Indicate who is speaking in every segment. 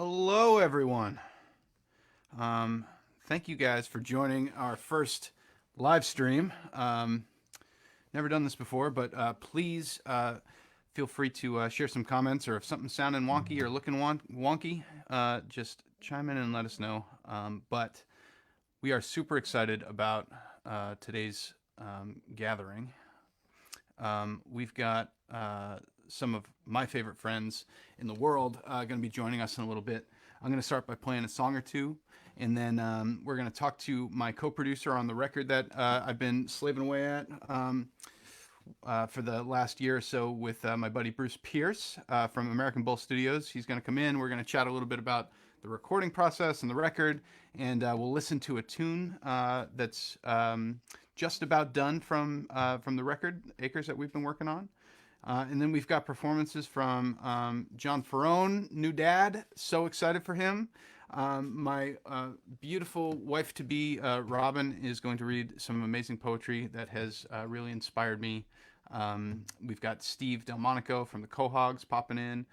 Speaker 1: Hello, everyone. Thank you guys for joining our first live stream. Never done this before, but please feel free to share some comments, or if something's sounding wonky or looking wonky, just chime in and let us know. But we are super excited about today's gathering. We've got some of my favorite friends in the world going to be joining us in a little bit. I'm going to start by playing a song or two, and then we're going to talk to my co-producer on the record that I've been slaving away at for the last year or so with my buddy Bruce Pierce from American Bull Studios. He's going to come in. We're going to chat a little bit about the recording process and the record, and we'll listen to a tune that's just about done from the record, Acres, that we've been working on. And then we've got performances from John Faraone, new dad. So excited for him. My beautiful wife-to-be, Robin, is going to read some amazing poetry that has really inspired me. We've got Steve DelMonico from the Quahogs popping in.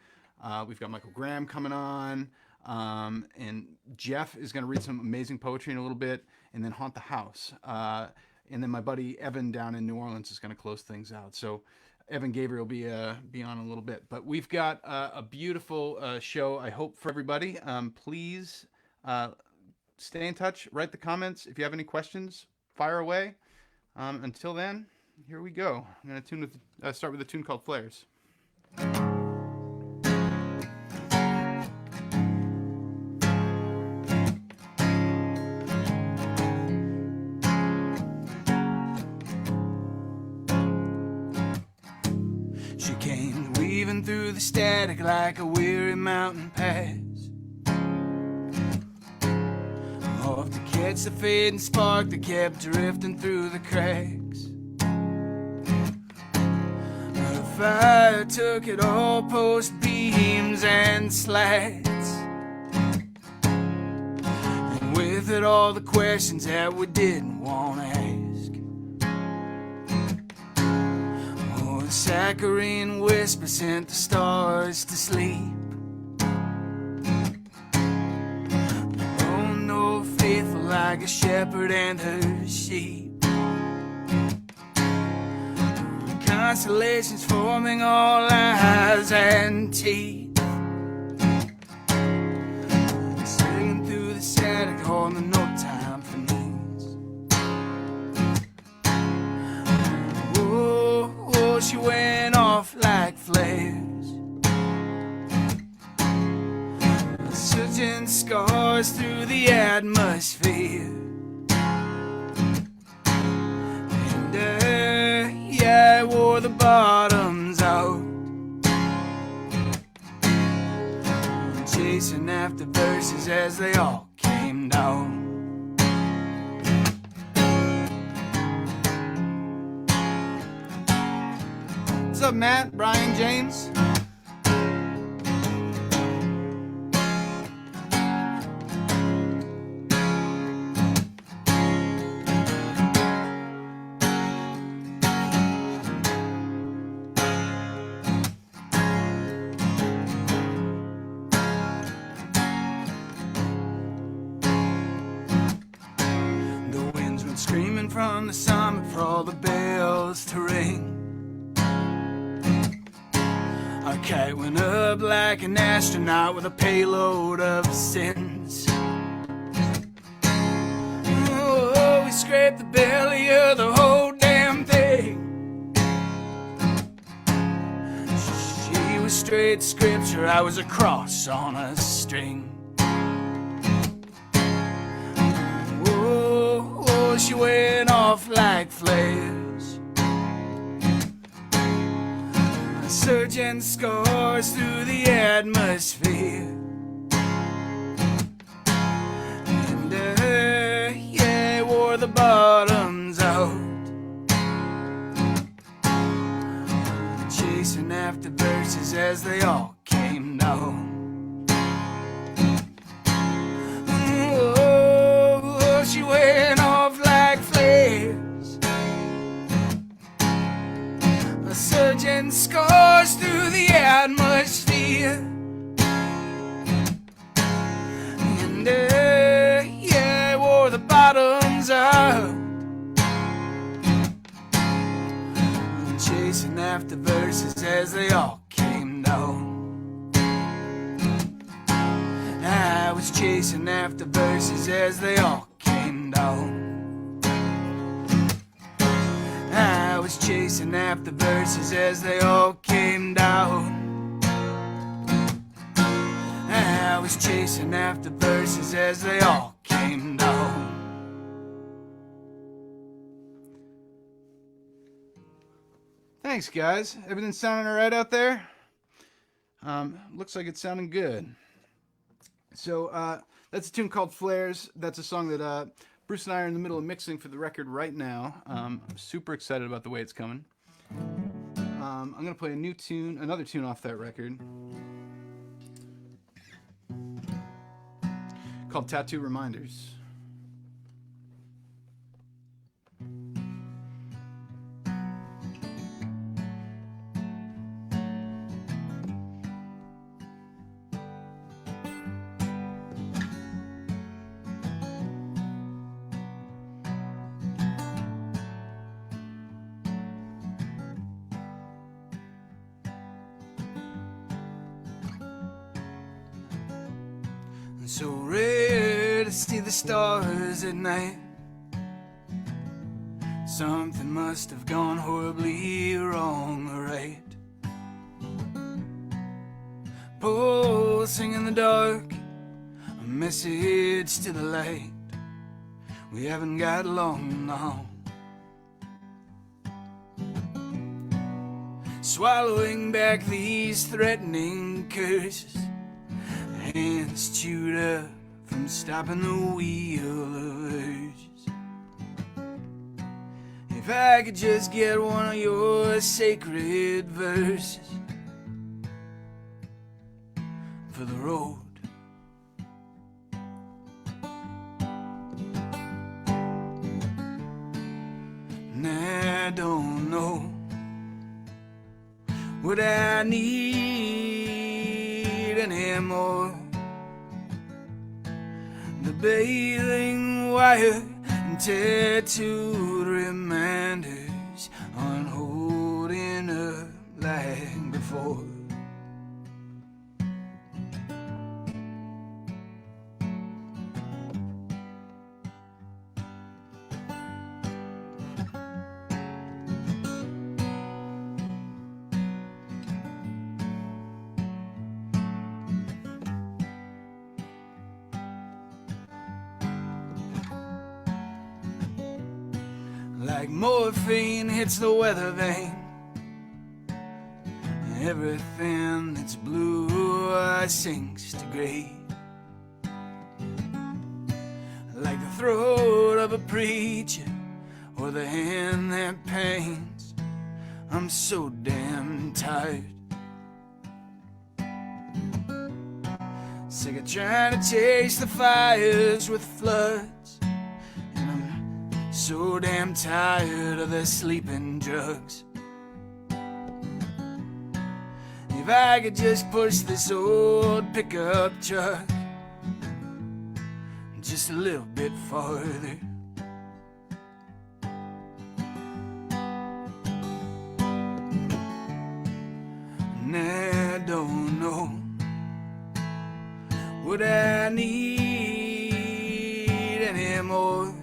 Speaker 1: We've got Michael Graham coming on. And Jeff is going to read some amazing poetry in a little bit, and then haunt the house. And then my buddy Evan down in New Orleans is going to close things out. So Evan Gavry will be on a little bit. But we've got a beautiful show, I hope, for everybody. Please stay in touch. Write the comments. If you have any questions, fire away. Until then, here we go. I'm going to start with a tune called Flares. Through the static like a weary mountain pass, off to catch the fading spark that kept drifting through the cracks. The fire took it all, post beams and slats, and with it all the questions that we didn't want to ask. The saccharine whisper sent the stars to sleep. Oh no, faithful like a shepherd and her sheep. Constellations forming all eyes and teeth, singing through the static, holding no time for needs. She went off like flares, searching scars through the atmosphere. And yeah, I wore the bottoms out, chasing after verses as they all came down. What's up, Matt? Brian, James? The winds went screaming from the summit for all the bells to ring. Our kite went up like an astronaut with a payload of sins. Oh, we scraped the belly of the whole damn thing. She was straight scripture, I was a cross on a string. Oh, she went off like flares, searching scars through the atmosphere. And yeah, I wore the bottoms out, chasing after verses as they all came down. Oh, she went off like flares, surging scars through the atmosphere.
Speaker 2: was out chasing after verses as they all came down. I was chasing after verses as they all came down. I was chasing after verses as they all came down. I was chasing after verses as they all came down.
Speaker 1: Thanks, guys. Everything sounding all right out there? Looks like it's sounding good. So that's a tune called Flares. That's a song that Bruce and I are in the middle of mixing for the record right now. I'm super excited about the way it's coming. I'm going to play another tune off that record called Tattoo Reminders.
Speaker 2: So rare to see the stars at night. Something must have gone horribly wrong or right. Pulsing in the dark, a message to the light. We haven't got long now. Swallowing back these threatening curses, hands chewed up from stopping the wheel of urges. If I could just get one of your sacred verses for the road. And I don't know what I need anymore. The baling wire and tattooed reminders aren't holding up like before. Like morphine hits the weather vane, everything that's blue sinks to gray. Like the throat of a preacher or the hand that paints, I'm so damn tired. Sick of trying to chase the fires with floods, so damn tired of the sleeping drugs. If I could just push this old pickup truck just a little bit farther. And I don't know what I need anymore.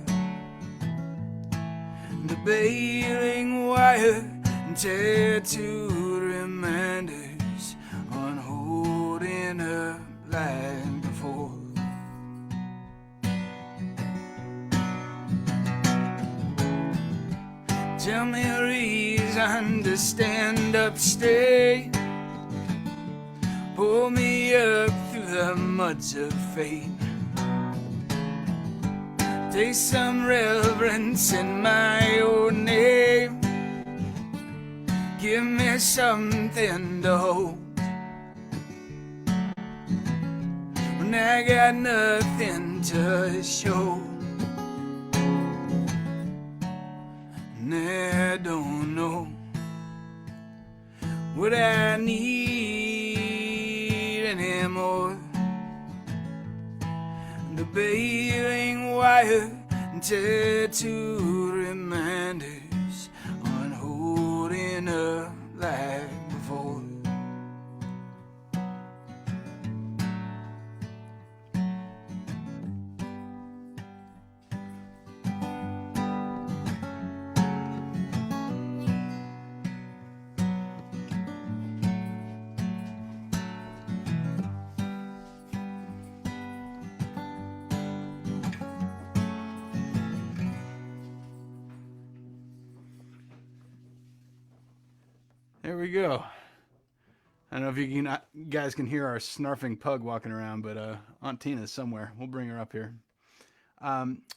Speaker 2: The baling wire and tattooed reminders aren't holding up like before. Tell me a reason to stand up straight, pull me up through the muds of fate. Take some reverence in my own name, give me something to hold when I got nothing to show. And I don't know what I need anymore. The baling wire tattooed reminders on holding up like before.
Speaker 1: There we go. I don't know if you guys can hear our snarfing pug walking around, but Aunt Tina's somewhere. We'll bring her up here.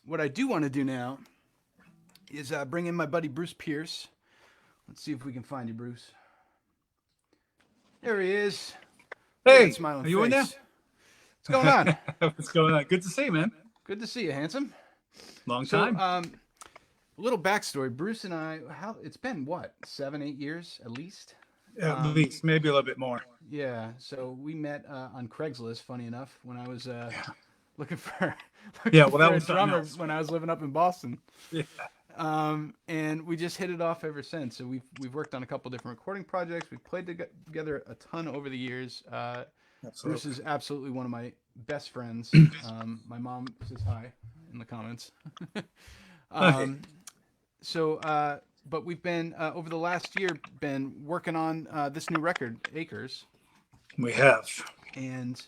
Speaker 1: What I do want to do now is bring in my buddy Bruce Pierce. Let's see if we can find you, Bruce. There he is.
Speaker 3: Hey,
Speaker 1: smiling
Speaker 3: are you in there?
Speaker 1: What's going on?
Speaker 3: What's going on? Good to see you, man.
Speaker 1: Good to see you, handsome.
Speaker 3: Long
Speaker 1: So,
Speaker 3: time.
Speaker 1: a little backstory. Bruce and I, it's been what, 7-8 years at least?
Speaker 3: At least, maybe a little bit more.
Speaker 1: Yeah. So we met on Craigslist. Funny enough, when I was looking for
Speaker 3: Yeah, well, that
Speaker 1: for
Speaker 3: was
Speaker 1: a
Speaker 3: something
Speaker 1: drummer
Speaker 3: else.
Speaker 1: when I was living up in Boston.
Speaker 3: Yeah.
Speaker 1: And we just hit it off ever since. So we've worked on a couple different recording projects. We've played together a ton over the years.
Speaker 3: Absolutely.
Speaker 1: Bruce is absolutely one of my best friends. My mom says hi in the comments. But we've been over the last year been working on this new record, Acres,
Speaker 3: We have.
Speaker 1: and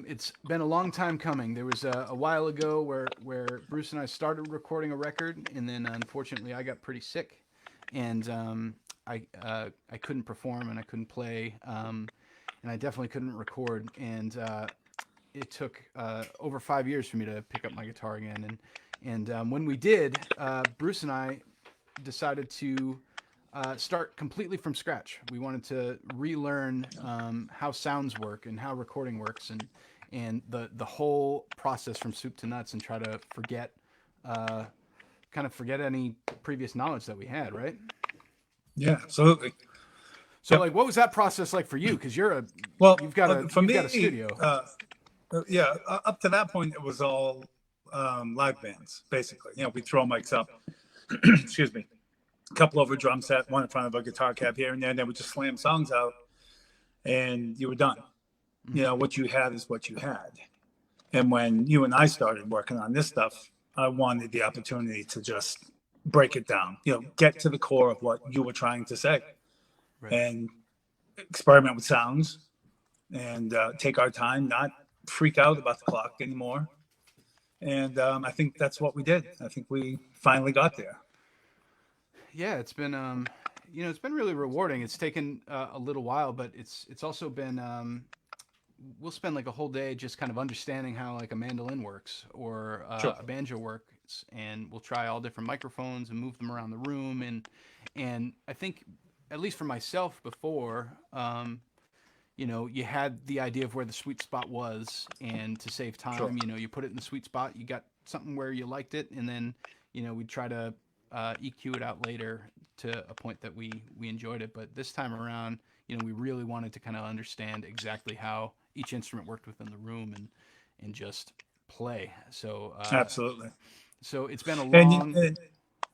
Speaker 1: it's been a long time coming. There was a while ago where Bruce and I started recording a record, and then unfortunately I got pretty sick, and I couldn't perform and I couldn't play, and I definitely couldn't record, and it took over 5 years for me to pick up my guitar again, and when we did, Bruce and I decided to start completely from scratch. We wanted to relearn how sounds work and how recording works, and the whole process from soup to nuts, and try to forget any previous knowledge that we had, right?
Speaker 3: Yeah, absolutely.
Speaker 1: So,
Speaker 3: Yep.
Speaker 1: like, what was that process like for you? Because
Speaker 3: Well,
Speaker 1: you've got a studio.
Speaker 3: Yeah, up to that point, it was all live bands, basically. You know, we throw mics up. Excuse me. A couple over a drum set, one in front of a guitar cab here and there, and then we just slam songs out, and you were done. You know, what you had is what you had. And when you and I started working on this stuff, I wanted the opportunity to just break it down, you know, get to the core of what you were trying to say,
Speaker 1: Right.
Speaker 3: and experiment with sounds, and take our time, not freak out about the clock anymore. And I think that's what we did. I think we finally got there.
Speaker 1: Yeah, it's been it's been really rewarding. It's taken a little while, but it's also been we'll spend like a whole day just kind of understanding how like a mandolin works or
Speaker 3: Sure.
Speaker 1: a banjo works, and we'll try all different microphones and move them around the room, and I think at least for myself before, you had the idea of where the sweet spot was, and to save time,
Speaker 3: Sure.
Speaker 1: you put it in the sweet spot, you got something where you liked it, and then we'd try to EQ it out later to a point that we enjoyed it. But this time around, we really wanted to kind of understand exactly how each instrument worked within the room, and just play. So
Speaker 3: Absolutely.
Speaker 1: so it's been a
Speaker 3: And,
Speaker 1: long.
Speaker 3: and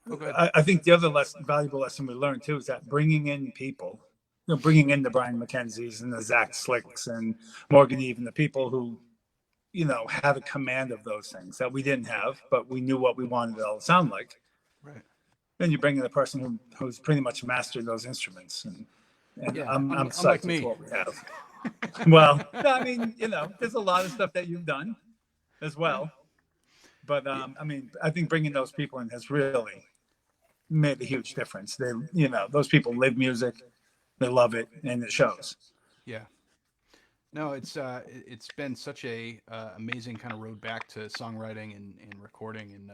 Speaker 1: Oh, go ahead.
Speaker 3: I think the other valuable lesson we learned too is that bringing in people, bringing in the Brian McKenzies and the Zach Slicks and Morgan Eve, and the people who, have a command of those things that we didn't have, but we knew what we wanted it all to sound like.
Speaker 1: Right.
Speaker 3: Then you bring in a person who's pretty much mastered those instruments, and
Speaker 1: Yeah,
Speaker 3: I'm
Speaker 1: unlike
Speaker 3: psyched
Speaker 1: me.
Speaker 3: with what we have. Well, I mean, there's a lot of stuff that you've done as well, but I think bringing those people in has really made a huge difference. They, those people live music, they love it, and it shows.
Speaker 1: Yeah. No, it's been such a amazing kind of road back to songwriting and recording, and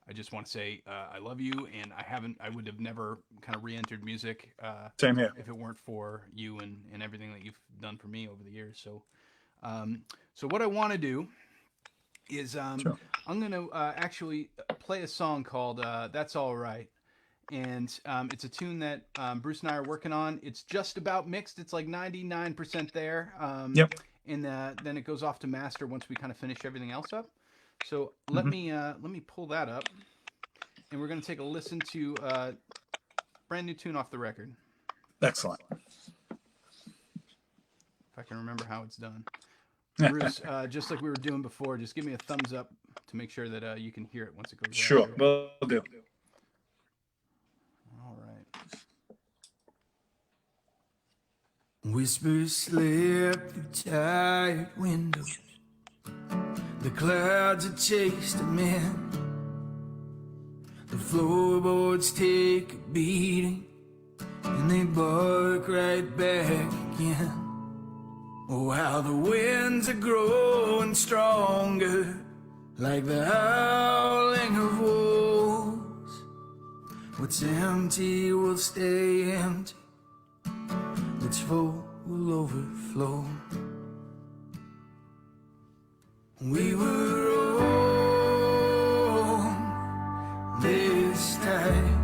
Speaker 1: I just want to say I love you, and I would have never kind of re-entered music
Speaker 3: Same here.
Speaker 1: if it weren't for you and everything that you've done for me over the years. So so what I want to do is
Speaker 3: Sure.
Speaker 1: I'm going to actually play a song called That's All Right. And it's a tune that Bruce and I are working on. It's just about mixed. It's like 99% there.
Speaker 3: Yep.
Speaker 1: And then it goes off to master once we kind of finish everything else up. So let me pull that up, and we're going to take a listen to brand new tune off the record.
Speaker 3: Excellent.
Speaker 1: If I can remember how it's done. Bruce, just like we were doing before, just give me a thumbs up to make sure that you can hear it once it goes.
Speaker 3: Sure,
Speaker 1: out.
Speaker 3: will do.
Speaker 1: All right.
Speaker 2: Whispers slip through tired windows. The clouds have chased them in. The floorboards take a beating, and they bark right back again. Oh, how the winds are growing stronger, like the howling of wolves. What's empty will stay empty, what's full will overflow. We were wrong this time,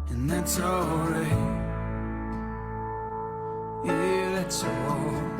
Speaker 2: and that's alright. Yeah, that's alright.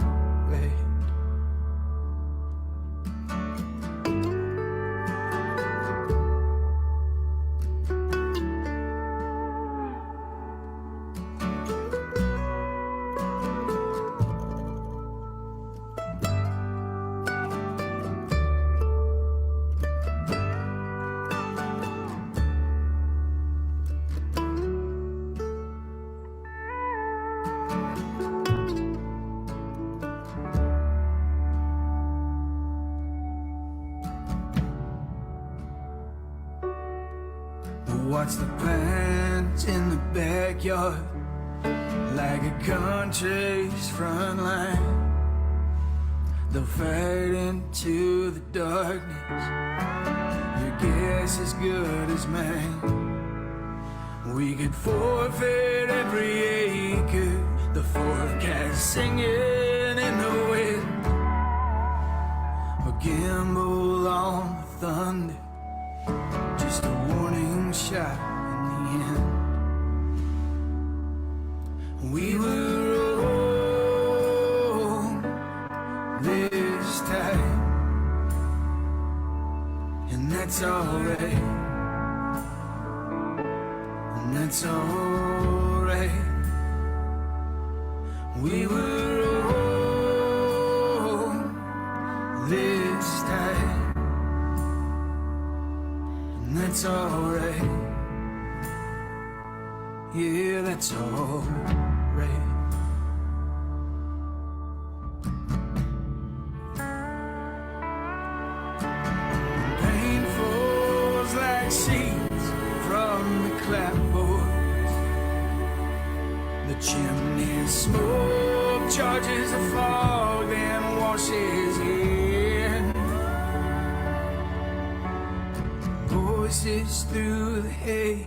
Speaker 2: Watch the pines in the backyard, like a country's front line. They'll fight into the darkness, your guess is good as mine. We could forfeit every acre, the forecast singing in the wind, or gamble on the thunder, just a warning shot in the end. We were wrong this time, and that's alright, and that's alright. We were wrong this time, and that's alright. Yeah, that's alright. Pain falls like seeds from the clapboards. The chimney smoke charges the fog, then washes in. Voices through the haze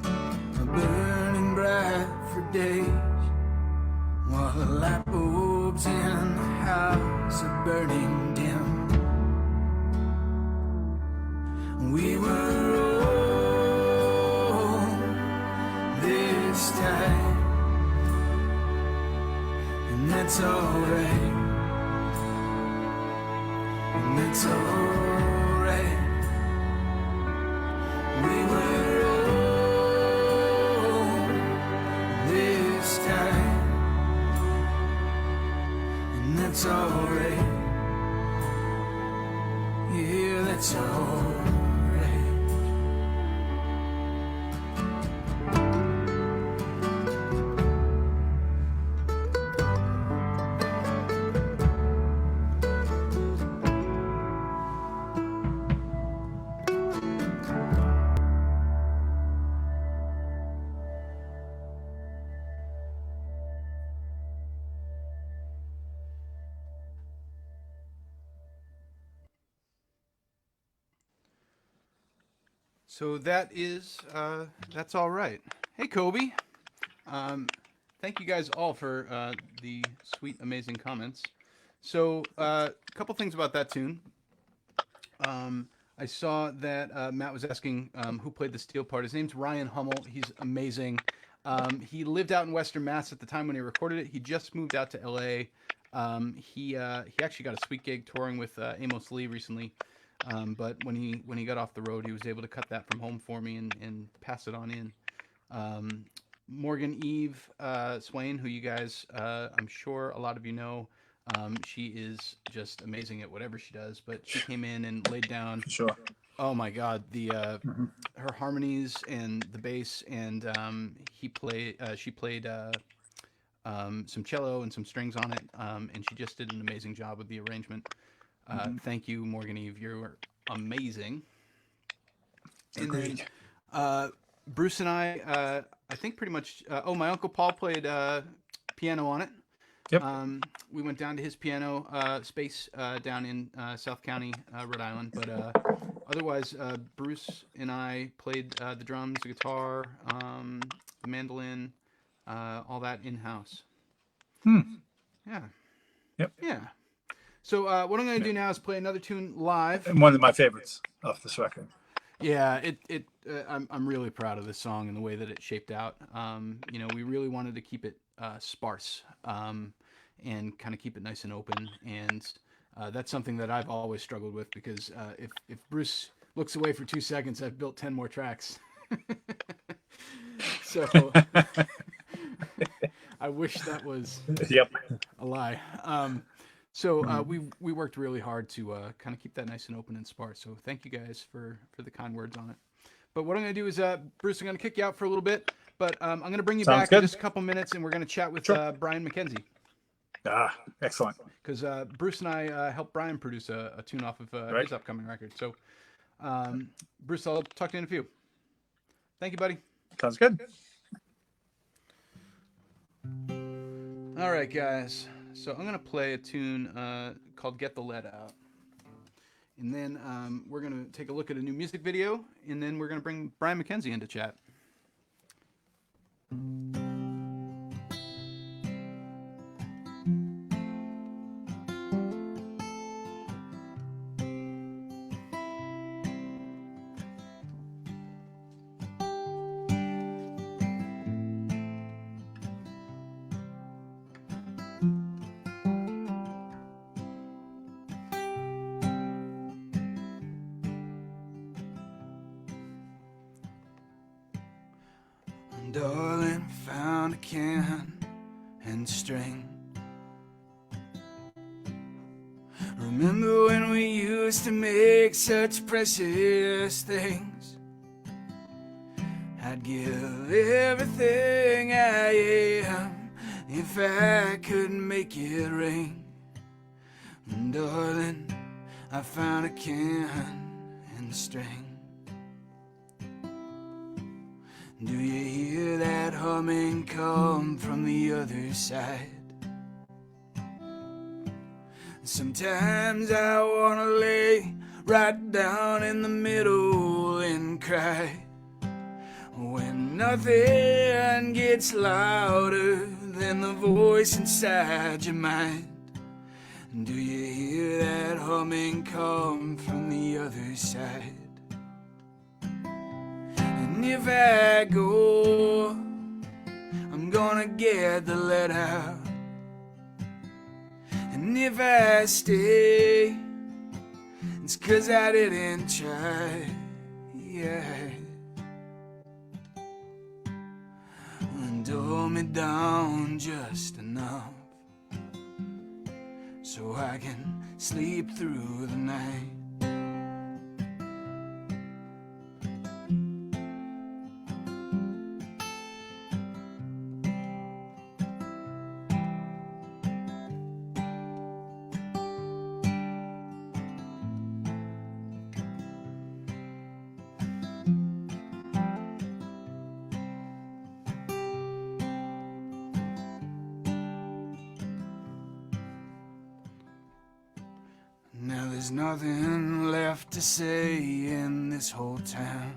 Speaker 2: are burning bright for days, while the light bulbs in the house are burning dim. We were wrong this time, and that's alright, and that's alright. We were wrong this time, and that's alright. Yeah, that's alright.
Speaker 1: So that's all right. Hey, Kobe. Thank you guys all for the sweet, amazing comments. So a couple things about that tune. I saw that Matt was asking who played the steel part. His name's Ryan Hummel. He's amazing. He lived out in Western Mass at the time when he recorded it. He just moved out to LA He actually got a sweet gig touring with Amos Lee recently, but when he got off the road, he was able to cut that from home for me and pass it on in. Morgan Eve Swain, who you guys, I'm sure a lot of you know, she is just amazing at whatever she does. But she came in and laid down.
Speaker 3: Sure.
Speaker 1: Oh my God, her harmonies and the bass, and she played some cello and some strings on it, and she just did an amazing job with the arrangement. Thank you, Morgan Eve. You're amazing.
Speaker 3: Agreed.
Speaker 1: And then Bruce and I think pretty much. My Uncle Paul played piano on it.
Speaker 3: Yep.
Speaker 1: We went down to his piano space down in South County, Rhode Island. But otherwise, Bruce and I played the drums, the guitar, the mandolin, all that in-house. Yeah.
Speaker 3: Yep.
Speaker 1: Yeah. So what I'm going to do now is play another tune live.
Speaker 3: And one of my favorites off this record.
Speaker 1: Yeah, I'm really proud of this song and the way that it shaped out. We really wanted to keep it sparse and kind of keep it nice and open. And that's something that I've always struggled with because if Bruce looks away for 2 seconds, I've built 10 more tracks. So I wish that was a lie. So we worked really hard to kind of keep that nice and open and sparse. So thank you guys for the kind words on it. But what I'm going to do is, Bruce, I'm going to kick you out for a little bit, but I'm going to bring you back in just a couple minutes, and we're going to chat with Brian McKenzie.
Speaker 3: Ah, excellent.
Speaker 1: Because Bruce and I helped Brian produce a tune off of his upcoming record. So, Bruce, I'll talk to you in a few. Thank you, buddy.
Speaker 3: Sounds good.
Speaker 1: All right, guys. So I'm going to play a tune called Get the Lead Out. And then we're going to take a look at a new music video, and then we're going to bring Brian McKenzie into chat. Darling, found a can and string. Remember when we used to make such precious things? I'd give everything I am if I could make it ring. Darling, I found a can and string. Do you hear that humming come from the other side? Sometimes I wanna lay right down in the middle and cry when nothing gets louder than the voice inside your mind. Do you hear that humming come from the other side? And if I go, I'm gonna get the lead out. And if I stay, it's 'cause I didn't try, yeah. And dull me down just enough so I can sleep through the night. Now there's nothing left to say in this whole town.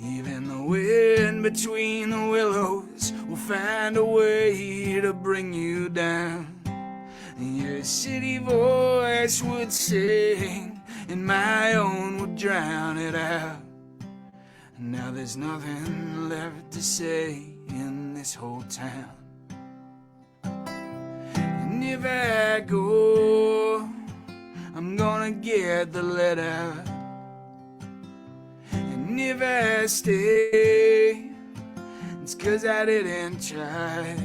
Speaker 1: Even the wind between the willows will find a way to bring you down. Your city voice would sing and my own would drown it out. Now there's nothing left to say in this whole town.
Speaker 2: if I go, I'm gonna get the letter. And if I stay, it's 'cause I didn't try,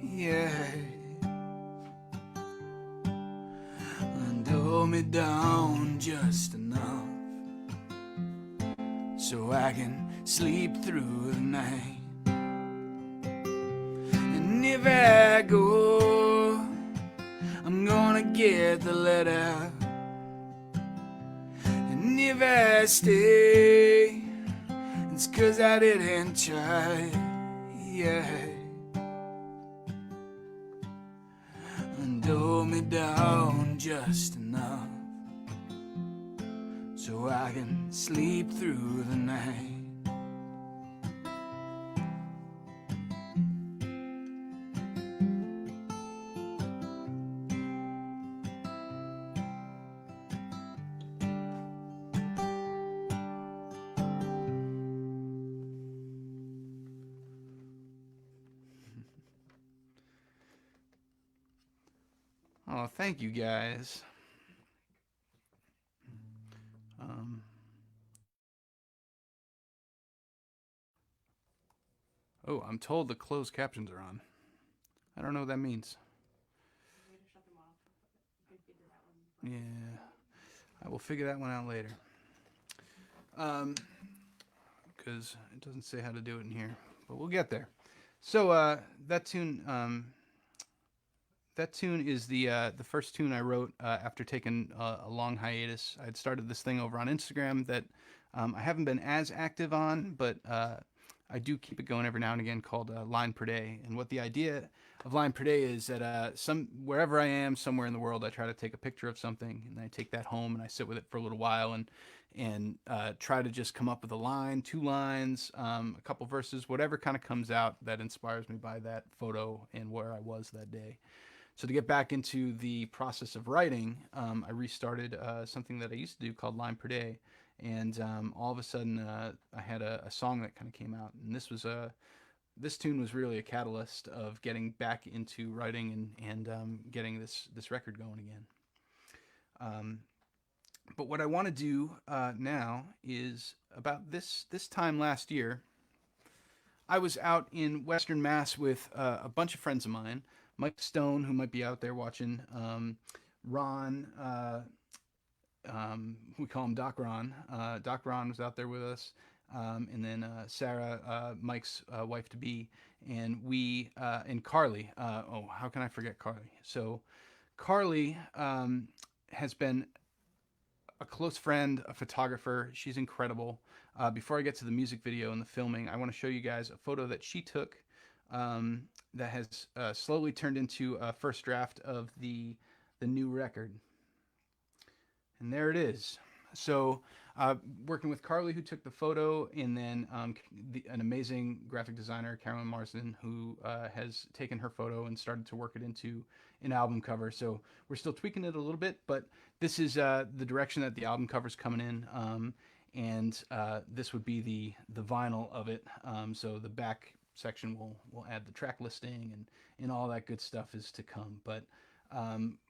Speaker 2: yeah. And hold me down just enough so I can sleep through the night. And if I go, I'm gonna get the letter. And if I stay, it's 'cause I didn't try, yeah. And hold me down just enough so I can sleep through the night.
Speaker 1: Oh, thank you guys. Oh, I'm told the closed captions are on. I don't know what that means. Yeah, I will figure that one out later. Because it doesn't say how to do it in here, but we'll get there. So that tune is the first tune I wrote after taking a long hiatus. I'd started this thing over on Instagram that I haven't been as active on, but I do keep it going every now and again, called Line Per Day. And what the idea of Line Per Day is that wherever I am, somewhere in the world, I try to take a picture of something, and I take that home and I sit with it for a little while and try to just come up with a line, 2 lines, a couple verses, whatever kind of comes out that inspires me by that photo and where I was that day. So to get back into the process of writing, I restarted something that I used to do called Line Per Day. And all of a sudden, I had a song that kind of came out, and this tune was really a catalyst of getting back into writing and getting this record going again. But what I want to do now is, about this time last year, I was out in Western Mass with a bunch of friends of mine. Mike Stone, who might be out there watching, Ron. We call him Doc Ron. Doc Ron was out there with us, and then Sarah, Mike's wife to be, and we and Carly. How can I forget Carly? So Carly has been a close friend, a photographer. She's incredible. Before I get to the music video and the filming, I want to show you guys a photo that she took that has slowly turned into a first draft of the new record. And there it is. So working with Carly, who took the photo, and then an amazing graphic designer, Carolyn Marsden, who has taken her photo and started to work it into an album cover. So we're still tweaking it a little bit, but this is the direction that the album cover's coming in. And this would be the vinyl of it. So the back section will add the track listing and all that good stuff is to come. But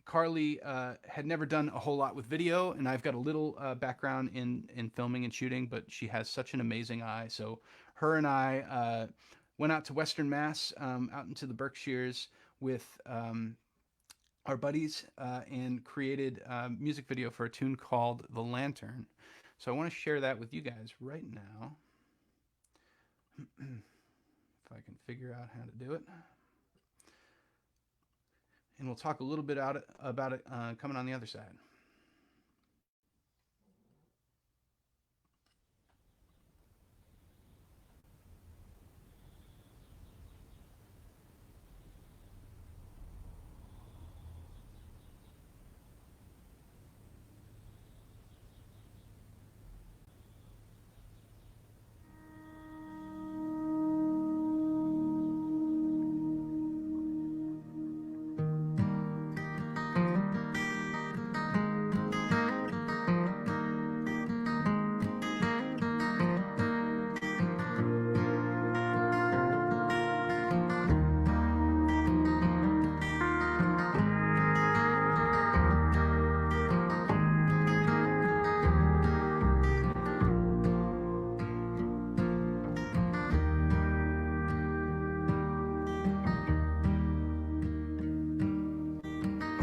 Speaker 1: Carly had never done a whole lot with video, and I've got a little background in filming and shooting, but she has such an amazing eye. So her and I went out to Western Mass, out into the Berkshires with our buddies, and created a music video for a tune called The Lantern. So I want to share that with you guys right now. If I can figure out how to do it. And we'll talk a little bit about it coming on the other side.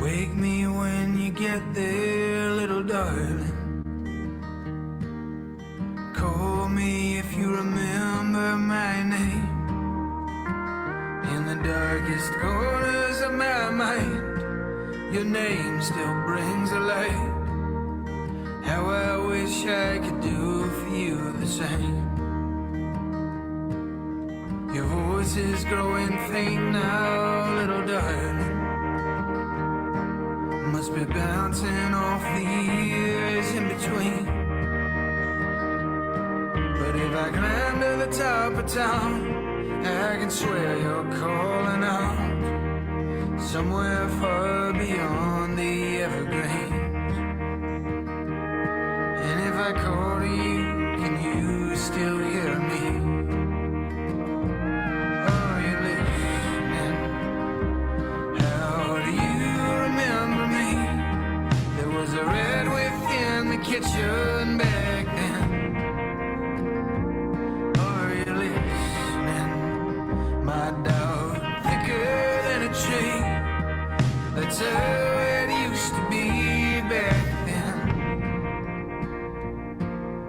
Speaker 2: Wake me when you get there, little darling. Call me if you remember my name. In the darkest corners of my mind, your name still brings a light. How I wish I could do for you the same. Your voice is growing faint now, little darling. Must be bouncing off the years in between. But if I climb to the top of town, I can swear you're calling out. Somewhere far beyond the evergreens. And if I call to you, can you still hear me? Are you listening? How do you remember me? There was a red within the kitchen back then. Are you listening? My doubt thicker than a tree. That's how it used to be back then.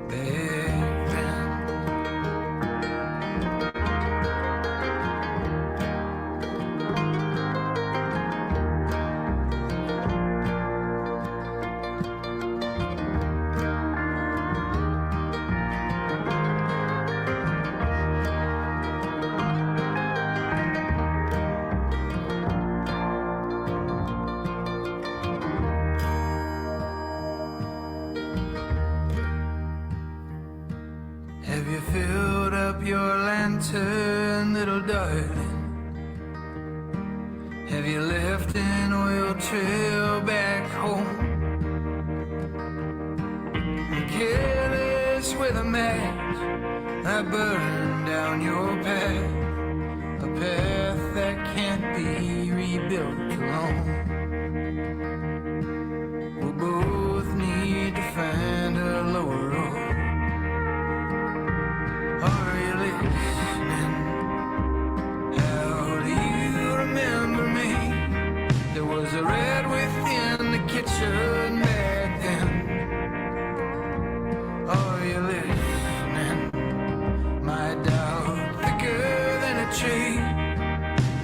Speaker 2: Back then. Have you filled up your lantern, little darling? Have you left an oil trail back home? I'm careless with a match, I burned down your path, a path that can't be rebuilt alone. We both need to find a lower road. Are you listening? How do you remember me? There was a red within the kitchen back then. Are you listening? My doubt thicker than a tree.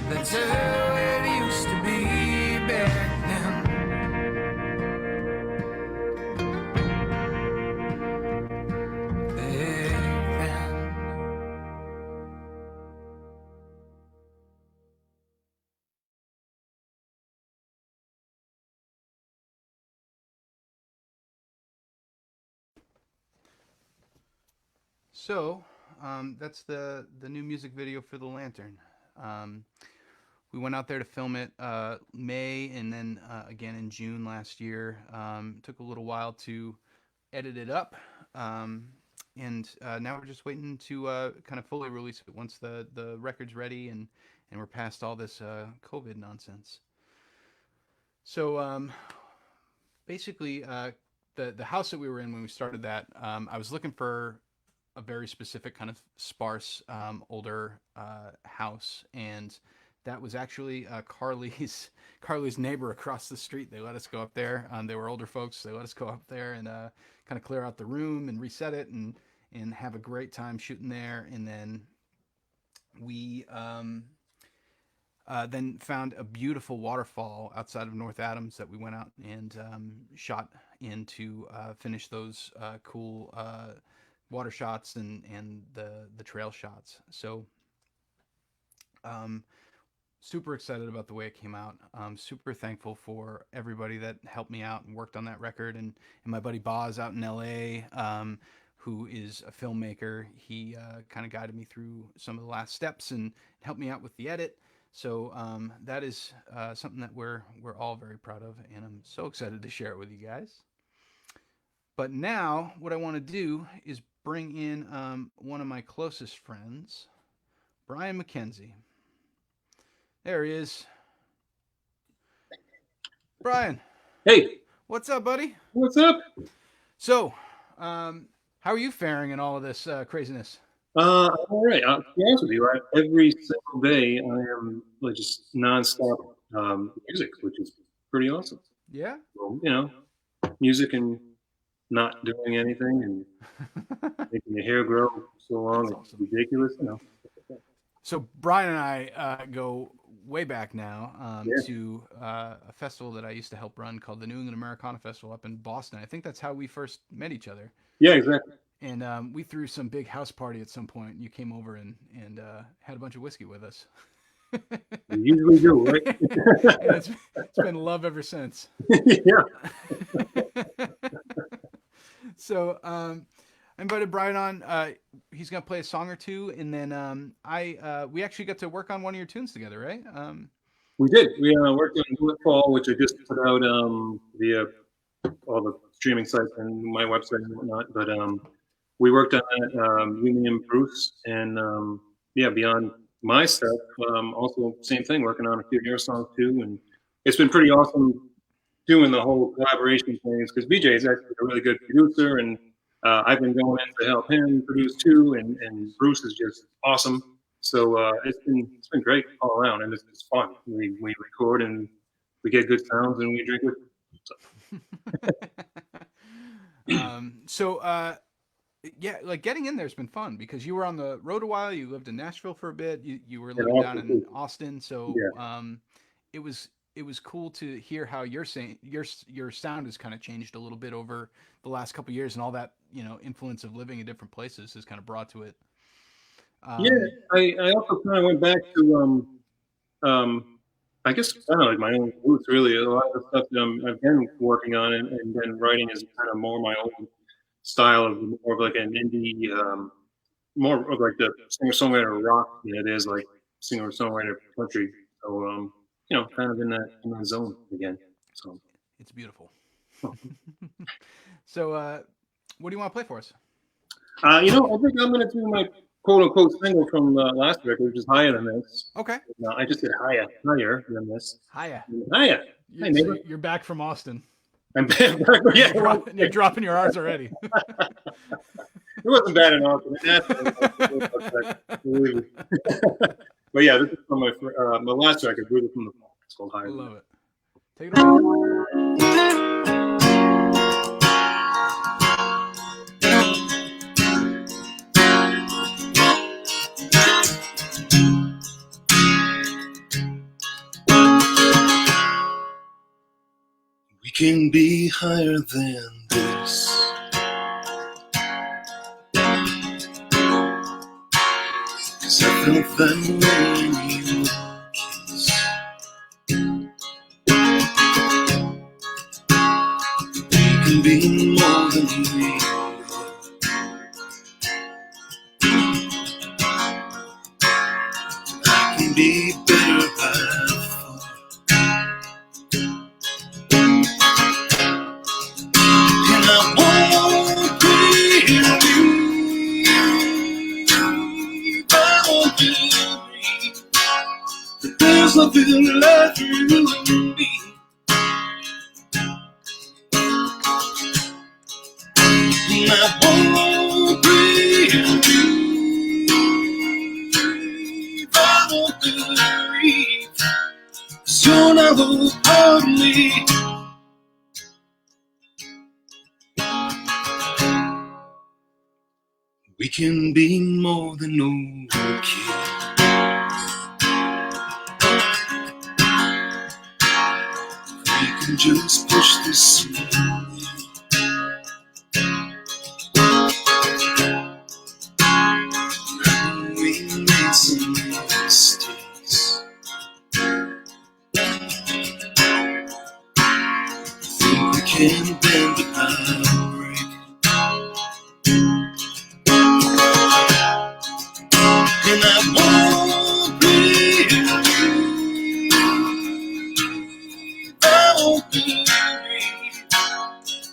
Speaker 2: That's how it used to be back then.
Speaker 1: So that's the new music video for The Lantern. We went out there to film it May and then again in June last year. Took a little while to edit it up. And now we're just waiting to kind of fully release it once the record's ready and we're past all this COVID nonsense. So basically, the house that we were in when we started that, I was looking for a very specific kind of sparse older house, and that was actually Carly's neighbor across the street. They let us go up there. They were older folks. They let us go up there and kind of clear out the room and reset it and have a great time shooting there. And then we then found a beautiful waterfall outside of North Adams that we went out and shot in to finish those cool water shots and the trail shots. So super excited about the way it came out. Super thankful for everybody that helped me out and worked on that record, and my buddy Boz out in LA, who is a filmmaker. He kind of guided me through some of the last steps and helped me out with the edit. So that is something that we're all very proud of, and I'm so excited to share it with you guys. But now what I want to do is bring in one of my closest friends, Brian McKenzie. There he is. Brian.
Speaker 4: Hey.
Speaker 1: What's up, buddy?
Speaker 4: What's up?
Speaker 1: So, how are you faring in all of this craziness?
Speaker 4: All right. To be honest with you, every single day I am just nonstop music, which is pretty awesome.
Speaker 1: Yeah.
Speaker 4: Well, you know, music and not doing anything and making your hair grow so long,
Speaker 1: That's
Speaker 4: it's
Speaker 1: awesome.
Speaker 4: ridiculous, you know.
Speaker 1: So Brian and I go way back now
Speaker 4: Yeah.
Speaker 1: to a festival that I used to help run called the New England Americana Festival up in Boston. I think that's how we first met each other.
Speaker 4: Yeah, exactly.
Speaker 1: And we threw some big house party at some point. You came over and had a bunch of whiskey with us.
Speaker 4: You usually do, right?
Speaker 1: And it's been love ever since.
Speaker 4: Yeah.
Speaker 1: So I invited Brian on. He's gonna play a song or two, and then we actually got to work on one of your tunes together, right?
Speaker 4: We did. We worked on Do It Fall, which I just put out via all the streaming sites and my website and whatnot. But we worked on that, Union and Bruce, and beyond my stuff, also same thing, working on a few of your songs too. And it's been pretty awesome doing the whole collaboration things because BJ is actually a really good producer, and I've been going in to help him produce too. And Bruce is just awesome. So it's been great all around, and it's fun. We record and we get good sounds and we drink with.
Speaker 1: Yeah, like getting in there's been fun because you were on the road a while. You lived in Nashville for a bit. You were living down in Austin, so it was cool to hear how your sound has kind of changed a little bit over the last couple of years, and all that influence of living in different places has kind of brought to it.
Speaker 4: I also kind of went back to I guess kind of like my own roots really. A lot of the stuff that I've been working on and been writing is kind of more my own style of more of like an indie, more of like the singer-songwriter rock than it is like singer-songwriter country. So kind of in that zone again. So
Speaker 1: it's beautiful. So what do you want to play for us?
Speaker 4: I think I'm going to do my quote-unquote single from last record, which is Higher Than This.
Speaker 1: Okay.
Speaker 4: I just said higher than this.
Speaker 1: Higher.
Speaker 4: Hey, neighbor.
Speaker 1: You're back from Austin.
Speaker 4: I'm back. Yeah,
Speaker 1: you're dropping your R's already.
Speaker 4: It wasn't bad in Austin. But yeah, this is from my last record, Brutal from the Fall. It's called Higher.
Speaker 1: I love it. Take it away.
Speaker 2: We can be higher than this. Cause I felt that way in your kiss. We can be more than we are. I can be better by far. And I won't believe I won't believe that there's nothing left for you and me. And I won't believe I won't believe 'cause you're never part of me. We can be more than okay. We can just push this away. We made some mistakes. Think we can bend but not break. And I won't believe I won't believe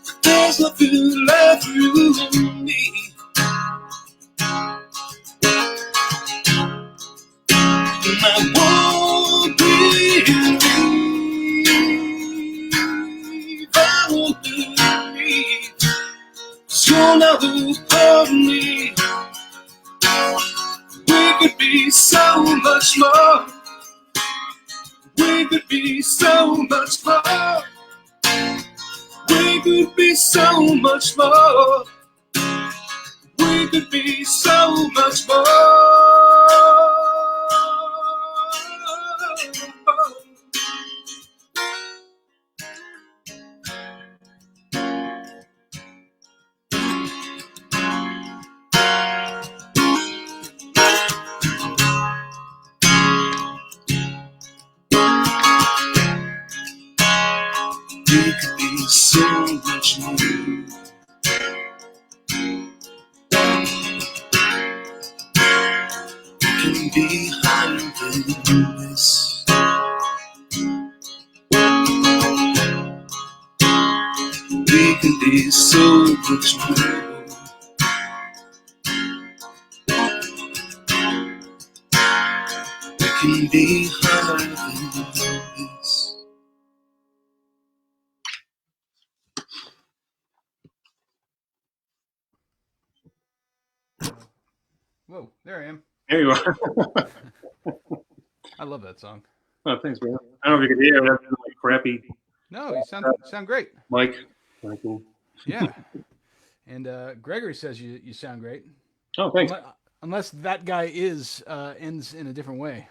Speaker 2: that there's nothing left for you and me. And I won't believe I won't believe 'cause you're never part of me. We could be so much more.
Speaker 5: We could be so much more. We could be so much more. We could be so much more. We could be so much more. We can be higher than this. We can be so much more. We can be higher than this.
Speaker 1: Whoa, there I am.
Speaker 4: There you are.
Speaker 1: I love that song.
Speaker 4: Oh, thanks, man. I don't know if you could hear it. That's like crappy
Speaker 1: No, you sound great.
Speaker 4: mic. Very cool.
Speaker 1: Yeah. And Gregory says you sound great.
Speaker 4: Oh, thanks.
Speaker 1: Unless that guy ends in a different way.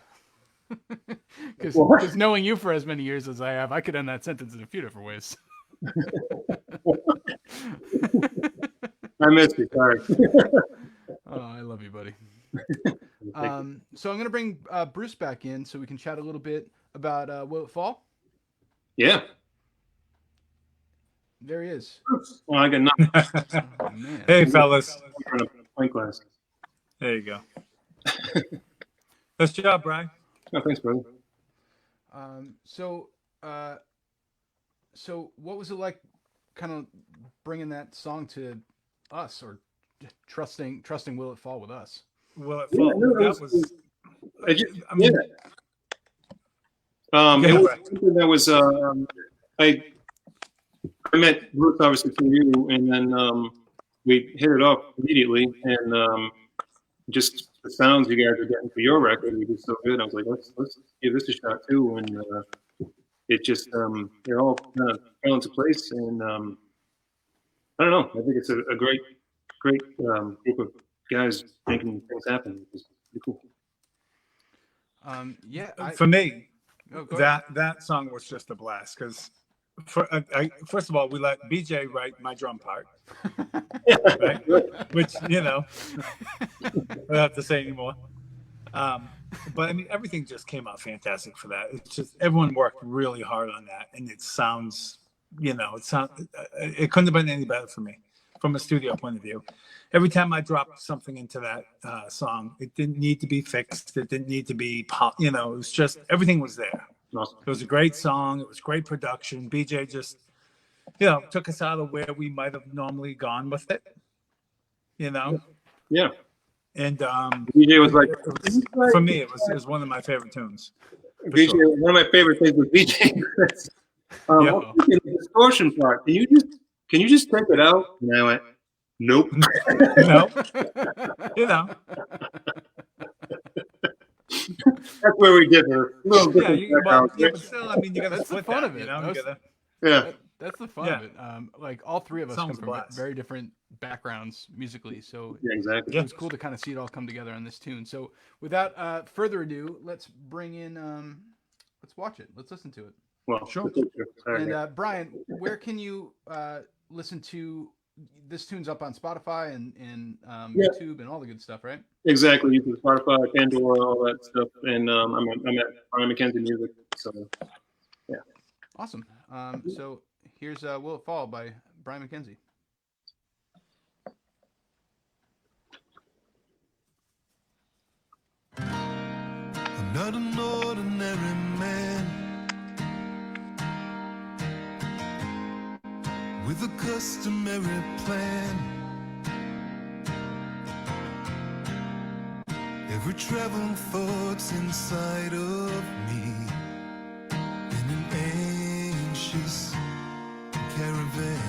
Speaker 1: Because knowing you for as many years as I have, I could end that sentence in a few different ways.
Speaker 4: I missed you. Sorry.
Speaker 1: Oh, I love you, buddy. So I'm going to bring Bruce back in so we can chat a little bit about Will It Fall?
Speaker 4: Yeah.
Speaker 1: There he is.
Speaker 4: Well, I got nothing.
Speaker 1: Oh, man.
Speaker 3: Hey, fellas.
Speaker 4: On a pint glass.
Speaker 3: There you go. Nice job, Brian.
Speaker 4: Oh, thanks, brother.
Speaker 1: So what was it like kind of bringing that song to us, or trusting Will It Fall with us?
Speaker 3: Will It Fall?
Speaker 4: no,
Speaker 3: That was. I mean,
Speaker 4: Yeah. It was something that was I met Bruce obviously through you, and then we hit it off immediately, and just the sounds you guys are getting for your record were just so good. I was like, let's give this a shot too, and it just it all kind of fell into place, and I don't know. I think it's a great group of guys making things happen. It's pretty cool.
Speaker 1: Yeah.
Speaker 3: For me,
Speaker 1: Oh, go ahead.
Speaker 3: that song was just a blast because, first of all, we let BJ write my drum part, right? Which I don't have to say anymore. But I mean, everything just came out fantastic for that. It's just everyone worked really hard on that, and it sounds, it couldn't have been any better for me from a studio point of view. Every time I dropped something into that song, it didn't need to be fixed. It didn't need to be, it was just, everything was there.
Speaker 4: Awesome.
Speaker 3: It was a great song. It was great production. BJ just, took us out of where we might have normally gone with it,
Speaker 4: Yeah.
Speaker 3: And
Speaker 4: BJ was like,
Speaker 3: for me, it was one of my favorite tunes.
Speaker 4: BJ,
Speaker 3: sure.
Speaker 4: one of my favorite things with BJ. The distortion part. Can you just take it out? And I went, nope. That's where we get a little different.
Speaker 3: But still, I mean, you got to
Speaker 1: That's the
Speaker 3: split
Speaker 1: fun
Speaker 3: that,
Speaker 1: of it.
Speaker 4: Yeah.
Speaker 1: That's the fun
Speaker 3: Yeah.
Speaker 1: of it. Like all three of us
Speaker 3: Sounds
Speaker 1: come from
Speaker 3: blast.
Speaker 1: very different backgrounds musically, so
Speaker 4: Yeah, exactly.
Speaker 1: it was cool to kind of see it all come together on this tune. So without further ado, let's bring in, let's watch it. Let's listen to it.
Speaker 4: Well,
Speaker 3: Sure.
Speaker 4: Sorry.
Speaker 1: And Brian, where can you listen to this? Tune's up on Spotify and YouTube and all the good stuff, right?
Speaker 4: Exactly. You can Spotify, Pandora, all that stuff, and I'm at Brian McKenzie Music. So yeah.
Speaker 1: Awesome. So here's "Will It Fall" by Brian McKenzie.
Speaker 6: I'm not an ordinary man with a customary plan. Every traveling thought's inside of me in an anxious caravan.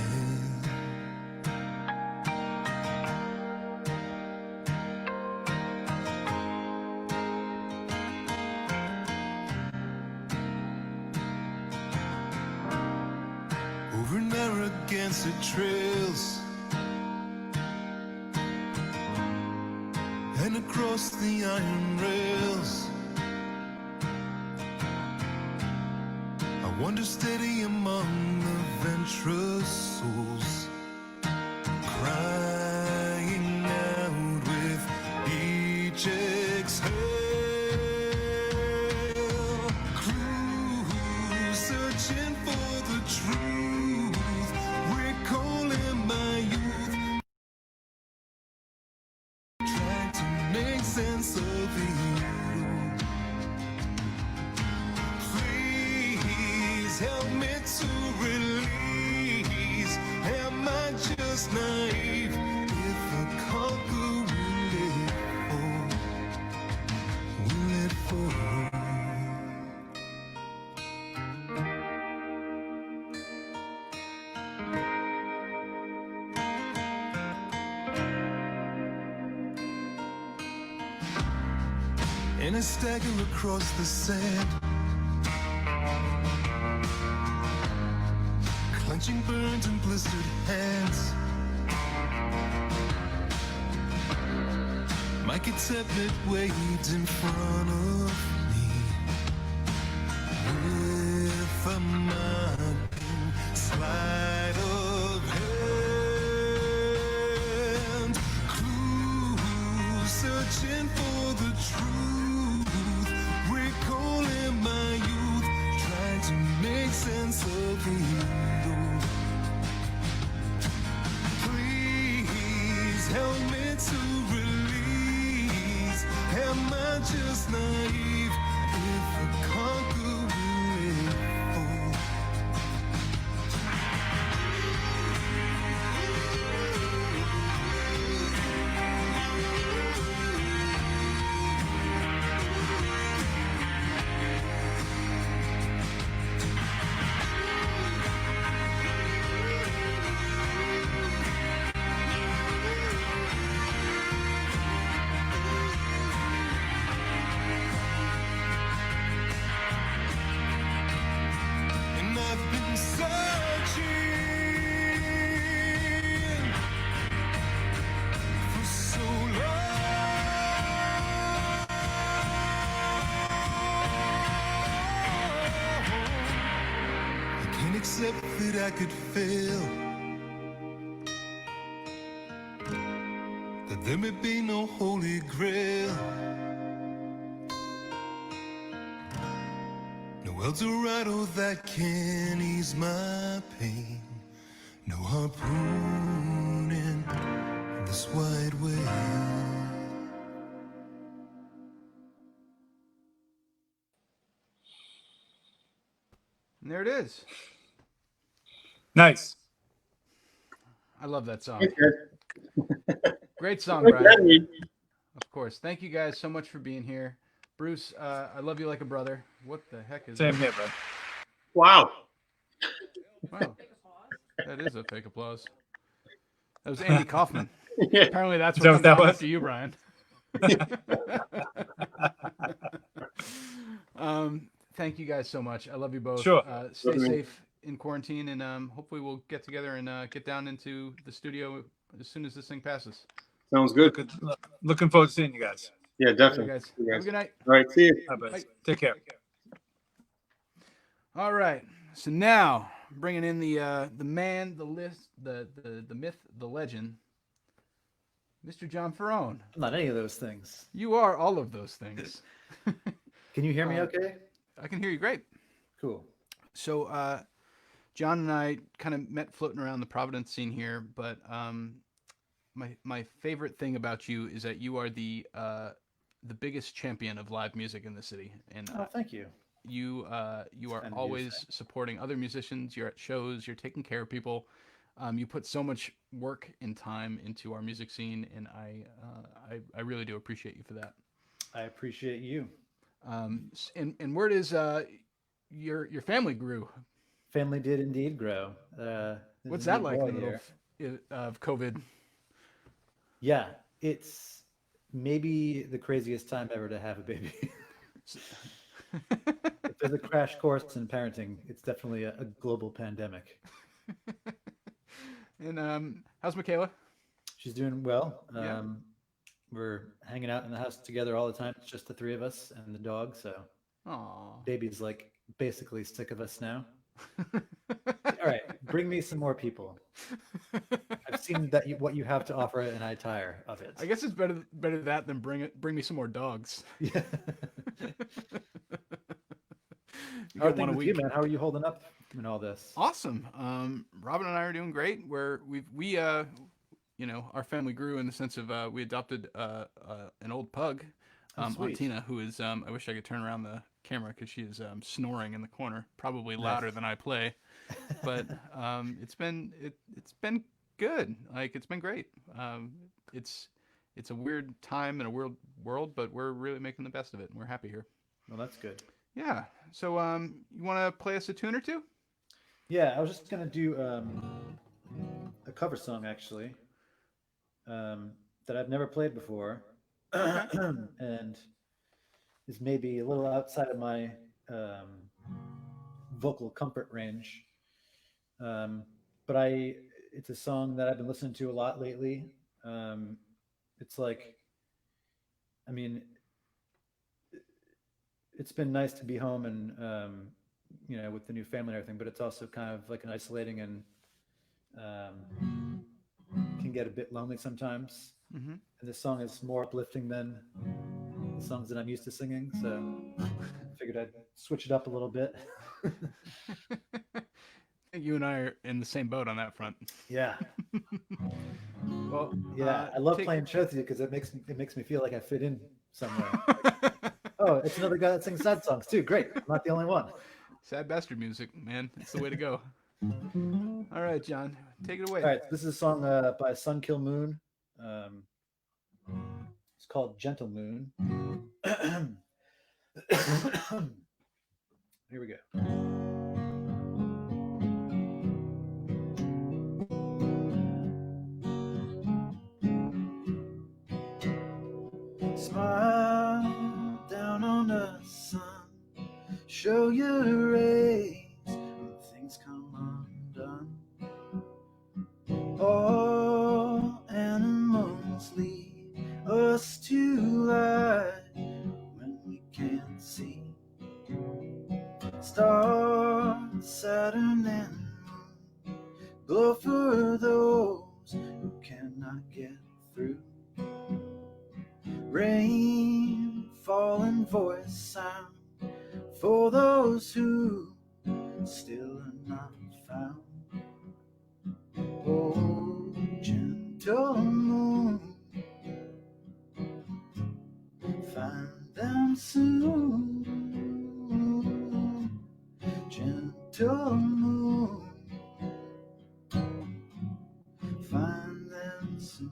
Speaker 6: Narragansett trails and across the iron rails. I wander steady among the venturous souls, crying out with each exhale. Crew searching for the truth, recalling my youth, trying to make sense of you. Please help me to release. Am I just naive? If I conquer, will it fall? And I stagger across the sand, clenching burned and blistered hands. My contentment waits in front of me with a mounting sleight of hand. Clues searching for the truth, recalling my youth, trying to make sense of you. Please help me to release. Am I just naive? If I conquer, will it fall? And I've been searching for so long. I can't accept that I could fail, that there may be no holy grail, no Eldorado that can ease my pain, no harpoon in this wide whale.
Speaker 1: And there it is.
Speaker 3: Nice.
Speaker 1: I love that song.
Speaker 4: Thanks, guys.
Speaker 1: Great song,
Speaker 4: Thanks,
Speaker 1: Brian.
Speaker 4: Gavry.
Speaker 1: Of course. Thank you guys so much for being here. Bruce, I love you like a brother. What the heck is
Speaker 3: Same
Speaker 1: that?
Speaker 3: here, bro.
Speaker 4: Wow.
Speaker 1: Wow. That is a fake applause. That was Andy Kaufman.
Speaker 4: Yeah.
Speaker 1: Apparently that's
Speaker 3: Is
Speaker 1: what
Speaker 3: that what
Speaker 1: comes
Speaker 3: that
Speaker 1: on
Speaker 3: was?
Speaker 1: after you, Brian. Thank you guys so much. I love you both.
Speaker 3: Sure.
Speaker 1: Stay
Speaker 4: Love you.
Speaker 1: safe in quarantine, and hopefully we'll get together and get down into the studio as soon as this thing passes.
Speaker 4: Sounds good.
Speaker 3: Looking forward to seeing you guys.
Speaker 4: Yeah,
Speaker 1: All right,
Speaker 4: definitely.
Speaker 1: guys.
Speaker 4: See you
Speaker 1: Have a
Speaker 4: guys.
Speaker 1: good night.
Speaker 4: All right, see you.
Speaker 3: Bye, buddy.
Speaker 1: Bye.
Speaker 3: Take care.
Speaker 1: All right. So now bringing in the man, the list, the myth, the legend, Mr. John Faraone.
Speaker 7: I'm not any of those things.
Speaker 1: You are all of those things.
Speaker 7: Can you hear me okay?
Speaker 1: I can hear you great.
Speaker 7: Cool.
Speaker 1: So John and I kind of met floating around the Providence scene here, but my favorite thing about you is that you are the biggest champion of live music in the city, and
Speaker 7: Oh, thank you.
Speaker 1: you are
Speaker 7: kind of
Speaker 1: always
Speaker 7: you to say.
Speaker 1: supporting other musicians. You're at shows. You're taking care of people. You put so much work and time into our music scene, and I really do appreciate you for that.
Speaker 7: I appreciate you.
Speaker 1: And word is your family grew.
Speaker 7: Family did indeed grow. There's
Speaker 1: What's
Speaker 7: a new
Speaker 1: that like
Speaker 7: boy
Speaker 1: in the middle
Speaker 7: here.
Speaker 1: of COVID?
Speaker 7: Yeah, it's maybe the craziest time ever to have a baby. If there's a crash course in parenting, it's definitely a global pandemic.
Speaker 1: And how's Michaela?
Speaker 7: She's doing well.
Speaker 1: Yeah.
Speaker 7: We're hanging out in the house together all the time. It's just the three of us and the dog. So
Speaker 1: Aw.
Speaker 7: baby's like basically sick of us now. All right, bring me some more people. I've seen that what you have to offer, and I tire of it.
Speaker 1: I guess it's better that than bring me some more dogs.
Speaker 7: Yeah.
Speaker 1: You
Speaker 7: How are
Speaker 1: get one a
Speaker 7: things with you,
Speaker 1: week.
Speaker 7: man? How are you holding up in all this?
Speaker 1: Awesome. Robin and I are doing great. We our family grew in the sense of we adopted an old pug,
Speaker 7: Oh, sweet.
Speaker 1: Aunt Tina, who is I wish I could turn around the camera because she is snoring in the corner, probably louder
Speaker 7: Nice.
Speaker 1: than I play. But it's been good. Like it's been great. It's a weird time in a weird world, but we're really making the best of it, and we're happy here.
Speaker 7: Well, that's good.
Speaker 1: Yeah. So you want to play us a tune or two?
Speaker 7: Yeah, I was just gonna do a cover song actually that I've never played before, and is maybe a little outside of my vocal comfort range. But it's a song that I've been listening to a lot lately. It's like, I mean, it's been nice to be home and with the new family and everything, but it's also kind of like an isolating and can get a bit lonely sometimes.
Speaker 1: Mm-hmm.
Speaker 7: And this song is more uplifting than the songs that I'm used to singing, so I figured I'd switch it up a little bit.
Speaker 1: I think you and I are in the same boat on that front.
Speaker 7: Yeah.
Speaker 1: Well,
Speaker 7: Yeah, I love playing shows with you because it makes me feel like I fit in somewhere. Oh, it's another guy that sings sad songs too. Great. I'm not the only one.
Speaker 1: Sad bastard music, man. It's the way to go. All right, John, take it away.
Speaker 7: All right, this is a song by Sun Kill Moon. It's called Gentle Moon. Here we go. Smile down on the sun, show your rays when things come undone. All animals lead us to light when we can't see. Stars, Saturn, and Moon glow for those who cannot get through. Rain, fall, and voice sound for those who still are not found. Oh, gentle moon, find them soon. Gentle moon, find them soon.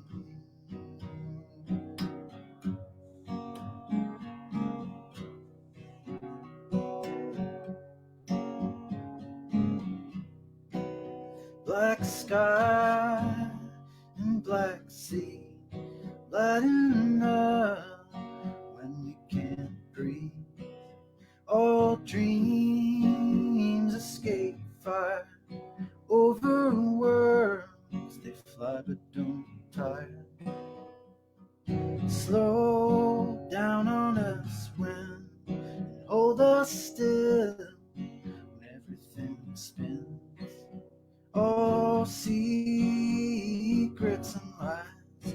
Speaker 7: Black sky and black sea, lighting up when we can't breathe. All dreams escape fire, over worlds they fly but don't tire. Slow down on us when and hold us still when everything spins. All secrets and lies,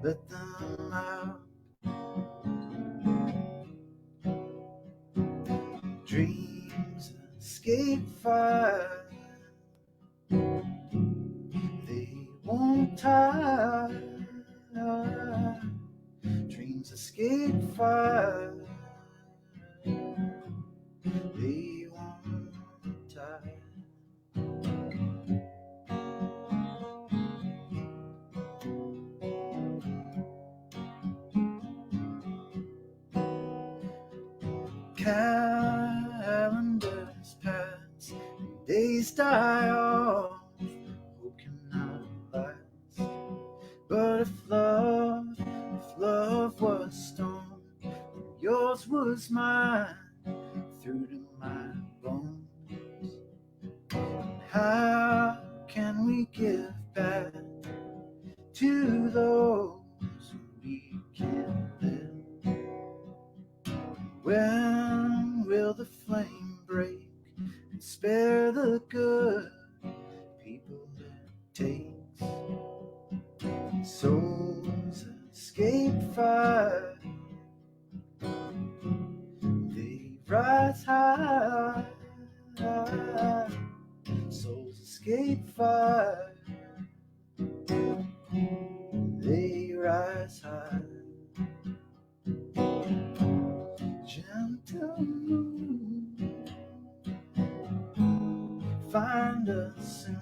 Speaker 7: let them out. Dreams escape fire, they won't tire. Dreams escape fire, they won't tire. Calendars pass, and days die off, hope cannot last. But if love was stone, yours was mine, through to my bones. And how can we give back will the flame break and spare the good people it takes? Souls escape fire, they rise high. Souls escape fire, they rise high. Gentle moon, find us soon.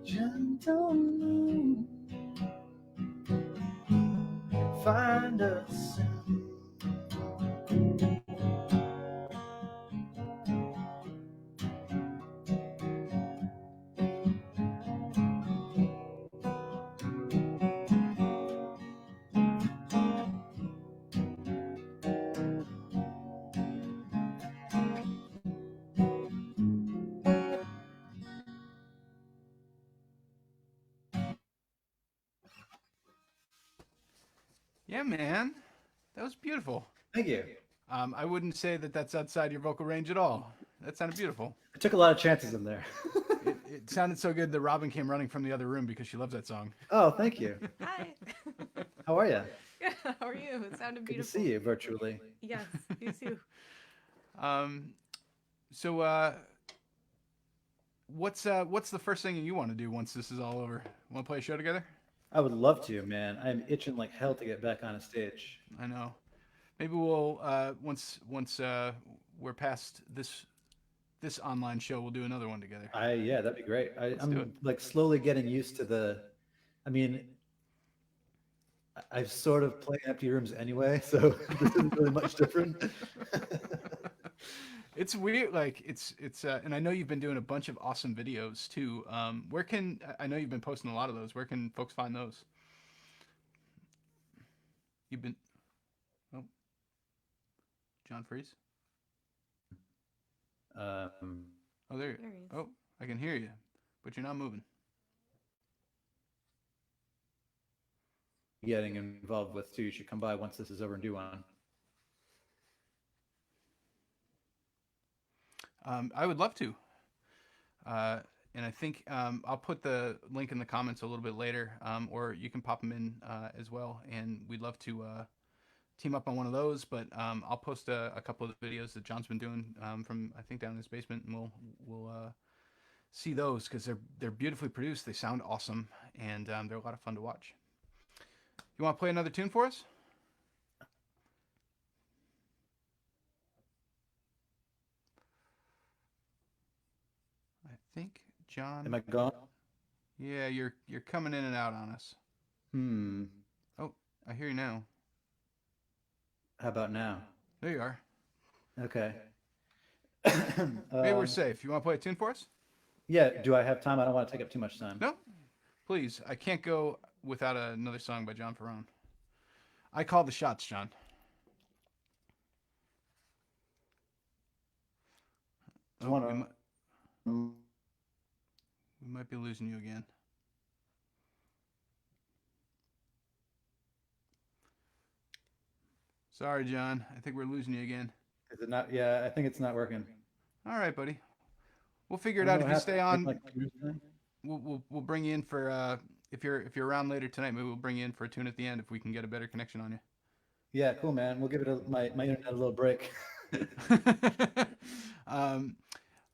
Speaker 7: Gentle moon, find us soon.
Speaker 1: Yeah, man, that was beautiful.
Speaker 7: Thank you.
Speaker 1: I wouldn't say that that's outside your vocal range at all. That sounded beautiful.
Speaker 7: I took a lot of chances in there.
Speaker 1: It sounded so good that Robin came running from the other room because she loves that song.
Speaker 7: Oh, thank you.
Speaker 8: Hi.
Speaker 7: How are you?
Speaker 8: Good. How are you? It sounded
Speaker 7: Good to
Speaker 8: beautiful.
Speaker 7: see you virtually.
Speaker 8: Yes, you too.
Speaker 1: So what's the first thing you want to do once this is all over? Want to play a show together?
Speaker 7: I would love to, man. I'm itching like hell to get back on a stage.
Speaker 1: I know. Maybe we'll once we're past this online show, we'll do another one together.
Speaker 7: Yeah, that'd be great.
Speaker 1: do it.
Speaker 7: I'm like slowly getting used to the. I mean, I've sort of played empty rooms anyway, so this isn't really much different.
Speaker 1: It's weird, like it's and I know you've been doing a bunch of awesome videos too. Where can I know you've been posting a lot of those? Where can folks find those? You've been, oh, John Freeze. Oh, there you.
Speaker 8: There he is.
Speaker 1: Oh, I can hear you, but you're not moving.
Speaker 7: Getting involved with too. You should come by once this is over and do one.
Speaker 1: I would love to. And I think I'll put the link in the comments a little bit later, or you can pop them in as well. And we'd love to team up on one of those. But I'll post a couple of the videos that John's been doing from I think down in his basement, and we'll see those because they're beautifully produced. They sound awesome, and they're a lot of fun to watch. You want to play another tune for us? I think John.
Speaker 7: Am I gone?
Speaker 1: Yeah, you're coming in and out on us. Oh, I hear you now.
Speaker 7: How about now?
Speaker 1: There you are.
Speaker 7: Okay.
Speaker 1: Maybe we're safe. You want to play a tune for us?
Speaker 7: Yeah. Do I have time? I don't want to take up too much time.
Speaker 1: No, please. I can't go without another song by John Faraone. I call the shots, John.
Speaker 7: I want
Speaker 1: we might be losing you again. Sorry, John. I think we're losing you again.
Speaker 7: Is it not? Yeah, I think it's not working.
Speaker 1: All right, buddy. We'll figure it
Speaker 7: I
Speaker 1: out.
Speaker 7: don't
Speaker 1: If you
Speaker 7: know,
Speaker 1: stay
Speaker 7: have to
Speaker 1: on,
Speaker 7: take, like, Tuesday?
Speaker 1: we'll bring you in for if you're around later tonight. Maybe we'll bring you in for a tune at the end if we can get a better connection on you.
Speaker 7: Yeah, cool, man. We'll give it my internet a little break.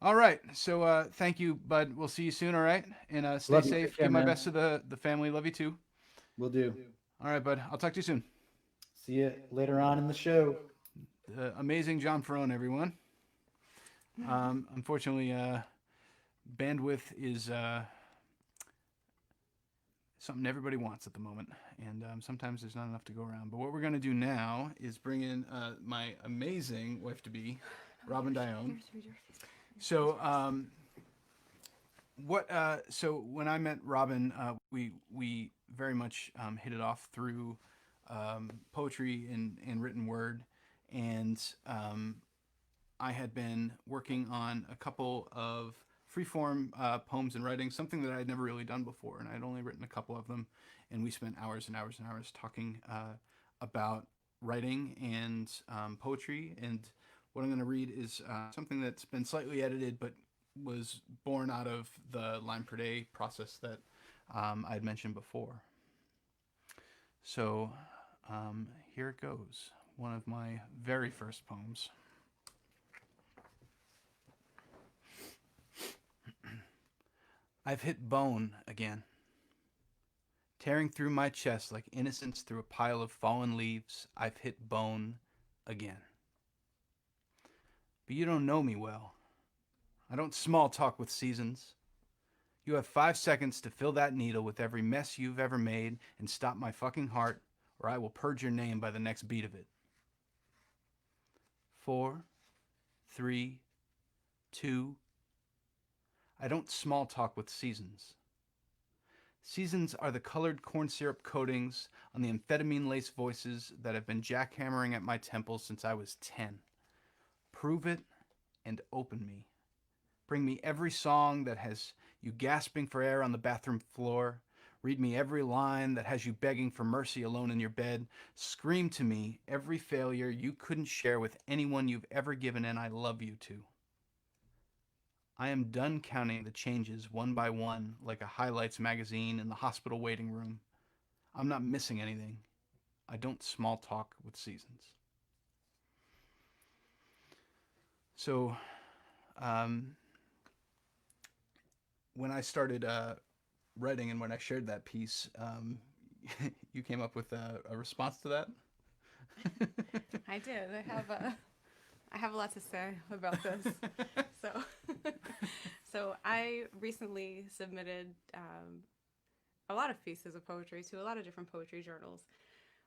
Speaker 1: All right. So thank you, bud. We'll see you soon. All right. And stay
Speaker 7: Love you.
Speaker 1: safe.
Speaker 7: Take care,
Speaker 1: Give my
Speaker 7: man.
Speaker 1: best to the family. Love you too.
Speaker 7: We'll do.
Speaker 1: All right, bud. I'll talk to you soon.
Speaker 7: See you later on in the show.
Speaker 1: The amazing John Faraone, everyone. Unfortunately, bandwidth is something everybody wants at the moment, and sometimes there's not enough to go around. But what we're going to do now is bring in my amazing wife-to-be, Robin Dionne. So, so when I met Robin, we very much hit it off through poetry and written word, and I had been working on a couple of freeform poems and writing, something that I had never really done before, and I'd only written a couple of them, and we spent hours and hours and hours talking about writing and poetry. And what I'm going to read is something that's been slightly edited, but was born out of the line per day process that I had mentioned before. So here it goes. One of my very first poems. I've hit bone again, tearing through my chest like innocence through a pile of fallen leaves. I've hit bone again. But you don't know me well. I don't small talk with seasons. You have 5 seconds to fill that needle with every mess you've ever made and stop my fucking heart, or I will purge your name by the next beat of it. 4, 3, 2. I don't small talk with seasons. Seasons are the colored corn syrup coatings on the amphetamine-laced voices that have been jackhammering at my temples since I was 10. Prove it and open me. Bring me every song that has you gasping for air on the bathroom floor. Read me every line that has you begging for mercy alone in your bed. Scream to me every failure you couldn't share with anyone you've ever given an I love you to. I am done counting the changes one by one like a highlights magazine in the hospital waiting room. I'm not missing anything. I don't small talk with seasons. So, when I started writing and when I shared that piece, you came up with a response to that?
Speaker 8: I did. I have a lot to say about this. So I recently submitted a lot of pieces of poetry to a lot of different poetry journals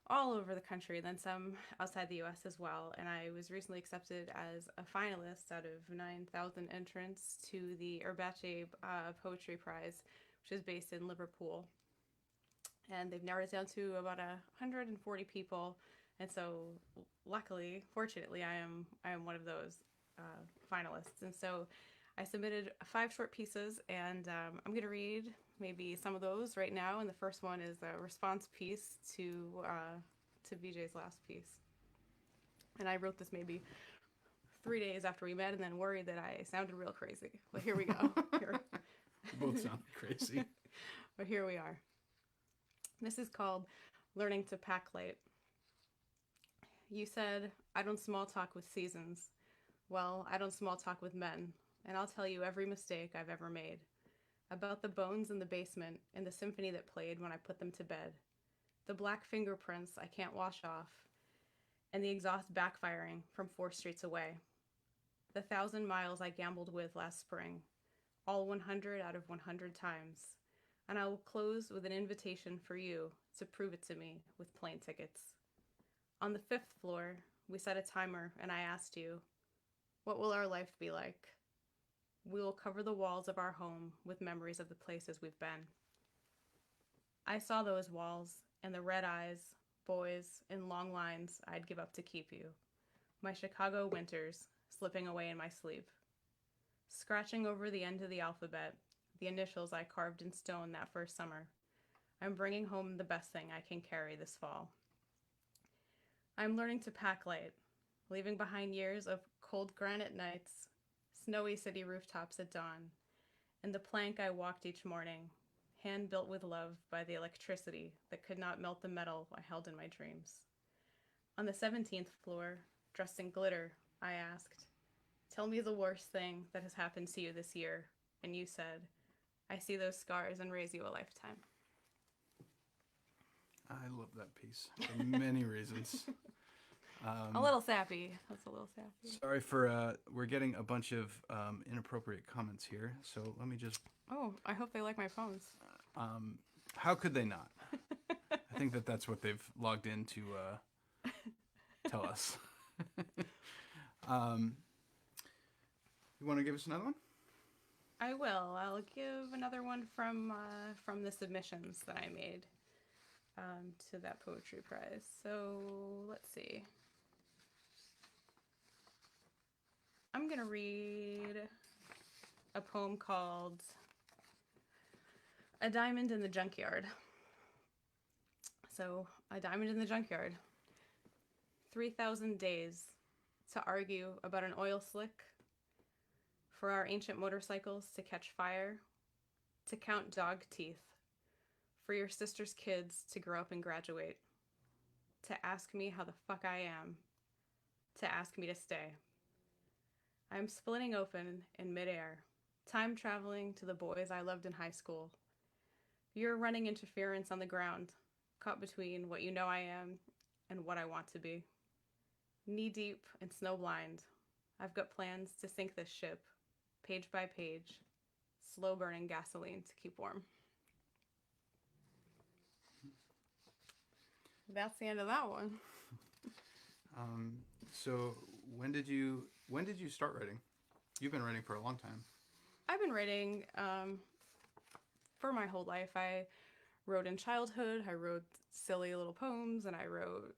Speaker 8: all over the country, then some outside the US as well. And I was recently accepted as a finalist out of 9,000 entrants to the Erbache Poetry Prize, which is based in Liverpool. And they've narrowed it down to about 140 people. And so luckily, fortunately, I am one of those finalists. And so I submitted 5 short pieces, and I'm going to read maybe some of those right now. And the first one is a response piece to BJ's last piece. And I wrote this maybe 3 days after we met, and then worried that I sounded real crazy. But here we go.
Speaker 1: Both sound crazy.
Speaker 8: But here we are. This is called Learning to Pack Light. You said, I don't small talk with seasons. Well, I don't small talk with men, and I'll tell you every mistake I've ever made. About the bones in the basement and the symphony that played when I put them to bed. The black fingerprints I can't wash off, and the exhaust backfiring from 4 streets away. The 1,000 miles I gambled with last spring, all 100 out of 100 times. And I will close with an invitation for you to prove it to me with plane tickets. On the 5th floor, we set a timer, and I asked you, what will our life be like? We will cover the walls of our home with memories of the places we've been. I saw those walls and the red eyes, boys, in long lines I'd give up to keep you. My Chicago winters slipping away in my sleep. Scratching over the end of the alphabet, the initials I carved in stone that first summer. I'm bringing home the best thing I can carry this fall. I'm learning to pack light, leaving behind years of cold granite nights, snowy city rooftops at dawn, and the plank I walked each morning, hand-built with love by the electricity that could not melt the metal I held in my dreams. On the 17th floor, dressed in glitter, I asked, tell me the worst thing that has happened to you this year, and you said, I see those scars and raise you a lifetime.
Speaker 1: I love that piece for many reasons.
Speaker 8: A little sappy. That's a little sappy.
Speaker 1: Sorry for, we're getting a bunch of inappropriate comments here, so let me just...
Speaker 8: Oh, I hope they like my poems.
Speaker 1: How could they not? I think that's what they've logged in to tell us. You want to give us another one?
Speaker 8: I will. I'll give another one from the submissions that I made to that poetry prize. So let's see. I'm gonna read a poem called A Diamond in the Junkyard. So, a diamond in the junkyard. 3,000 days to argue about an oil slick, for our ancient motorcycles to catch fire, to count dog teeth, for your sister's kids to grow up and graduate, to ask me how the fuck I am, to ask me to stay. I am splitting open in midair, time traveling to the boys I loved in high school. You're running interference on the ground, caught between what you know I am and what I want to be. Knee deep and snow blind, I've got plans to sink this ship, page by page, slow burning gasoline to keep warm. That's the end of that one.
Speaker 1: So when did you start writing? You've been writing for a long time.
Speaker 8: I've been writing for my whole life. I wrote in childhood. I wrote silly little poems, and I wrote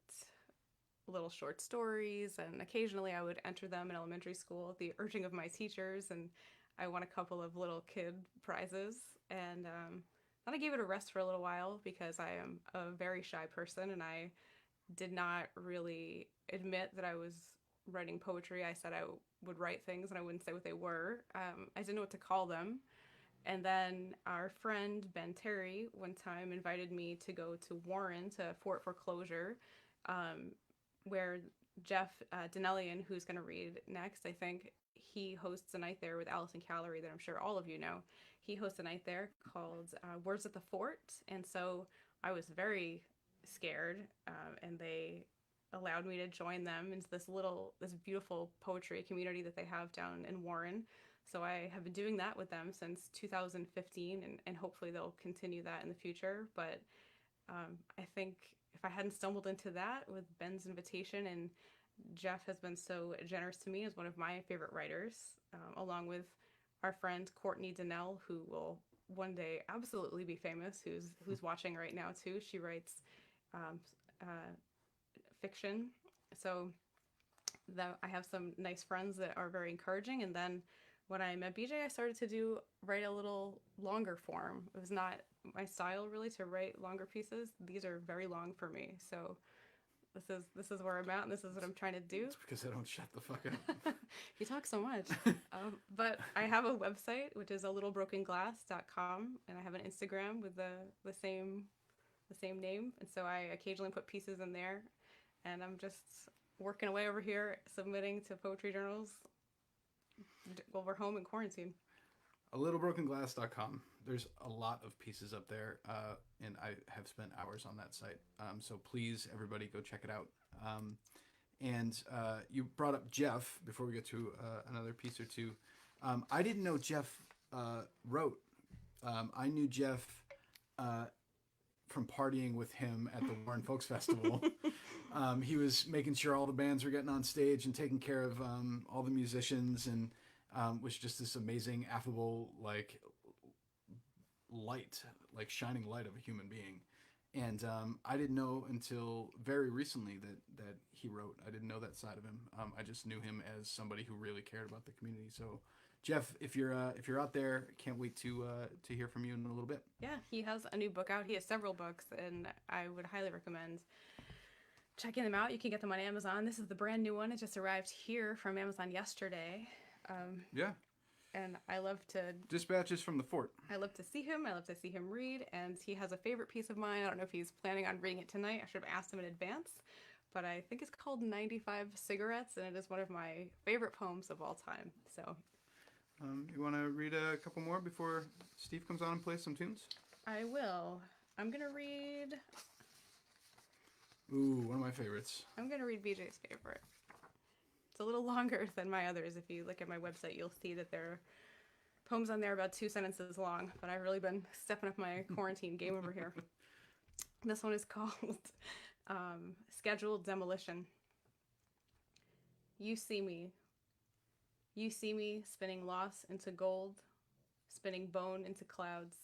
Speaker 8: little short stories, and occasionally I would enter them in elementary school at the urging of my teachers, and I won a couple of little kid prizes. And then I gave it a rest for a little while because I am a very shy person, and I did not really admit that I was writing poetry. I said I would write things and I wouldn't say what they were. I didn't know what to call them. And then our friend Ben Terry one time invited me to go to Warren to Fort Foreclosure, where Jeff Danielian, who's going to read next, I think he hosts a night there with Allison Callery that I'm sure all of you know. He hosts a night there called Words at the Fort. And so I was very scared, and they allowed me to join them into this beautiful poetry community that they have down in Warren. So I have been doing that with them since 2015, and hopefully they'll continue that in the future. But I think if I hadn't stumbled into that with Ben's invitation, and Jeff has been so generous to me as one of my favorite writers, along with our friend Courtney Donnell, who will one day absolutely be famous, who's watching right now too. She writes fiction. So I have some nice friends that are very encouraging. And then when I met BJ, I started to write a little longer form. It was not my style really to write longer pieces. These are very long for me. So this is where I'm at, and this is what I'm trying to do.
Speaker 1: It's because I don't shut the fuck up.
Speaker 8: You talk so much. But I have a website, which is alittlebrokenGlass.com, and I have an Instagram with the same name. And so I occasionally put pieces in there, and I'm just working away over here, submitting to poetry journals while we're home in quarantine.
Speaker 1: alittlebrokenGlass.com. There's a lot of pieces up there, and I have spent hours on that site. So please, everybody, go check it out. And you brought up Jeff before we get to another piece or two. I didn't know Jeff wrote. I knew Jeff from partying with him at the Warren Folks Festival. He was making sure all the bands were getting on stage and taking care of all the musicians, and was just this amazing, affable, shining light of a human being. And I didn't know until very recently that he wrote. I didn't know that side of him. I just knew him as somebody who really cared about the community. So, Jeff, if you're out there, can't wait to hear from you in a little bit.
Speaker 8: Yeah, he has a new book out. He has several books, and I would highly recommend checking them out. You can get them on Amazon. This is the brand new one. It just arrived here from Amazon yesterday.
Speaker 1: Yeah.
Speaker 8: And I love to...
Speaker 1: Dispatches from the Fort.
Speaker 8: I love to see him. I love to see him read. And he has a favorite piece of mine. I don't know if he's planning on reading it tonight. I should have asked him in advance. But I think it's called 95 Cigarettes, and it is one of my favorite poems of all time. So...
Speaker 1: you want to read a couple more before Steve comes on and plays some tunes?
Speaker 8: I will. I'm going to read...
Speaker 1: Ooh, one of my favorites.
Speaker 8: I'm going to read BJ's favorite. It's a little longer than my others. If you look at my website, you'll see that there are poems on there about 2 sentences long, but I've really been stepping up my quarantine game over here. This one is called Scheduled Demolition. You see me. You see me spinning loss into gold, spinning bone into clouds,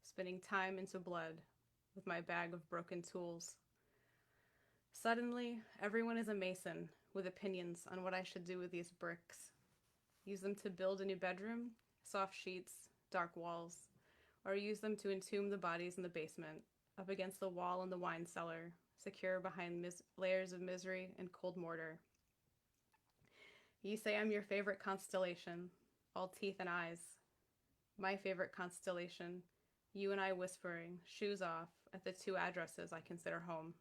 Speaker 8: spinning time into blood with my bag of broken tools. Suddenly, everyone is a mason with opinions on what I should do with these bricks. Use them to build a new bedroom, soft sheets, dark walls, or use them to entomb the bodies in the basement, up against the wall in the wine cellar, secure behind layers of misery and cold mortar. You say I'm your favorite constellation, all teeth and eyes. My favorite constellation, you and I whispering, shoes off, at the 2 addresses I consider home,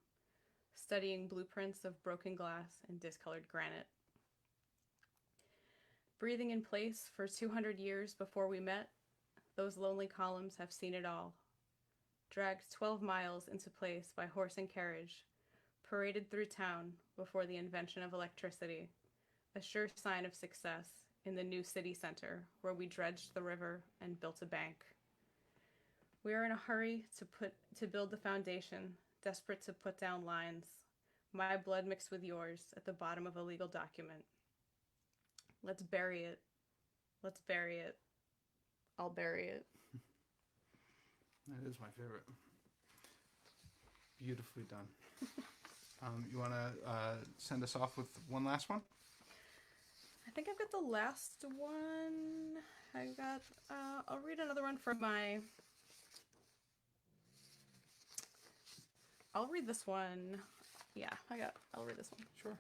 Speaker 8: studying blueprints of broken glass and discolored granite. Breathing in place for 200 years before we met, those lonely columns have seen it all. Dragged 12 miles into place by horse and carriage, paraded through town before the invention of electricity, a sure sign of success in the new city center where we dredged the river and built a bank. We are in a hurry to build the foundation, desperate to put down lines, my blood mixed with yours at the bottom of a legal document. Let's bury it. Let's bury it. I'll bury it.
Speaker 1: That is my favorite. Beautifully done. You want to send us off with one last one?
Speaker 8: I think I've got the last one. I'll read another one from my... I'll read this one. Yeah, I'll read this one.
Speaker 1: Sure.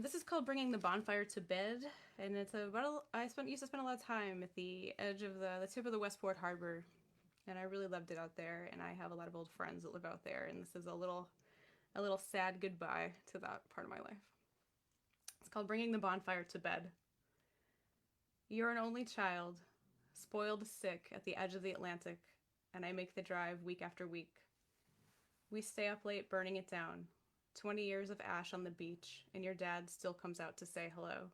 Speaker 8: This is called Bringing the Bonfire to Bed, and it's about used to spend a lot of time at the edge of the tip of the Westport Harbor, and I really loved it out there, and I have a lot of old friends that live out there, and this is a little sad goodbye to that part of my life. It's called Bringing the Bonfire to Bed. You're an only child, spoiled sick at the edge of the Atlantic, and I make the drive week after week. We stay up late burning it down. 20 years of ash on the beach, and your dad still comes out to say hello.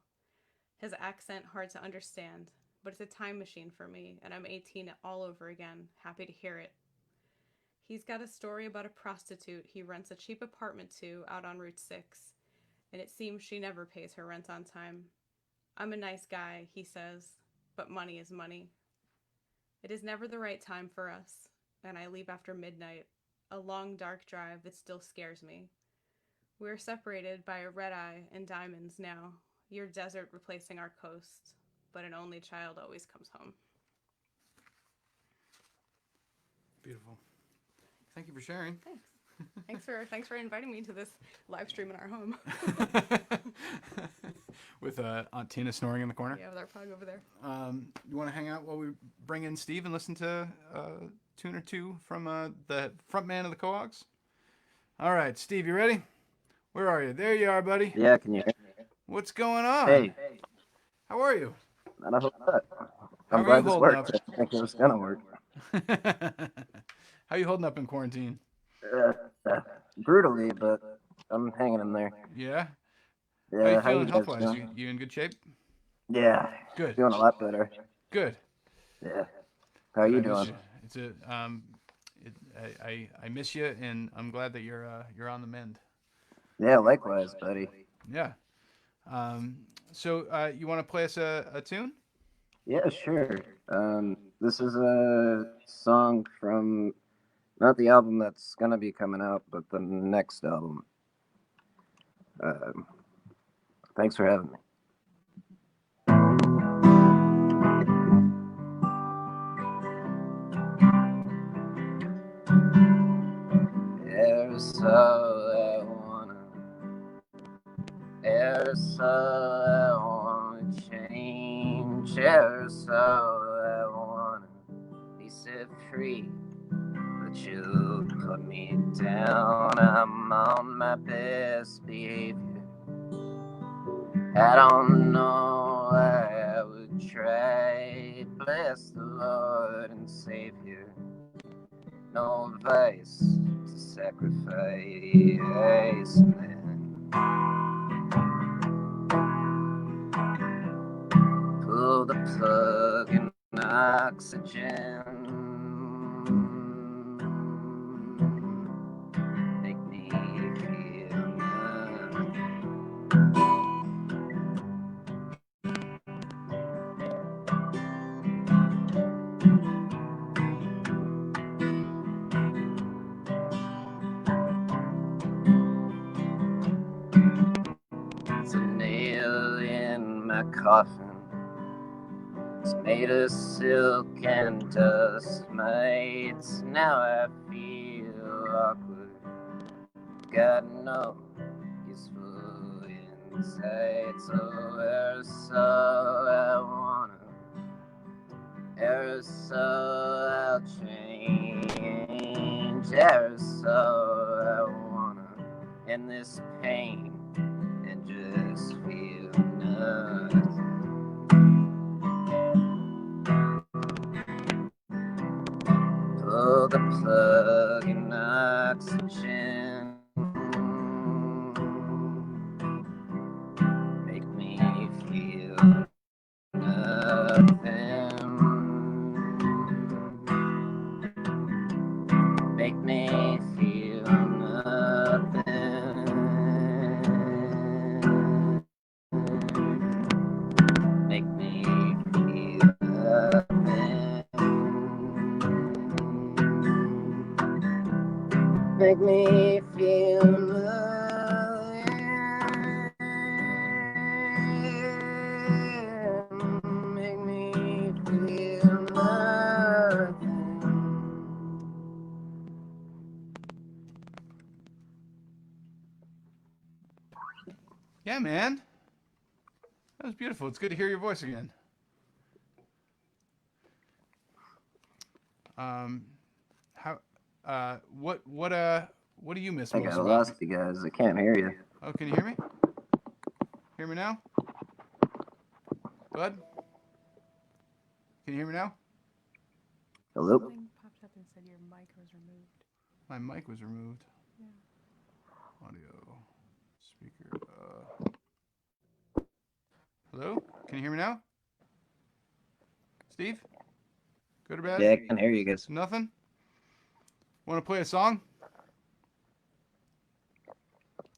Speaker 8: His accent hard to understand, but it's a time machine for me, and I'm 18 all over again, happy to hear it. He's got a story about a prostitute he rents a cheap apartment to out on Route 6, and it seems she never pays her rent on time. I'm a nice guy, he says, but money is money. It is never the right time for us, and I leave after midnight, a long dark drive that still scares me. We're separated by a red eye and diamonds now, your desert replacing our coast, but an only child always comes home.
Speaker 1: Beautiful. Thank you for sharing.
Speaker 8: Thanks. Thanks for inviting me to this live stream in our home.
Speaker 1: With Aunt Tina snoring in the corner.
Speaker 8: Yeah, with our pug over there.
Speaker 1: You want to hang out while we bring in Steve and listen to a tune or two from the front man of the Quahogs? All right, Steve, you ready? Where are you? There you are, buddy.
Speaker 9: Yeah, can you hear me?
Speaker 1: What's going on?
Speaker 9: Hey.
Speaker 1: How are you?
Speaker 9: Not a whole lot.
Speaker 1: How
Speaker 9: I'm
Speaker 1: are
Speaker 9: glad
Speaker 1: you
Speaker 9: this
Speaker 1: holding
Speaker 9: works.
Speaker 1: up?
Speaker 9: I think it was gonna work.
Speaker 1: How you holding up in quarantine?
Speaker 9: Brutally, but I'm hanging in there.
Speaker 1: Yeah?
Speaker 9: Yeah,
Speaker 1: How you feeling
Speaker 9: guys
Speaker 1: health-wise?
Speaker 9: doing?
Speaker 1: You in good shape?
Speaker 9: Yeah.
Speaker 1: Good.
Speaker 9: Feeling a lot better.
Speaker 1: Good.
Speaker 9: Yeah. How you
Speaker 1: I miss
Speaker 9: doing?
Speaker 1: you. I miss you, and I'm glad that you're on the mend.
Speaker 9: Yeah, likewise, buddy.
Speaker 1: Yeah. So you want to play us a tune?
Speaker 9: Yeah, sure. This is a song from not the album that's gonna be coming out, but the next album. Thanks for having me. Aerosol, I wanna change. Aerosol, I wanna be set free. But you put me down, I'm on my best behavior. I don't know why I would try. Bless the Lord and Savior. No vice to sacrifice, man. Pull the plug in oxygen. Make me feel good. It's a nail in my coffin. It's made of silk and dust mites. Now I feel awkward. got no useful insight. So aerosol, I wanna aerosol, I'll change. Aerosol, I wanna end this pain and just feel nothing. Pull the plug in oxygen. Make me feel nothing. Make me feel nothing. Make me feel nothing. Make me feel nothing. Make me feel nothing.
Speaker 1: Yeah, man. That was beautiful. It's good to hear your voice again. What do you miss
Speaker 9: I
Speaker 1: most
Speaker 9: got
Speaker 1: about
Speaker 9: lost, you guys. I can't hear you.
Speaker 1: Oh, can you hear me? Hear me now? Bud? Can you hear me now?
Speaker 9: Hello?
Speaker 8: Something popped up and said your mic was removed.
Speaker 1: My mic was removed.
Speaker 8: Yeah.
Speaker 1: Audio. Speaker. Hello? Can you hear me now? Steve? Good or bad?
Speaker 9: Yeah, I can hear you guys.
Speaker 1: Nothing? Want to play a song?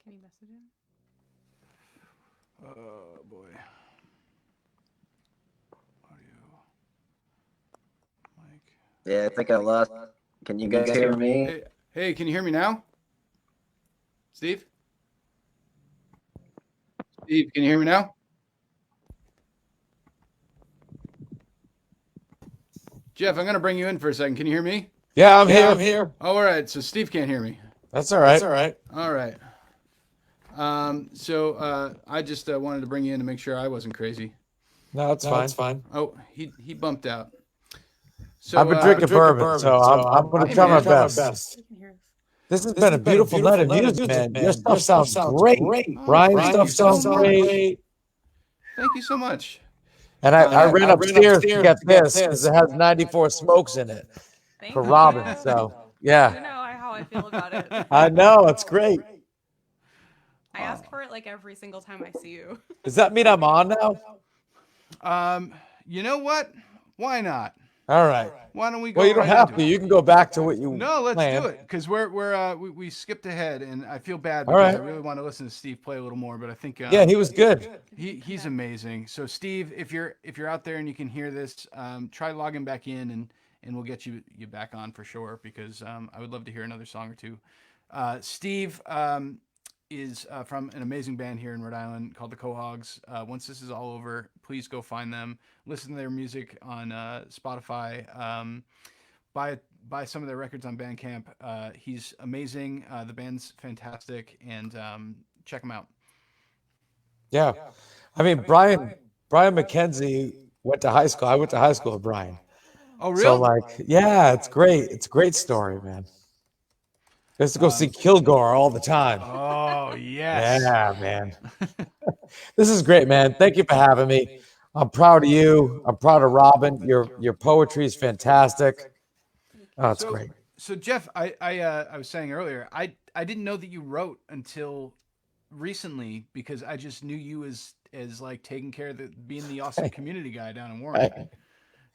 Speaker 8: Can you message him?
Speaker 1: Oh, boy. Audio. Mic.
Speaker 9: Yeah, I think I lost. Can you guys hear me?
Speaker 1: Hey, can you hear me now? Steve? Steve, can you hear me now? Jeff, I'm going to bring you in for a second. Can you hear me?
Speaker 10: Yeah, I'm here.
Speaker 1: Oh, all right. So Steve can't hear me.
Speaker 10: That's all right.
Speaker 1: All right. So I just wanted to bring you in to make sure I wasn't crazy.
Speaker 10: No, it's fine.
Speaker 1: Oh, he bumped out. So
Speaker 10: I've been drinking bourbon, so I'm going to try my best.
Speaker 8: You can hear us.
Speaker 10: This has been a beautiful night of music, man. Your stuff sounds great. Brian's stuff sounds great.
Speaker 1: Thank you so much.
Speaker 10: And I ran upstairs to get this because it has 94 smokes in it
Speaker 8: Thank
Speaker 10: for
Speaker 8: you.
Speaker 10: Robin. So,
Speaker 8: You
Speaker 10: yeah.
Speaker 8: know how I feel about it.
Speaker 10: I know. It's great.
Speaker 8: I ask for it like every single time I see you.
Speaker 10: Does that mean I'm on now?
Speaker 1: You know what? Why not?
Speaker 10: All right.
Speaker 1: Why don't we go?
Speaker 10: Well, you don't
Speaker 1: right
Speaker 10: have
Speaker 1: into
Speaker 10: to.
Speaker 1: it?
Speaker 10: You can go back to what you
Speaker 1: No, let's
Speaker 10: planned.
Speaker 1: do it because we skipped ahead, and I feel bad
Speaker 10: All
Speaker 1: because
Speaker 10: right.
Speaker 1: I really want to listen to Steve play a little more, but I think
Speaker 10: Yeah, he was good.
Speaker 1: he's amazing. So Steve, if you're out there and you can hear this, try logging back in, and we'll get you back on for sure because I would love to hear another song or two. Steve is from an amazing band here in Rhode Island called the Quahogs. Once this is all over, please go find them. Listen to their music on Spotify. Buy some of their records on Bandcamp. He's amazing. The band's fantastic, and check him out.
Speaker 10: Yeah. I mean, Brian McKenzie went to high school. I went to high school with Brian.
Speaker 1: Oh, really?
Speaker 10: So, yeah, it's great. It's a great story, man. I used to go see Kilgore all the time.
Speaker 1: Oh, yes.
Speaker 10: Yeah, man. This is great, man. Thank you for having me. I'm proud of you. I'm proud of Robin. Your poetry is fantastic. Oh, it's great.
Speaker 1: So Jeff, I was saying earlier, I didn't know that you wrote until recently because I just knew you as like taking care of being the awesome community guy down in Warren.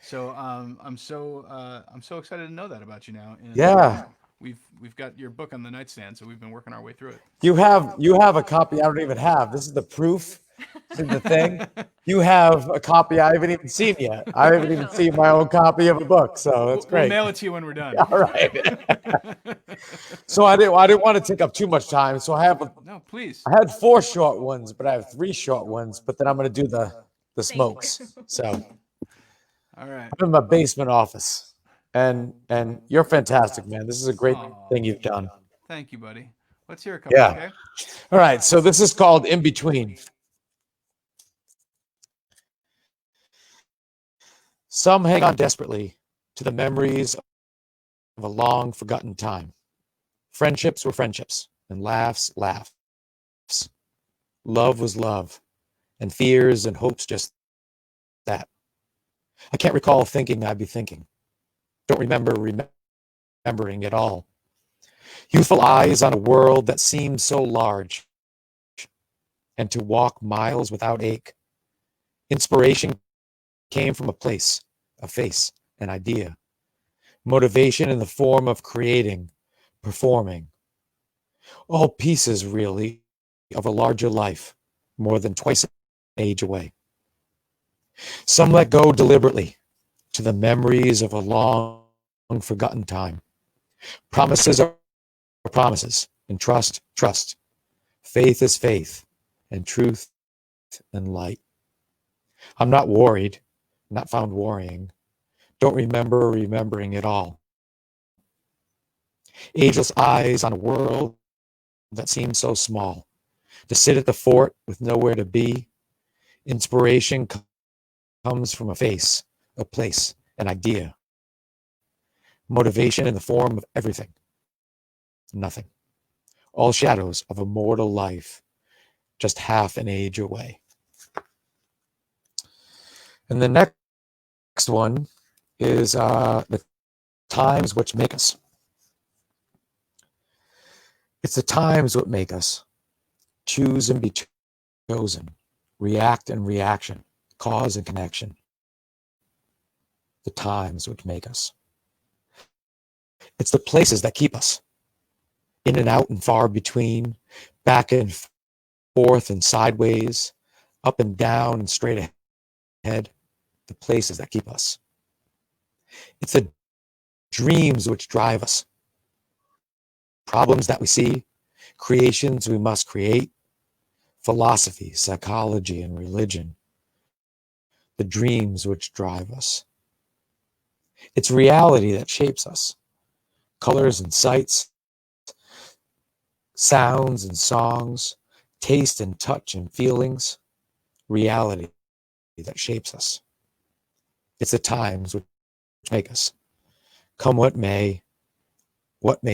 Speaker 1: So I'm so excited to know that about you now. And,
Speaker 10: Yeah.
Speaker 1: We've got your book on the nightstand, so we've been working our way through it.
Speaker 10: You have a copy I don't even have. This is the proof. This is the thing. You have a copy I haven't even seen yet. I haven't even seen my own copy of a book, so that's great.
Speaker 1: We'll mail it to you when we're done.
Speaker 10: All right. So I didn't want to take up too much time. So
Speaker 1: No, please.
Speaker 10: I had 4 short ones, but I have 3 short ones. But then I'm going to do the smokes. So
Speaker 1: All right.
Speaker 10: I'm in my basement office, and you're fantastic, man. This is a great thing you've done.
Speaker 1: Thank you, buddy. Let's hear a couple.
Speaker 10: Yeah.
Speaker 1: Okay.
Speaker 10: All right. So this is called In Between. Some hang on desperately to the memories of a long forgotten time. Friendships were friendships, and laughs, laughs. Love was love, and fears and hopes just that. I can't recall thinking I'd be thinking. Don't remember remembering it all. Youthful eyes on a world that seemed so large, and to walk miles without ache. Inspiration came from a place, a face, an idea. Motivation in the form of creating, performing. All pieces, really, of a larger life, more than twice an age away. Some let go deliberately to the memories of a long forgotten time. Promises are promises, and trust, trust. Faith is faith, and truth and light. I'm not worried, not found worrying. Don't remember remembering it all. Ageless eyes on a world that seems so small. To sit at the fort with nowhere to be. Inspiration comes from a face, a place, an idea. Motivation in the form of everything. Nothing. All shadows of a mortal life, just half an age away. And the next one is the times which make us. It's the times what make us choose and be chosen, react and reaction, cause and connection. The times which make us. It's the places that keep us. In and out and far between, back and forth and sideways, up and down and straight ahead. The places that keep us. It's the dreams which drive us. Problems that we see, creations we must create, philosophy, psychology, and religion. The dreams which drive us. It's reality that shapes us. Colors and sights, sounds and songs, taste and touch and feelings. Reality that shapes us. It's the times which make us. Come what may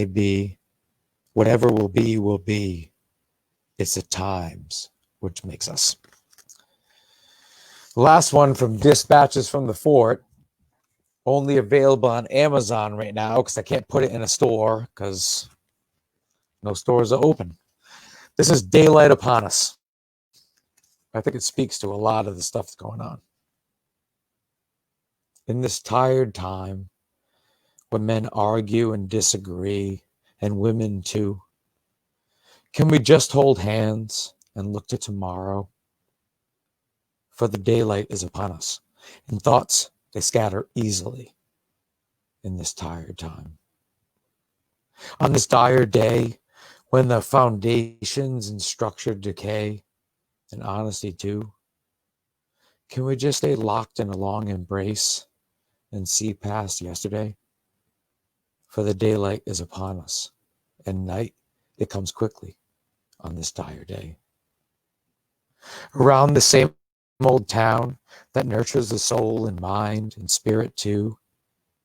Speaker 10: be, whatever will be, will be. It's the times which makes us. The last one from Dispatches from the Fort, only available on Amazon right now because I can't put it in a store because no stores are open. This is Daylight Upon Us. I think it speaks to a lot of the stuff that's going on. In this tired time, when men argue and disagree, and women too, can we just hold hands and look to tomorrow? For the daylight is upon us, and thoughts, they scatter easily in this tired time. On this dire day, when the foundations and structure decay, and honesty too, can we just stay locked in a long embrace and see past yesterday? For the daylight is upon us, and night, it comes quickly on this dire day. Around the same old town that nurtures the soul and mind and spirit too,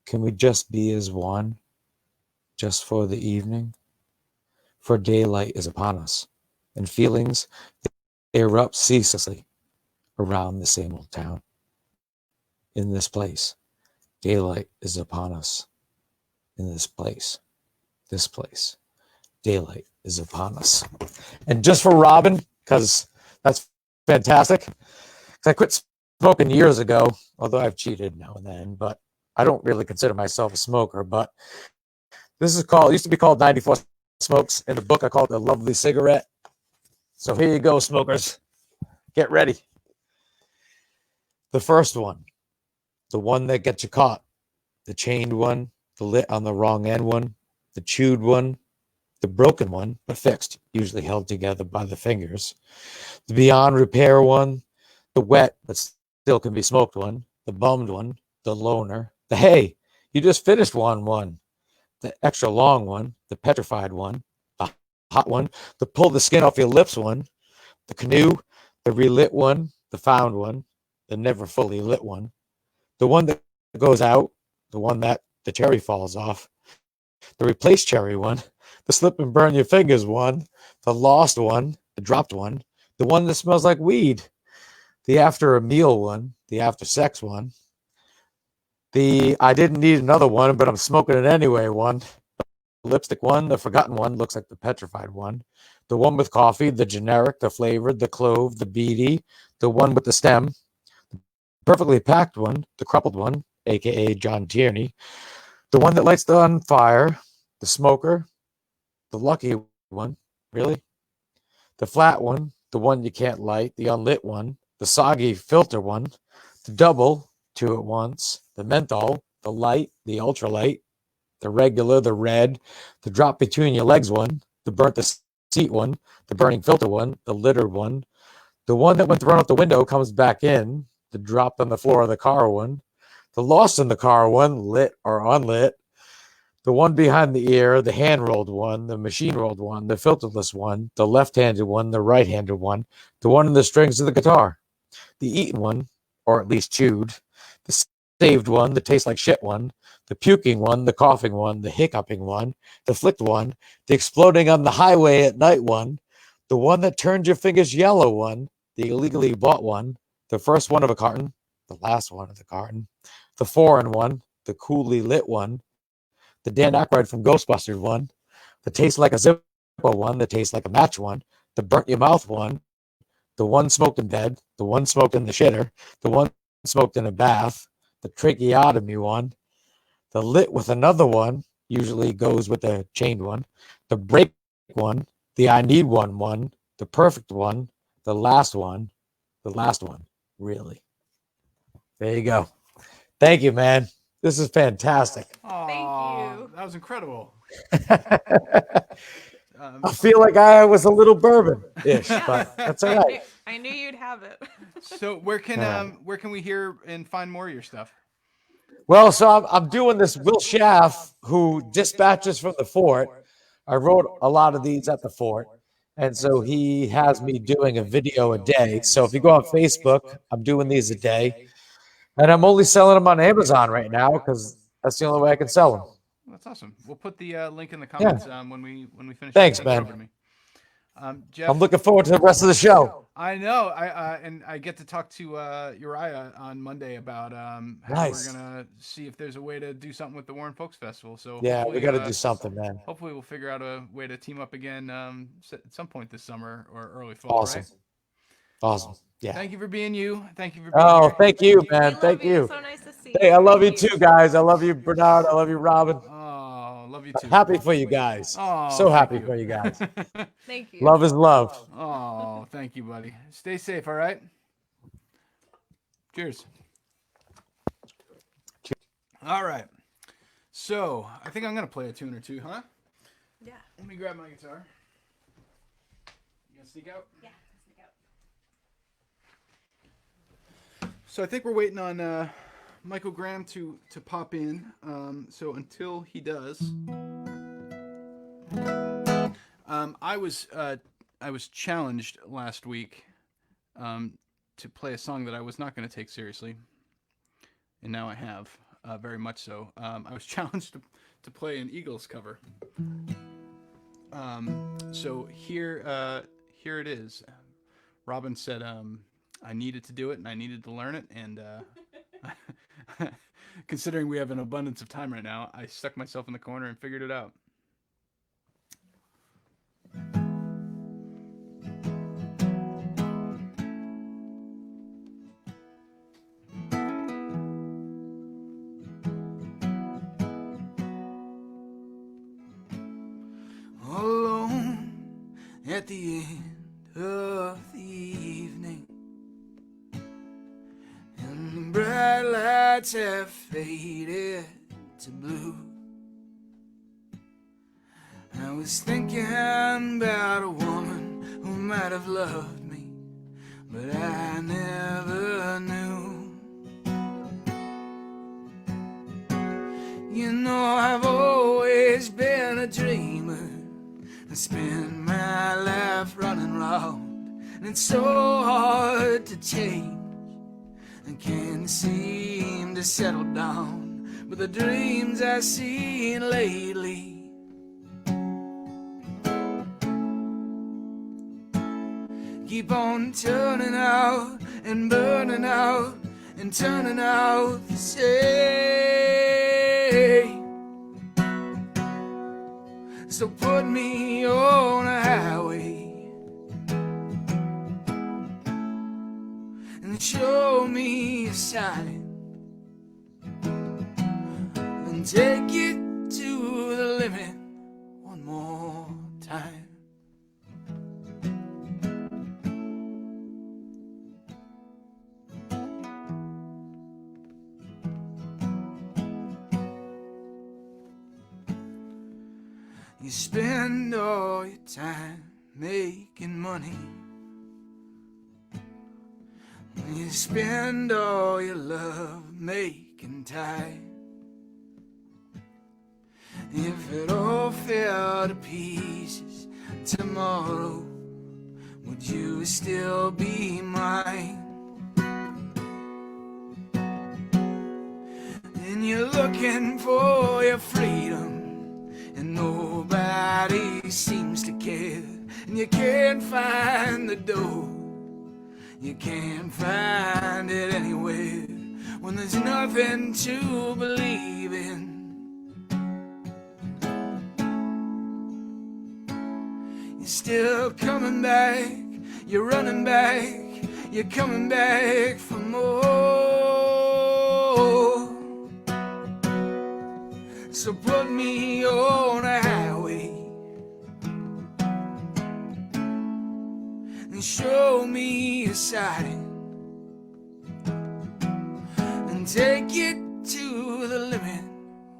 Speaker 10: can we just be as one, just for the evening? For daylight is upon us, and feelings, they erupt ceaselessly around the same old town. In this place, daylight is upon us. In this place, daylight is upon us. And just for Robin, because that's fantastic, because I quit smoking years ago, although I've cheated now and then, but I don't really consider myself a smoker. But this is called, it used to be called 94 Smokes. In the book, I call it the Lovely Cigarette. So here you go, smokers. Get ready. The first one, the one that gets you caught, the chained one, the lit on the wrong end one, the chewed one, the broken one, but fixed, usually held together by the fingers, the beyond repair one, the wet but still can be smoked one, the bummed one, the loner, the hey, you just finished one, the extra long one, the petrified one, the hot one, the pull the skin off your lips one, the canoe, the relit one, the found one, the never fully lit one, the one that goes out, the one that the cherry falls off, the replaced cherry one, the slip and burn your fingers one, the lost one, the dropped one, the one that smells like weed, the after a meal one, the after sex one, the I didn't need another one, but I'm smoking it anyway one, the lipstick one, the forgotten one, looks like the petrified one, the one with coffee, the generic, the flavored, the clove, the beady, the one with the stem, the perfectly packed one, the crumpled one, aka John Tierney, the one that lights on fire, the smoker, the lucky one, really, the flat one, the one you can't light, the unlit one, the soggy filter one, the double, two at once, the menthol, the light, the ultralight, the regular, the red, the drop between your legs one, the burnt the seat one, the burning filter one, the littered one, the one that when thrown out the window comes back in, the dropped on the floor of the car one, the lost in the car one, lit or unlit, the one behind the ear, the hand-rolled one, the machine-rolled one, the filterless one, the left-handed one, the right-handed one, the one in the strings of the guitar, the eaten one, or at least chewed, the saved one, the taste like shit one, the puking one, the coughing one, the hiccuping one, the flicked one, the exploding on the highway at night one, the one that turned your fingers yellow one, the illegally bought one, the first one of a carton, the last one of the carton, the foreign one, the coolly lit one, the Dan Aykroyd from Ghostbusters one, the taste like a Zippo one, the taste like a match one, the burnt your mouth one, the one smoked in bed, the one smoked in the shitter, the one smoked in a bath, the tracheotomy one, the lit with another one, usually goes with the chained one, the break one, the I need one, the perfect one, the last one, really. There you go. Thank you, man. This is fantastic.
Speaker 8: Thank you.
Speaker 1: That was incredible.
Speaker 10: I feel like I was a little bourbon-ish, but that's all right.
Speaker 8: I knew you'd have it.
Speaker 1: So where can we hear and find more of your stuff?
Speaker 10: Well, so I'm doing this Will Schaff, who dispatches from the fort. I wrote a lot of these at the fort, and so he has me doing a video a day. So if you go on Facebook, I'm doing these a day, and I'm only selling them on Amazon right now because that's the only way I can sell them.
Speaker 1: That's awesome. We'll put the link in the comments when we finish.
Speaker 10: Thanks, man.
Speaker 1: Over to me. Jeff,
Speaker 10: I'm looking forward to the rest of the show.
Speaker 1: I know. And I get to talk to Uriah on Monday about how we're gonna see if there's a way to do something with the Warren Folks Festival. So
Speaker 10: yeah, we got to do something, man.
Speaker 1: Hopefully, we'll figure out a way to team up again at some point this summer or early fall.
Speaker 10: Awesome.
Speaker 1: Right?
Speaker 10: Awesome. Yeah.
Speaker 1: Thank you for being you. Thank you for being here.
Speaker 10: Thank you, man. Thank you.
Speaker 8: So nice to see
Speaker 10: Hey,
Speaker 8: you.
Speaker 10: I love you too, guys. I love you, Bernard. I love you, Robin.
Speaker 1: Oh, love you too.
Speaker 10: Happy for you guys.
Speaker 1: Oh,
Speaker 10: so happy for you guys.
Speaker 8: Thank you.
Speaker 10: Love is love.
Speaker 1: Oh, thank you, buddy. Stay safe, all right? Cheers. All right. So, I think I'm going to play a tune or two, huh?
Speaker 8: Yeah.
Speaker 1: Let me grab my guitar. You going to sneak out?
Speaker 8: Yeah, sneak out.
Speaker 1: So, I think we're waiting on Michael Graham to pop in. So, until he does... I was challenged last week to play a song that I was not going to take seriously, and now I have, very much so. I was challenged to play an Eagles cover. So here it is. Robin said I needed to do it and I needed to learn it, and considering we have an abundance of time right now, I stuck myself in the corner and figured it out.
Speaker 2: Alone at the end of the evening, and the bright lights have faded to blue. I was thinking about a woman who might have loved me, but I never knew. You know, I've always been a dreamer. I spend my around, and it's so hard to change. I can't seem to settle down, but the dreams I've seen lately keep on turning out and burning out and turning out the same. So put me on a highway and show me a sign, and take it to the limit one more time. You spend all your time making money, you spend all your love making time. If it all fell to pieces tomorrow, would you still be mine? And you're looking for your freedom, and nobody seems to care, and you can't find the door, you can't find it anywhere, when there's nothing to believe in. You're still coming back, you're running back, you're coming back for more. So put me on a highway and show me a sign, and take it to the limit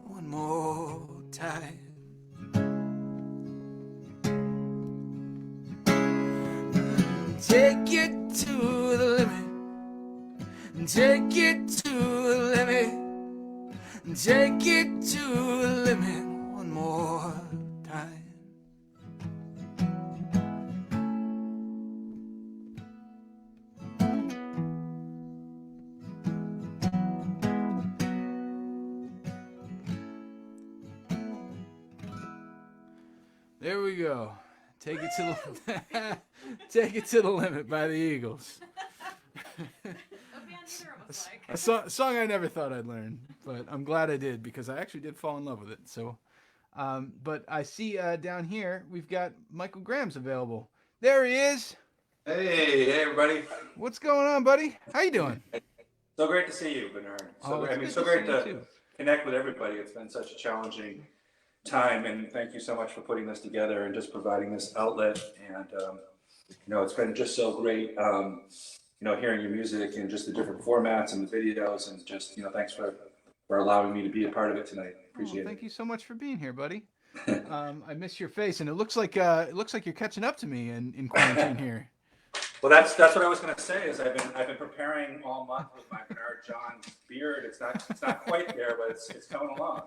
Speaker 2: one more time. Take it to the limit, and take it to the limit, and take it to the limit one more time. There we go. Take it to the Take It to the Limit by the Eagles. A song I never thought I'd learn, but I'm glad I did, because I actually did fall in love with it. So, but I see down here we've got Michael Graham's available. There he is.
Speaker 11: Hey everybody.
Speaker 1: What's going on, buddy? How you doing?
Speaker 11: So great to see you, Bernard. So great to connect with everybody. It's been such a challenging time, and thank you so much for putting this together and just providing this outlet. And it's been just so great. Hearing your music and just the different formats and the videos, and just thanks for allowing me to be a part of it tonight. Appreciate it.
Speaker 1: Thank you so much for being here, buddy. I miss your face, and it looks like you're catching up to me in quarantine here.
Speaker 11: Well, that's what I was going to say. Is I've been preparing all month with my Bernard John beard. It's not quite there, but it's coming along.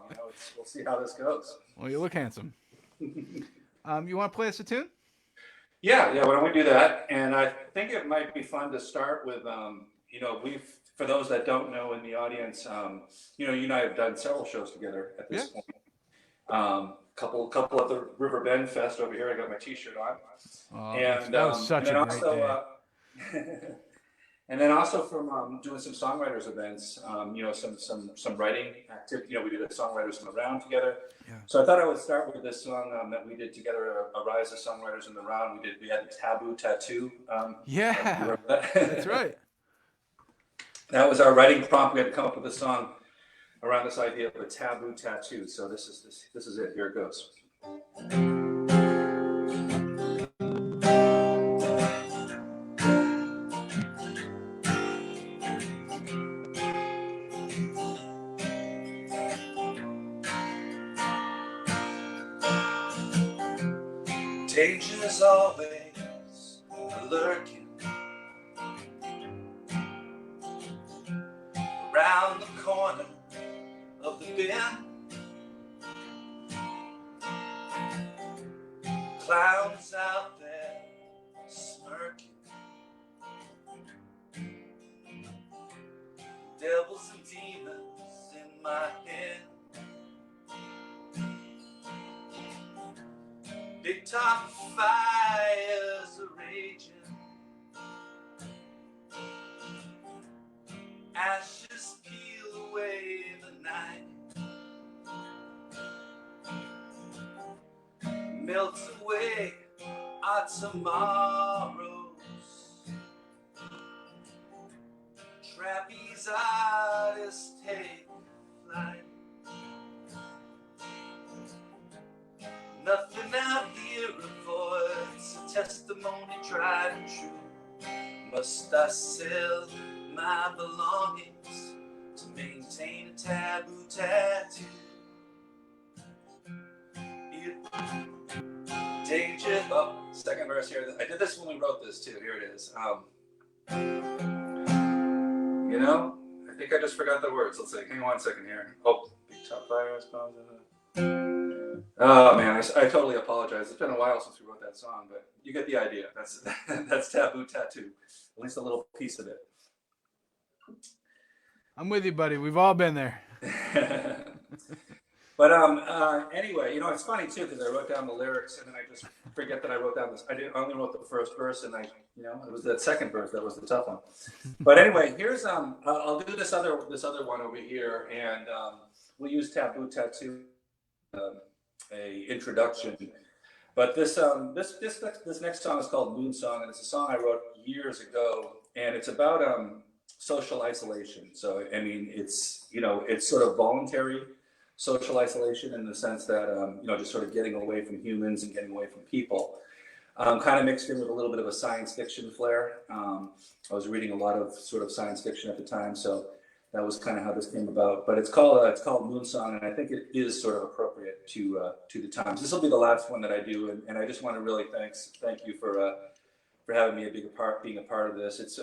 Speaker 11: We'll see how this goes.
Speaker 1: Well, you look handsome. You want to play us a tune?
Speaker 11: Yeah. Why don't we do that? And I think it might be fun to start with. For those that don't know in the audience, you and I have done several shows together at this point. Couple at the River Bend Fest over here. I got my T-shirt on.
Speaker 1: And that was such a great day.
Speaker 11: And then also from doing some songwriters events, some writing activity. We did a songwriters in the round together.
Speaker 1: Yeah.
Speaker 11: So I thought I would start with this song that we did together, a Rise of Songwriters in the Round. We had the Taboo Tattoo.
Speaker 1: Yeah, that's right.
Speaker 11: That was our writing prompt. We had to come up with a song around this idea of a taboo tattoo. So this is it. Here it goes. Danger's always lurking around the corner of the bend. Clouds out there my head. Big top fires are raging. Ashes peel away the night. Melts away our tomorrows. Trapeze artists take flight. Nothing out here avoids a testimony tried and true. Must I sell my belongings to maintain a taboo tattoo? Danger. Oh, second verse here. I did this when we wrote this too. Here it is. You know, I think I just forgot the words. Let's see. Hang on one second here. Oh, big top fire, I suppose. Oh man, I totally apologize. It's been a while since we wrote that song, but you get the idea. That's Taboo Tattoo. At least a little piece of it.
Speaker 1: I'm with you, buddy. We've all been there.
Speaker 11: But anyway, you know, it's funny too because I wrote down the lyrics and then I just forget that I wrote down this. I only wrote the first verse, and it was that second verse that was the tough one. But anyway, here's I'll do this other one over here, and we'll use Taboo Tattoo, a introduction. But this next song is called Moon Song, and it's a song I wrote years ago, and it's about social isolation. So I mean, it's sort of voluntary social isolation in the sense that just sort of getting away from humans and getting away from people, kind of mixed in with a little bit of a science fiction flair. I was reading a lot of sort of science fiction at the time, so that was kind of how this came about. But it's called Moon Song, and I think it is sort of appropriate to the times. This will be the last one that I do, and I just want to really thank you for having me being a part of this. It's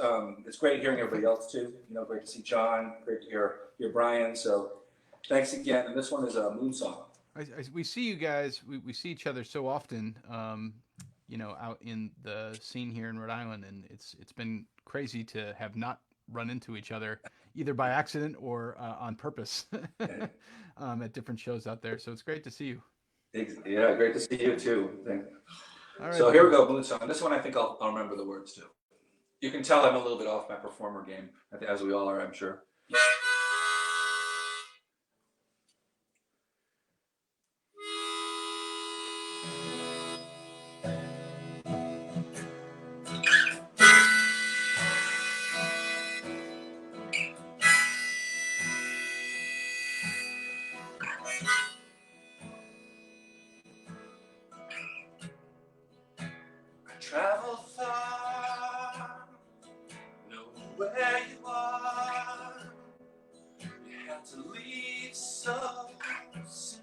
Speaker 11: great hearing everybody else too. Great to see John. Great to hear Brian. So thanks again. And this one is a Moon Song.
Speaker 1: We see you guys. We see each other so often. Out in the scene here in Rhode Island, and it's been crazy to have not run into each other either by accident or on purpose at different shows out there. So it's great to see you.
Speaker 11: Yeah, great to see you too.
Speaker 1: All right,
Speaker 11: so here we go, Moon Song. This one I think I'll remember the words too. You can tell I'm a little bit off my performer game, as we all are, I'm sure. Travel far, know where you are. You have to leave so soon.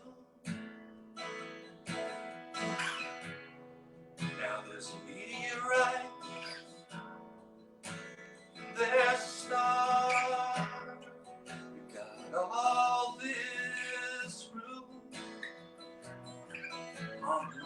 Speaker 11: Now there's a meteorite, and there's a star. We got all this room on the moon.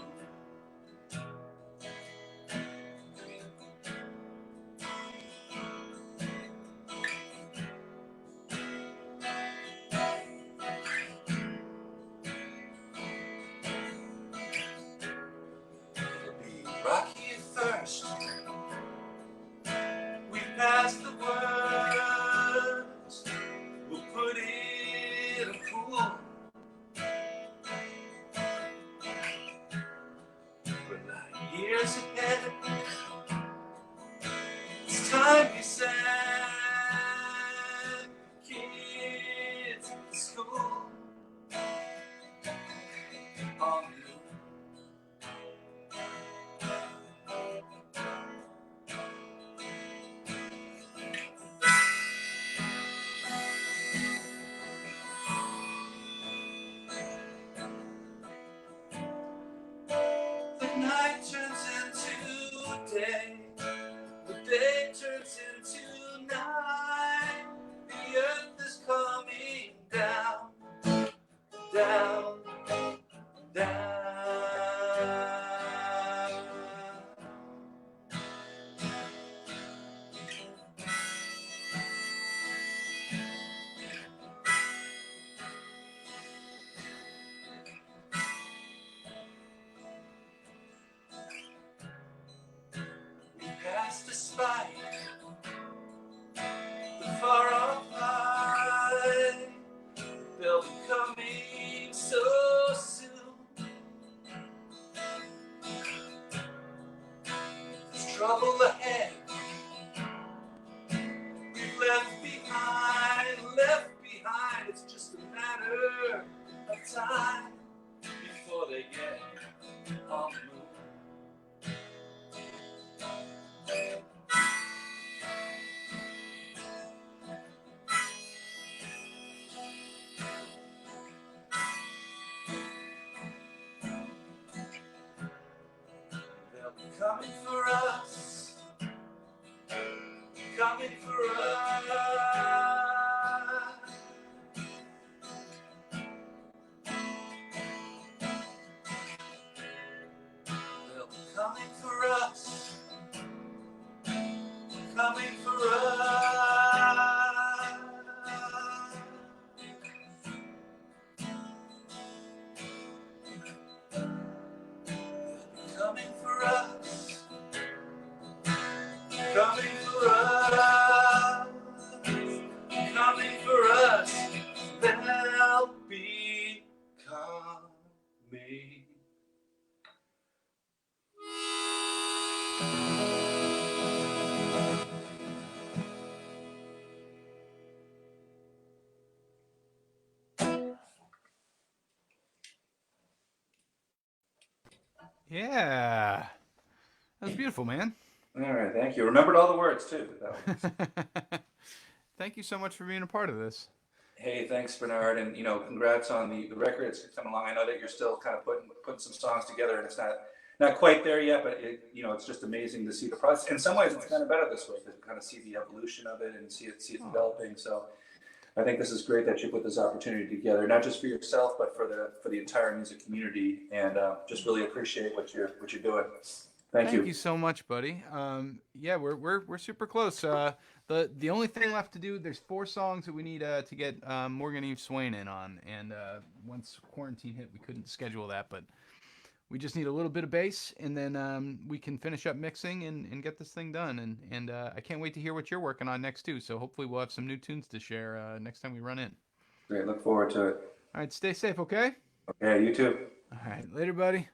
Speaker 11: Rocky at first, we passed the words, we'll put in a pool. But 9 years ahead, it's time you send kids to school. On the night turns into day, the day turns into coming for us. They're coming for us. Coming for us. Coming for us. Coming for us. Coming for us. They'll be coming.
Speaker 1: Yeah. That was beautiful, man.
Speaker 11: All right, thank you. Remembered all the words too.
Speaker 1: Thank you so much for being a part of this.
Speaker 11: Hey, thanks, Bernard, and congrats on the record. It's coming along. I know that you're still kind of putting some songs together, and it's not quite there yet, but it's just amazing to see the process. In some ways, it's kind of better this way to kind of see the evolution of it and see it developing. So, I think this is great that you put this opportunity together, not just for yourself, but for the entire music community, and just really appreciate what you're doing. Thank you.
Speaker 1: Thank you so much, buddy. Yeah, we're super close. The only thing left to do, there's 4 songs that we need to get Morgan Eve Swain in on, and once quarantine hit, we couldn't schedule that, but we just need a little bit of bass, and then we can finish up mixing and get this thing done. And I can't wait to hear what you're working on next too. So hopefully we'll have some new tunes to share next time we run in.
Speaker 11: Great, look forward to it.
Speaker 1: All right, stay safe, okay?
Speaker 11: Okay, you too.
Speaker 1: All right, later, buddy.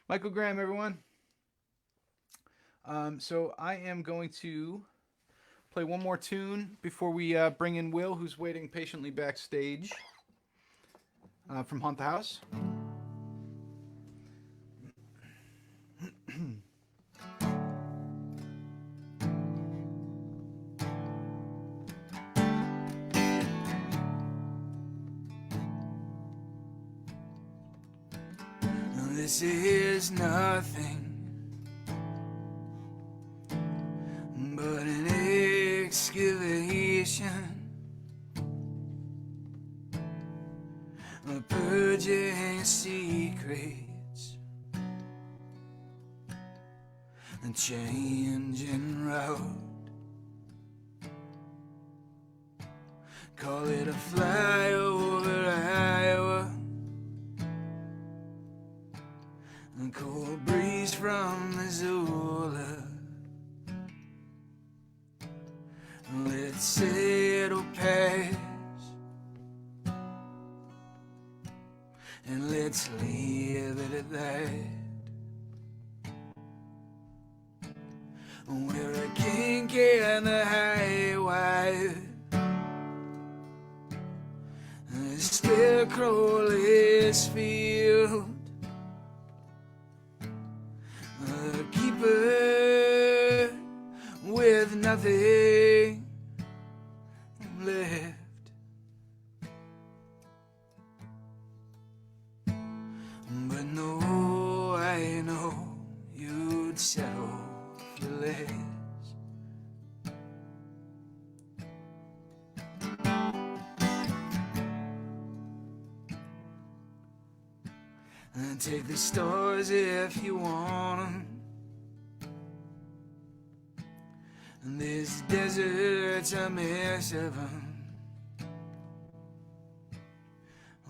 Speaker 1: Michael Graham, everyone. So I am going to play one more tune before we bring in Will, who's waiting patiently backstage from Haunt the House.
Speaker 2: This is nothing but an excavation, a purging secrets, a changing road. Call it a flyover Iowa, a cold breeze from Missoula. Let's say it'll pass, and let's leave it at that. We're a kink in the high wire, a scarecrowless field, a keeper with nothing left. But no, I know you'd settle for less. And take the stars if you want 'em. And this desert's a mess of 'em.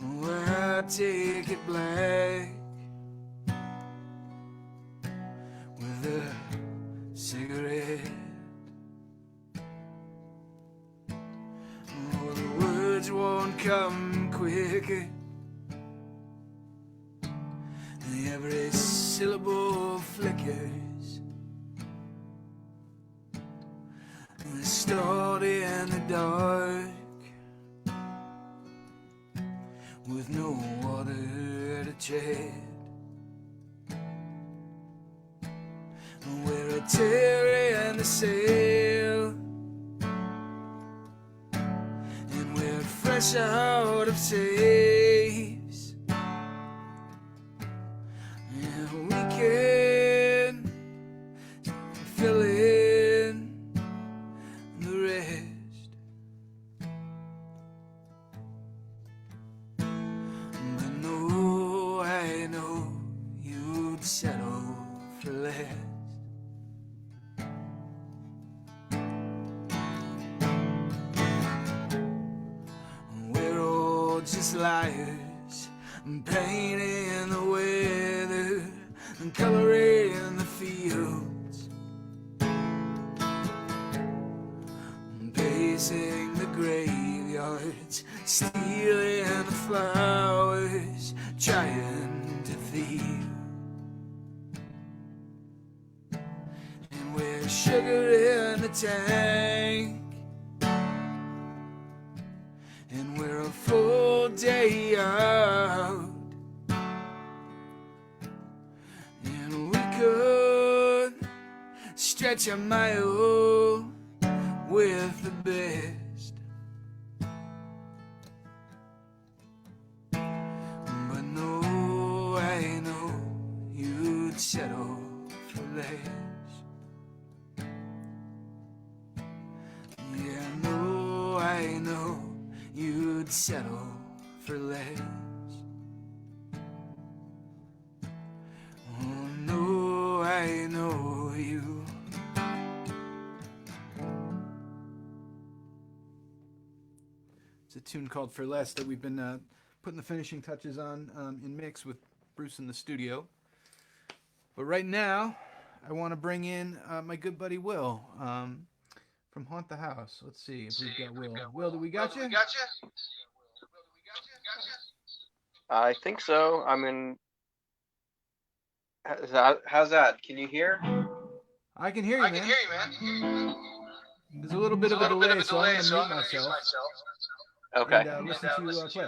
Speaker 2: Oh, I take it black with a cigarette. Oh, the words won't come quicker. Every syllable flickers, stored in the dark, with no water to tread. We're a tear in the sail, and we're fresh out of safes. And we can fill in the rest. But no, I know you'd settle for less. We're all just liars, painting the weather and coloring the fields, pacing the graveyards, stealing the flowers, trying to feel. And we're sugar in the tank, and we're a full day out, and we could stretch a mile with the best. But no, I know you'd settle for less. Yeah, no, I know you'd settle for less. Oh no, I know you.
Speaker 1: It's a tune called For Less that we've been putting the finishing touches on in mix with Bruce in the studio. But right now, I want to bring in my good buddy Will from Haunt the House. Let's see if we've got Will. Will, do we got you?
Speaker 12: I think so. I mean, how's that? Can you hear?
Speaker 1: I can hear you, man. There's a little bit of a delay, so I'm going to mute myself.
Speaker 12: Okay.
Speaker 1: And listen to you play.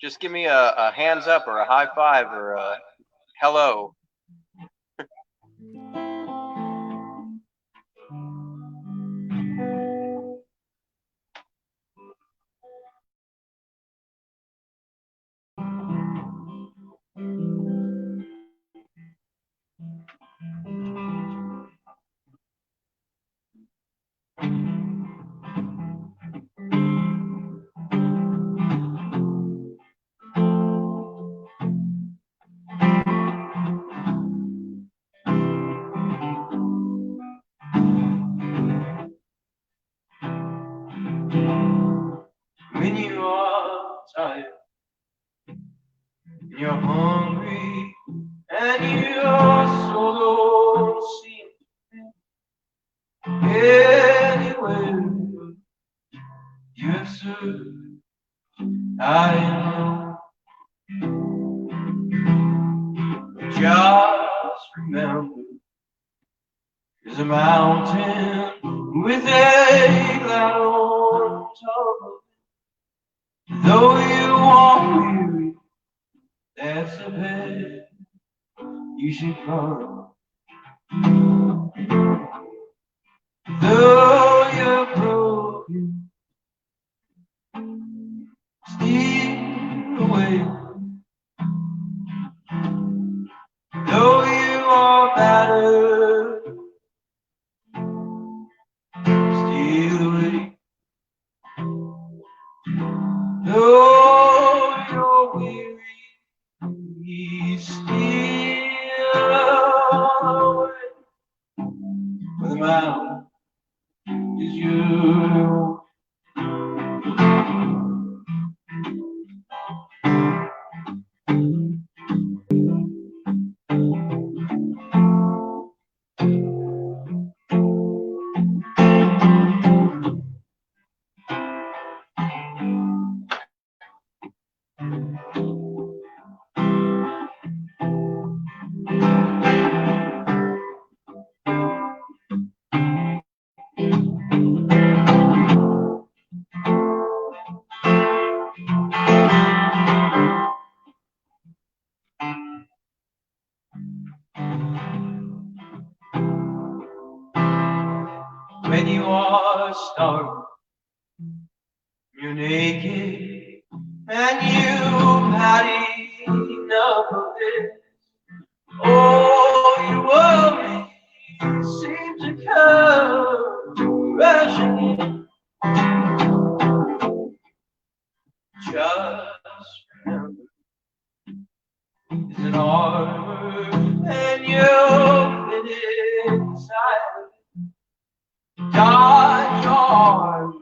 Speaker 12: Just give me a hands up or a high five or a hello.
Speaker 2: When you are tired, you're hungry, and your soul don't seem anywhere you serve. I know, just remember, there's a mountain with a cloud on top of it. Though you are weary, that's the bed you should come. Though you're broken, steal away. Though you are battered, steal away. Though you're weary, steal away. For the mountain is yours. When you are starving, you're naked, and you've had enough of it. All your worries seem to come
Speaker 5: passion. Just remember, it's an armor, and you'll fit inside. Dodge armor,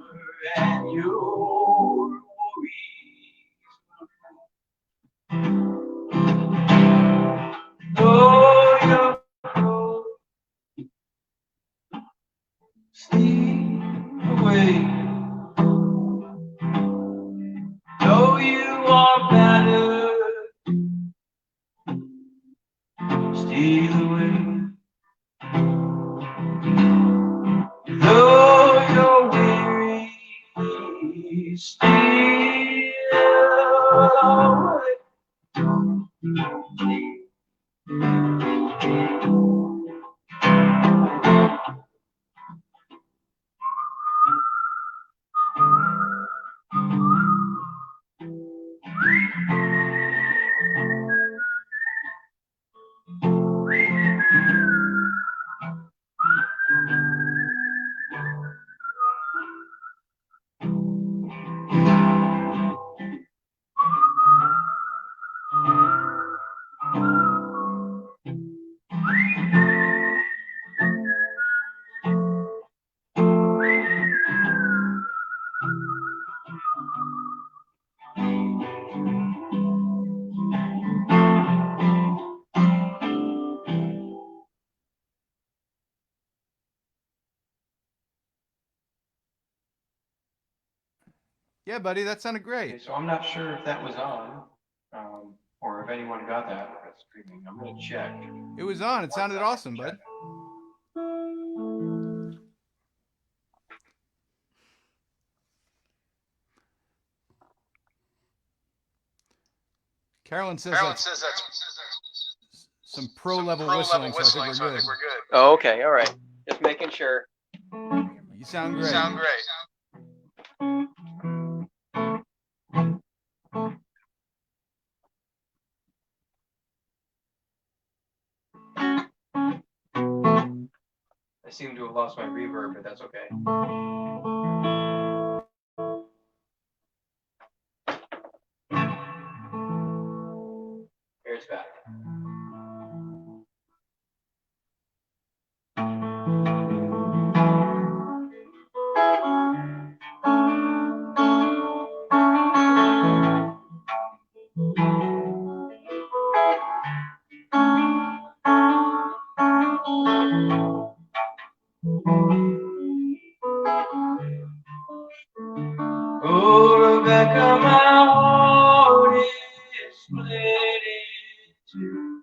Speaker 5: and your worries. Though you're cold, steal away. Though you are battered, steal away. Though you're weary, steal away.
Speaker 1: Yeah, buddy, that sounded great.
Speaker 12: Okay, so I'm not sure if that was on, or if anyone got that streaming. I'm gonna check.
Speaker 1: It was on. It sounded awesome, bud. Carolyn says that's some pro level whistling, so I think we're good.
Speaker 12: Oh, okay, all right. Just making sure.
Speaker 1: You sound great.
Speaker 12: I seem to have lost my reverb, but that's okay. Here it's back.
Speaker 5: Oh, Rebecca, my heart is split in two.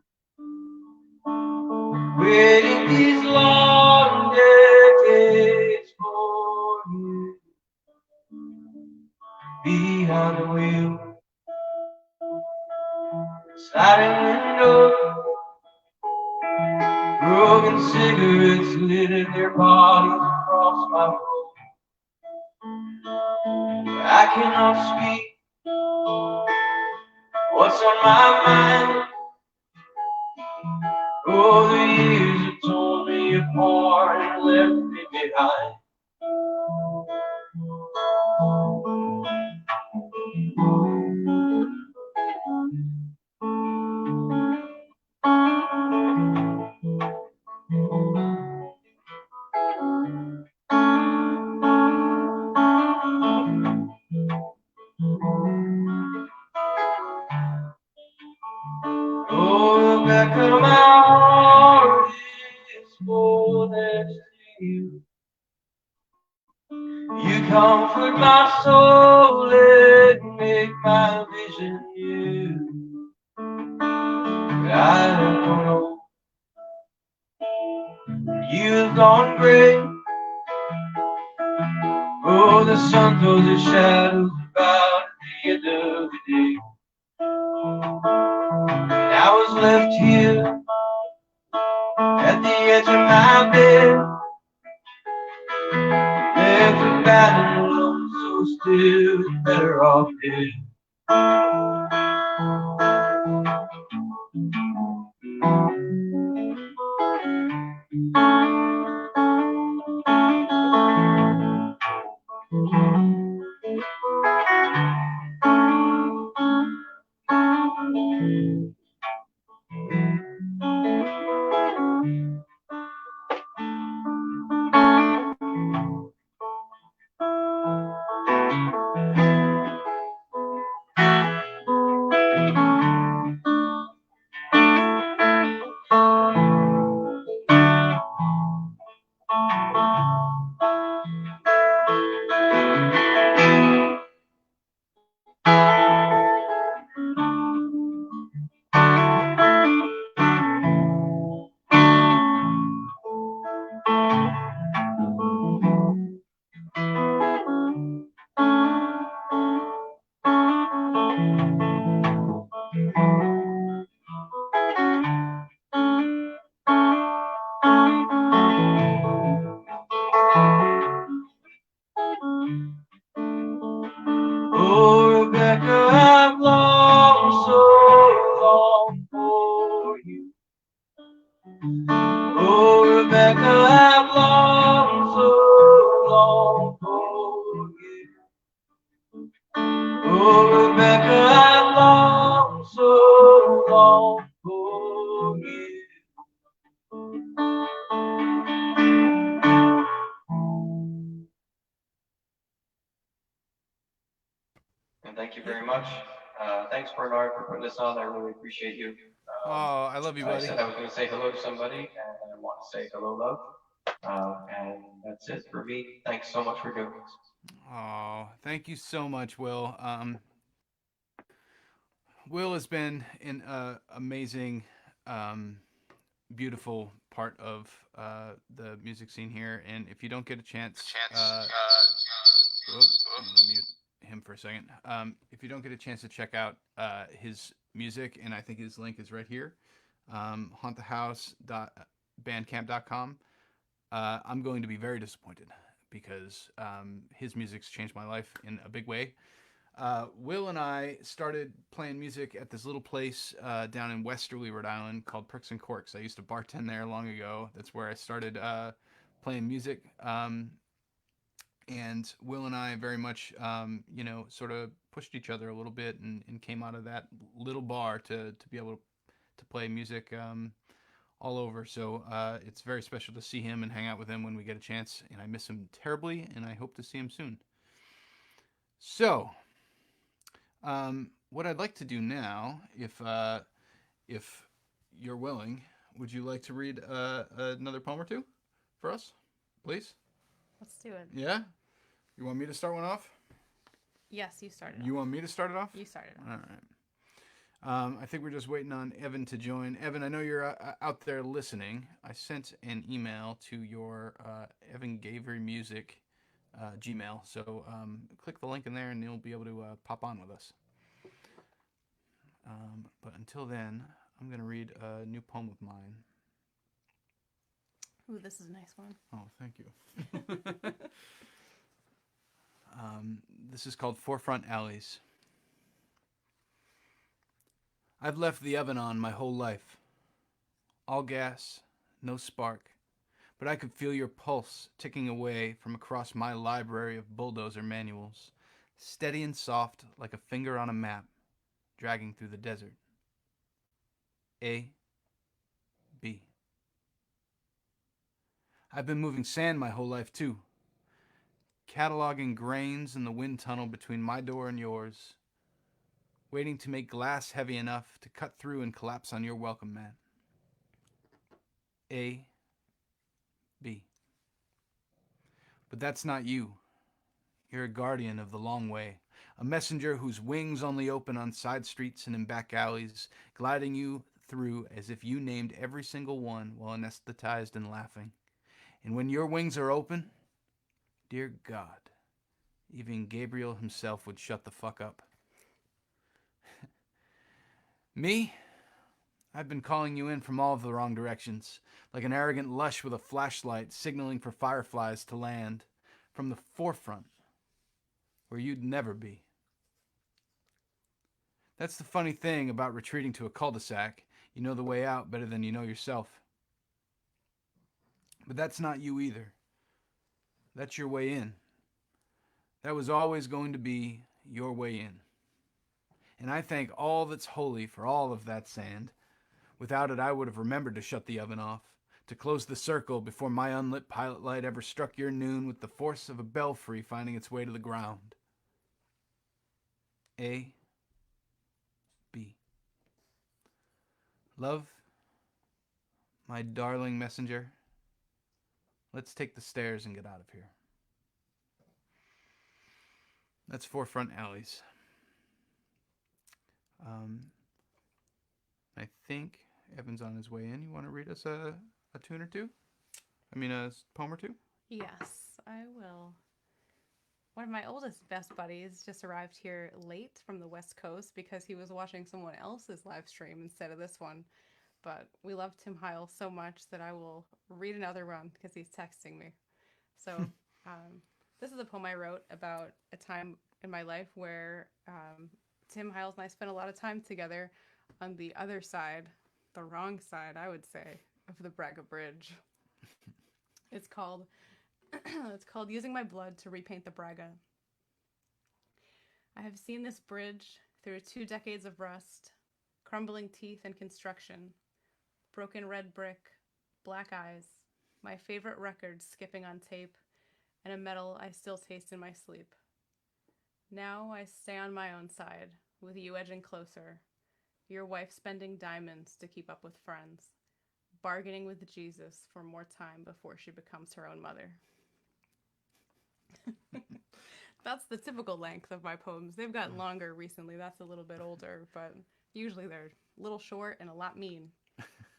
Speaker 5: Waiting these long decades for you. Behind the wheel, sliding window, broken cigarettes littered their bodies across my road. I cannot speak what's on my mind. Oh, the years have torn me apart and left me behind. Oh, Rebecca, my heart is full next to you. You comfort my soul and make my vision new. But I don't know, you've gone gray. Oh, the sun throws its shadows about at the end of the day. And I was left here at the edge of my bed, left abandoned, alone, so still, better off dead. Oh, Rebecca, I've longed so long for you.
Speaker 12: And thank you very much. Thanks, Bernard, for putting this on. I really appreciate you.
Speaker 1: Oh, I love you,
Speaker 12: I
Speaker 1: buddy.
Speaker 12: said I was going to say hello to somebody, and I want to say hello, love. And that's it for me. Thanks so much for doing this.
Speaker 1: Oh, thank you so much, Will. Will has been an amazing, beautiful part of the music scene here. And if you don't get a chance, I'm gonna mute him for a second. If you don't get a chance to check out his music, and I think his link is right here, hauntthehouse.bandcamp.com. I'm going to be very disappointed because his music's changed my life in a big way. Will and I started playing music at this little place down in Westerly, Rhode Island called Pricks and Corks. I used to bartend there long ago. That's where I started playing music. And Will and I very much, sort of pushed each other a little bit and came out of that little bar to be able to play music all over. So it's very special to see him and hang out with him when we get a chance. And I miss him terribly, and I hope to see him soon. So, what I'd like to do now, if you're willing, would you like to read another poem or two for us, please?
Speaker 8: Let's do it.
Speaker 1: Yeah? You want me to start one off?
Speaker 8: Yes, you started.
Speaker 1: You want me to start it off?
Speaker 8: You started.
Speaker 1: All right. I think we're just waiting on Evan to join. Evan, I know you're out there listening. I sent an email to your Evan Gavry Music Gmail. So click the link in there and you'll be able to pop on with us. But until then, I'm going to read a new poem of mine.
Speaker 8: Ooh, this is a nice one.
Speaker 1: Oh, thank you. This is called Forefront Alleys. I've left the oven on my whole life. All gas, no spark, but I could feel your pulse ticking away from across my library of bulldozer manuals, steady and soft like a finger on a map, dragging through the desert. A, B. I've been moving sand my whole life too, cataloging grains in the wind tunnel between my door and yours, waiting to make glass heavy enough to cut through and collapse on your welcome mat. A, B. But that's not you. You're a guardian of the long way, a messenger whose wings only open on side streets and in back alleys, gliding you through as if you named every single one while anesthetized and laughing. And when your wings are open, dear God, even Gabriel himself would shut the fuck up. Me? I've been calling you in from all of the wrong directions, like an arrogant lush with a flashlight signaling for fireflies to land from the forefront, where you'd never be. That's the funny thing about retreating to a cul-de-sac. You know the way out better than you know yourself. But that's not you either. That's your way in. That was always going to be your way in. And I thank all that's holy for all of that sand. Without it, I would have remembered to shut the oven off, to close the circle before my unlit pilot light ever struck your noon with the force of a belfry finding its way to the ground. A, B. Love, my darling messenger, let's take the stairs and get out of here. That's Forefront Alleys. I think Evan's on his way in. You want to read us a tune or two? I mean, a poem or two?
Speaker 8: Yes, I will. One of my oldest best buddies just arrived here late from the West Coast because he was watching someone else's live stream instead of this one. But we love Tim Heil so much that I will read another one because he's texting me. So this is a poem I wrote about a time in my life where Tim Hiles and I spent a lot of time together on the other side, the wrong side, I would say, of the Braga Bridge. It's called Using My Blood to Repaint the Braga. I have seen this bridge through 2 decades of rust, crumbling teeth and construction, broken red brick, black eyes, my favorite records skipping on tape, and a metal I still taste in my sleep. Now I stay on my own side, with you edging closer, your wife spending diamonds to keep up with friends, bargaining with Jesus for more time before she becomes her own mother. That's the typical length of my poems. They've gotten longer recently. That's a little bit older, but usually they're a little short and a lot mean.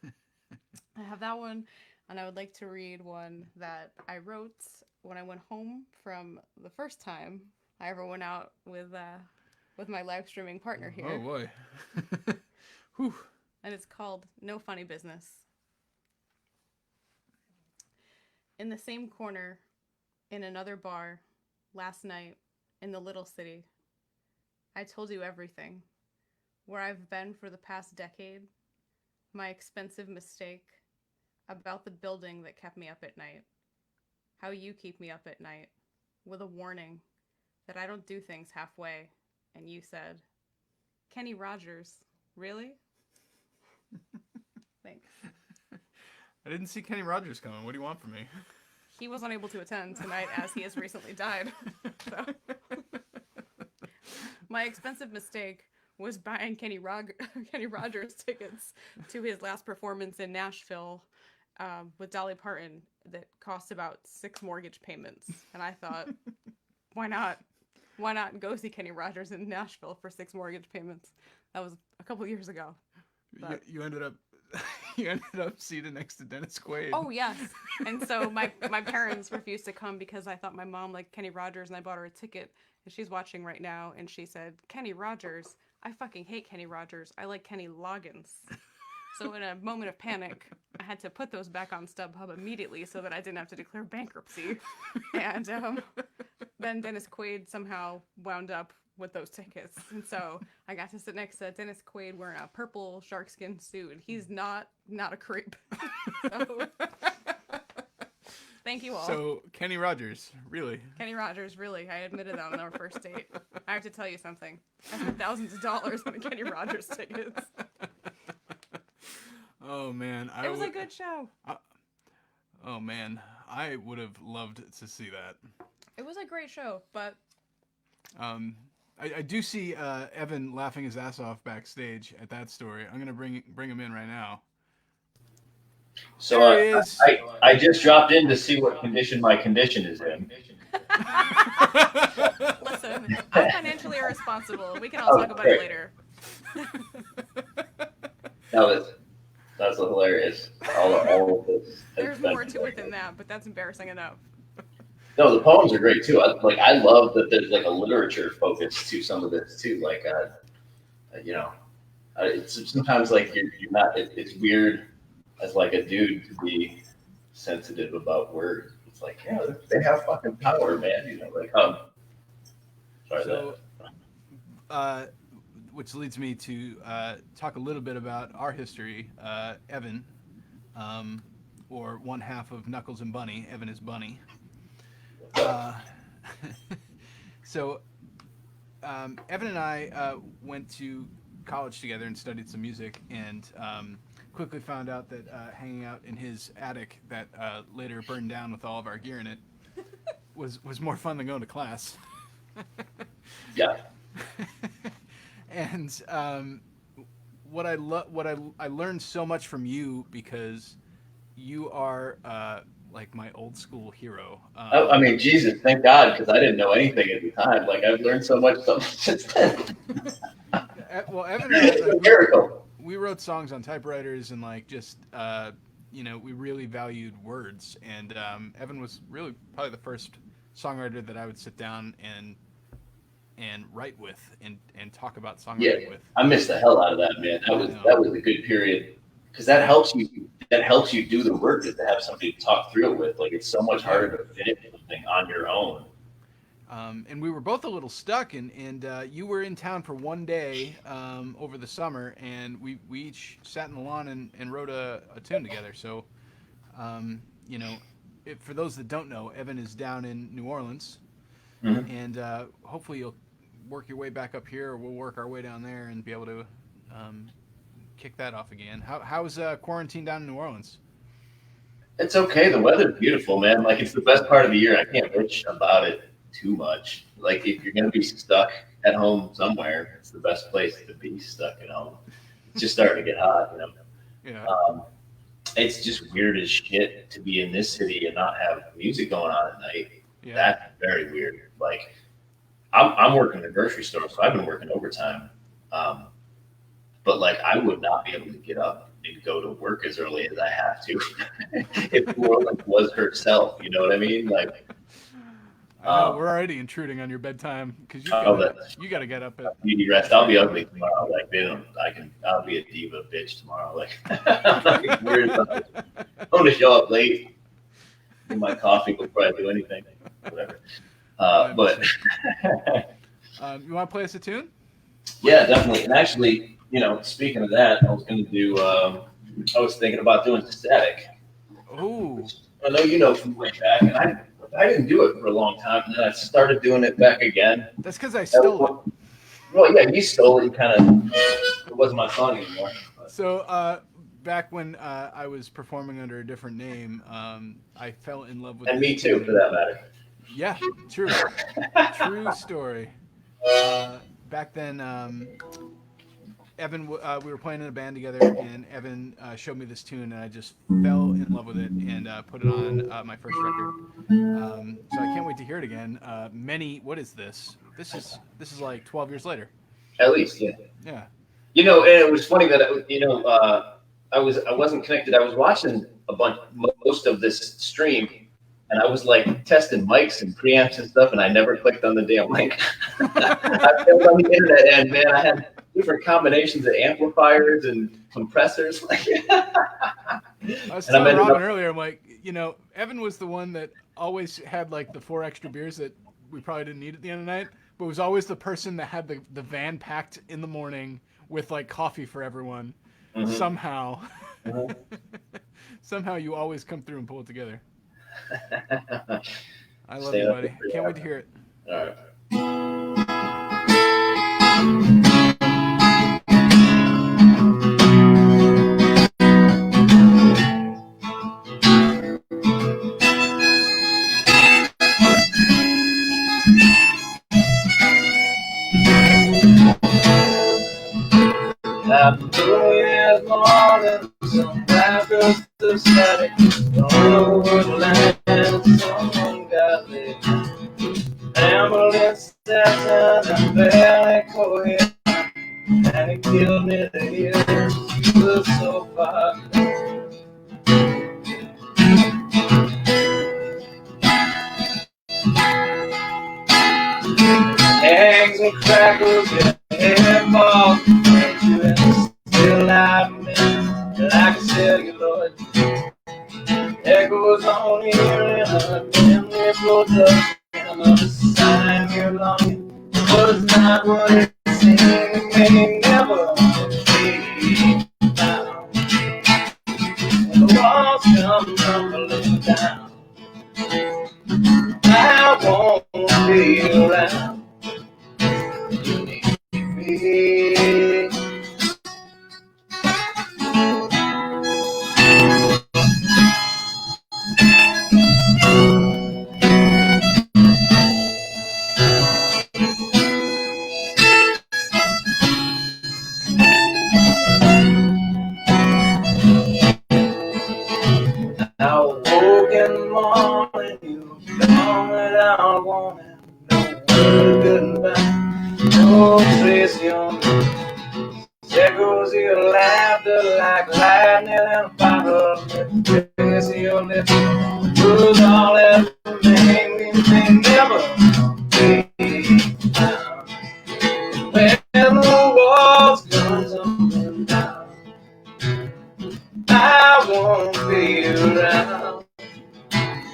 Speaker 8: I have that one, and I would like to read one that I wrote when I went home from the first time I ever went out with my live streaming partner here.
Speaker 1: Oh boy. Whew.
Speaker 8: And it's called No Funny Business. In the same corner, in another bar, last night, in the little city, I told you everything. Where I've been for the past decade, my expensive mistake, about the building that kept me up at night, how you keep me up at night, with a warning that I don't do things halfway, and you said, Kenny Rogers, really? Thanks.
Speaker 1: I didn't see Kenny Rogers coming. What do you want from me?
Speaker 8: He was unable to attend tonight as he has recently died. So. My expensive mistake was buying Kenny Rogers tickets to his last performance in Nashville with Dolly Parton that cost about 6 mortgage payments. And I thought, why not? Why not go see Kenny Rogers in Nashville for 6 mortgage payments? That was a couple years ago. But...
Speaker 1: You ended up seated next to Dennis Quaid.
Speaker 8: Oh, yes. And so my parents refused to come because I thought my mom liked Kenny Rogers, and I bought her a ticket. And she's watching right now, and she said, Kenny Rogers? I fucking hate Kenny Rogers. I like Kenny Loggins. So in a moment of panic, I had to put those back on StubHub immediately so that I didn't have to declare bankruptcy. And then Dennis Quaid somehow wound up with those tickets. And so I got to sit next to Dennis Quaid wearing a purple sharkskin suit. He's not a creep. So, thank you all.
Speaker 1: So, Kenny Rogers, really?
Speaker 8: Kenny Rogers, really. I admitted that on our first date. I have to tell you something. I spent thousands of dollars on Kenny Rogers tickets.
Speaker 1: Oh, man.
Speaker 8: It was a good show.
Speaker 1: Oh, man. I would have loved to see that.
Speaker 8: It was a great show, but...
Speaker 1: I do see Evan laughing his ass off backstage at that story. I'm going to bring him in right now.
Speaker 13: So I just dropped in to see what condition my condition is in.
Speaker 8: Listen, I'm financially irresponsible. We can all talk about it later.
Speaker 13: That's hilarious. All of this.
Speaker 8: There's more to it than that, but that's embarrassing enough.
Speaker 13: No, the poems are great too. I love that there's like a literature focus to some of this too. Like, it's sometimes like you're not. It's weird as like a dude to be sensitive about words. It's like, yeah, they have fucking power, man. You know, like Sorry.
Speaker 1: So, which leads me to talk a little bit about our history. Evan, or one half of Knuckles and Bunny. Evan is Bunny. So Evan and I went to college together and studied some music, and quickly found out that hanging out in his attic that later burned down with all of our gear in it was more fun than going to class.
Speaker 13: Yeah.
Speaker 1: And what I learned so much from you, because you are like my old school hero.
Speaker 13: I mean, Jesus, thank God, because I didn't know anything at the time. Like, I've learned so much since then.
Speaker 1: Well, Evan and I,
Speaker 13: it's a miracle.
Speaker 1: We wrote songs on typewriters, and like just we really valued words. And Evan was really probably the first songwriter that I would sit down and write with and talk about songwriting with.
Speaker 13: I missed the hell out of that, man. That was a good period, because that helps you do the work, is to have somebody to talk through it with. Like, it's so much harder to finish something on your own.
Speaker 1: And we were both a little stuck, and you were in town for one day over the summer, and we each sat in the lawn and wrote a tune together. So, for those that don't know, Evan is down in New Orleans, and hopefully you'll work your way back up here, or we'll work our way down there and be able to kick that off again. How's quarantine down in New Orleans?
Speaker 13: It's okay. The weather's beautiful, man. Like, it's the best part of the year. I can't bitch about it too much. Like, if you're gonna be stuck at home somewhere, it's the best place to be stuck at home. It's just starting to get hot, you know.
Speaker 1: Yeah.
Speaker 13: It's just weird as shit to be in this city and not have music going on at night.
Speaker 1: Yeah.
Speaker 13: That's very weird. Like, I'm working in a grocery store, so I've been working overtime. But like, I would not be able to get up and go to work as early as I have to if New Orleans was herself. You know what I mean? Like,
Speaker 1: we're already intruding on your bedtime because you got to get up at.
Speaker 13: You rest. I'll be ugly tomorrow. Like, I'll be a diva bitch tomorrow. Like, weird. I'm gonna show up late. Get my coffee before I do anything. Whatever. But
Speaker 1: you want to play us a tune?
Speaker 13: Yeah, definitely. And actually, you know, speaking of that, I was going to do. I was thinking about doing Static.
Speaker 1: Oh.
Speaker 13: I know you know from way back, and I didn't do it for a long time, and then I started doing it back again.
Speaker 1: That's because I stole it.
Speaker 13: Well, yeah, you stole it. Kind of. It wasn't my song anymore.
Speaker 1: So back when I was performing under a different name, I fell in love with.
Speaker 13: And me too, for that matter.
Speaker 1: Yeah, true. True story. Back then, Evan, we were playing in a band together, and Evan showed me this tune, and I just fell in love with it and put it on my first record. So I can't wait to hear it again. What is this? This is like 12 years later.
Speaker 13: At least, yeah.
Speaker 1: Yeah.
Speaker 13: You know, and it was funny that I wasn't connected. I was watching most of this stream. And I was like testing mics and preamps and stuff, and I never clicked on the damn link. I failed on the internet, and man, I had different combinations of amplifiers and compressors.
Speaker 1: I was telling Robin earlier, I'm like, you know, Evan was the one that always had like the 4 extra beers that we probably didn't need at the end of the night, but was always the person that had the van packed in the morning with like coffee for everyone. Mm-hmm. Somehow. Mm-hmm. Somehow you always come through and pull it together. I love you, buddy. Can't wait to hear it.
Speaker 13: All right. After 2 years more than some rappers to static, no woodland, someone got me. Ambulance session and barely coherent, and it killed me the years she was so far. Eggs and crackers and hairballs, still out of me, like a celluloid. Echoes on here in a memory production. Another sign you're longing was not what it seemed. May never be found. When the walls come tumbling down, I won't be around. You need me. I woke in the morning, you gone without warning. No goodbye, no trace on me. Echoes your laughter like lightning in a bottle. Trace your lips was all that made me think never be found. When the walls come tumbling down, I won't be around.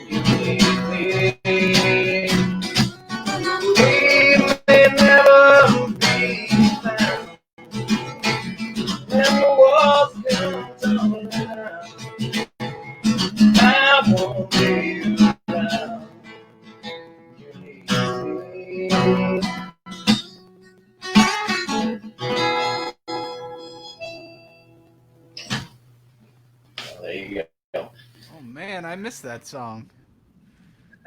Speaker 13: You need me. We may never be found. When the walls come tumbling down, I won't be around. You need me.
Speaker 1: missed that song.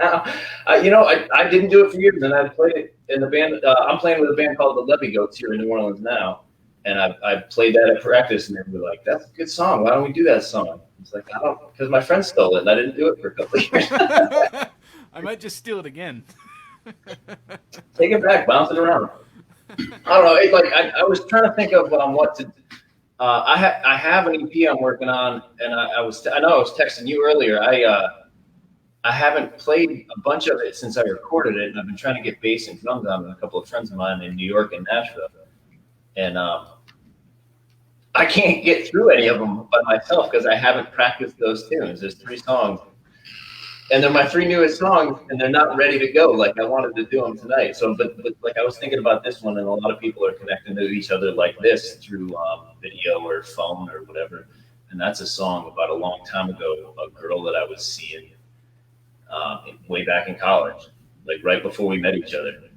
Speaker 13: You know, I didn't do it for years, and I played it in the band. I'm playing with a band called the Levy Goats here in New Orleans now, and I played that at practice, and they were like, "That's a good song. Why don't we do that song?" It's like, I don't, because my friend stole it, and I didn't do it for a couple of years.
Speaker 1: I might just steal it again.
Speaker 13: Take it back, bounce it around. I don't know. It's like I was trying to think of what to. I have an EP I'm working on, and I know I was texting you earlier. I haven't played a bunch of it since I recorded it, and I've been trying to get bass and drums on with a couple of friends of mine in New York and Nashville, and I can't get through any of them by myself because I haven't practiced those tunes. There's 3 songs, and they're my 3 newest songs, and they're not ready to go. Like I wanted to do them tonight. So, but like I was thinking about this one, and a lot of people are connecting to each other like this through video or phone or whatever. And that's a song about a long time ago, a girl that I was seeing way back in college, like right before we met each other.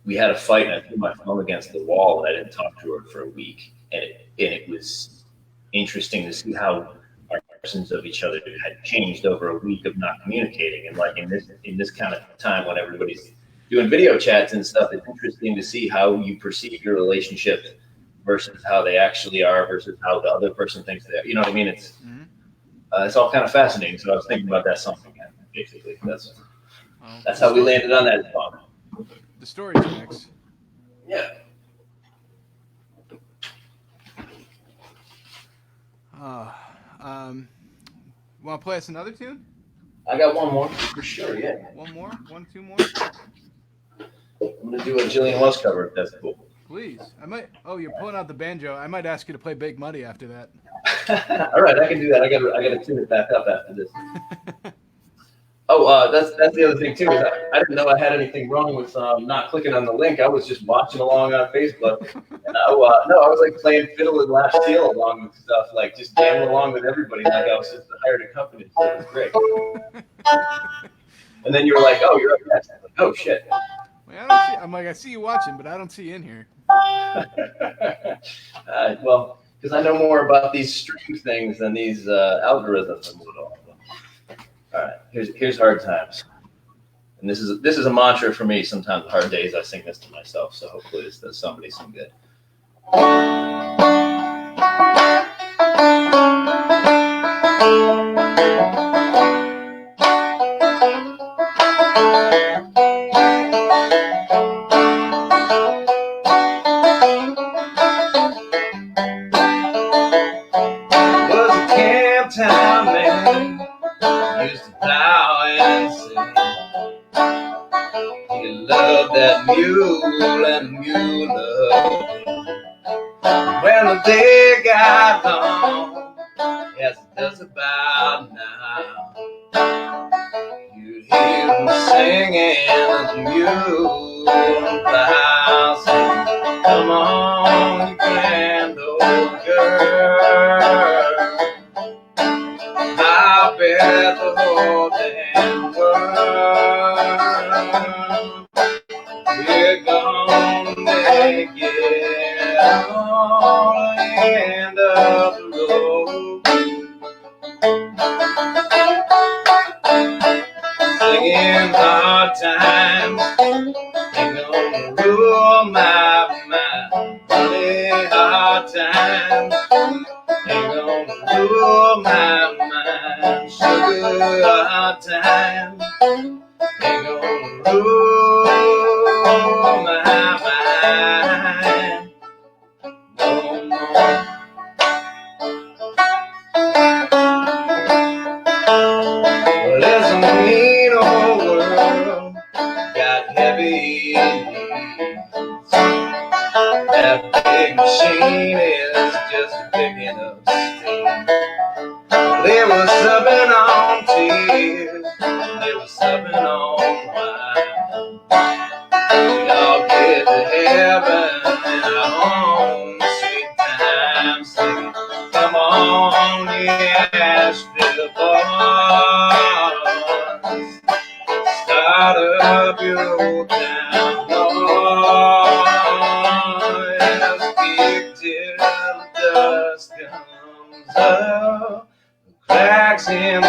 Speaker 13: We had a fight, and I threw my phone against the wall, and I didn't talk to her for a week. And it was interesting to see how our impressions of each other had changed over a week of not communicating. And like in this kind of time when everybody's doing video chats and stuff, it's interesting to see how you perceive your relationship versus how they actually are versus how the other person thinks they are. You know what I mean? It's all kind of fascinating. So I was thinking about that song again. Basically, that's how we landed on that song.
Speaker 1: The story's next.
Speaker 13: Yeah.
Speaker 1: Want to play us another tune?
Speaker 13: I got one more for sure. Yeah.
Speaker 1: One more? 1, 2 more?
Speaker 13: I'm gonna do a Jillian Welch cover if that's cool.
Speaker 1: Please. I might. Oh, you're pulling out the banjo. I might ask you to play Big Muddy after that.
Speaker 13: All right, I can do that. I got to tune it back up after this. That's the other thing too. Is I didn't know I had anything wrong with not clicking on the link. I was just watching along on Facebook, and I was like playing fiddle and lash steel along with stuff, like just jamming along with everybody, like I was just hired a company. So it was great. And then you were like, "Oh, you're up next." I'm like, "Oh shit."
Speaker 1: I see you watching, but I don't see you in here.
Speaker 13: Well, because I know more about these stream things than these algorithms and what all. All right, here's Hard Times, and this is a mantra for me. Sometimes hard days, I sing this to myself. So hopefully this does somebody some good. Was a camp town man. Used to plow and sing. He loved that mule and the mule loved him. When the day got long, as it does about now, you'd hear him singing and the mule and plow singing, "Come on, you grand old girl. I bet the whole damn world we're gonna make it on the end of the road." Singing hard times ain't gonna rule my mind. Honey, hard times ain't gonna rule my mind. Sugar, hard times ain't gonna rule my mind no more. Well, it's a mean old world, got heavy needs. That big machine is just picking up steam. They were subbing on tears, they were subbing on wine. We all get to heaven in our own sweet time, singing, "Come on, you Asheville boys, start up your old town noise, kick till the dust comes up, cracks in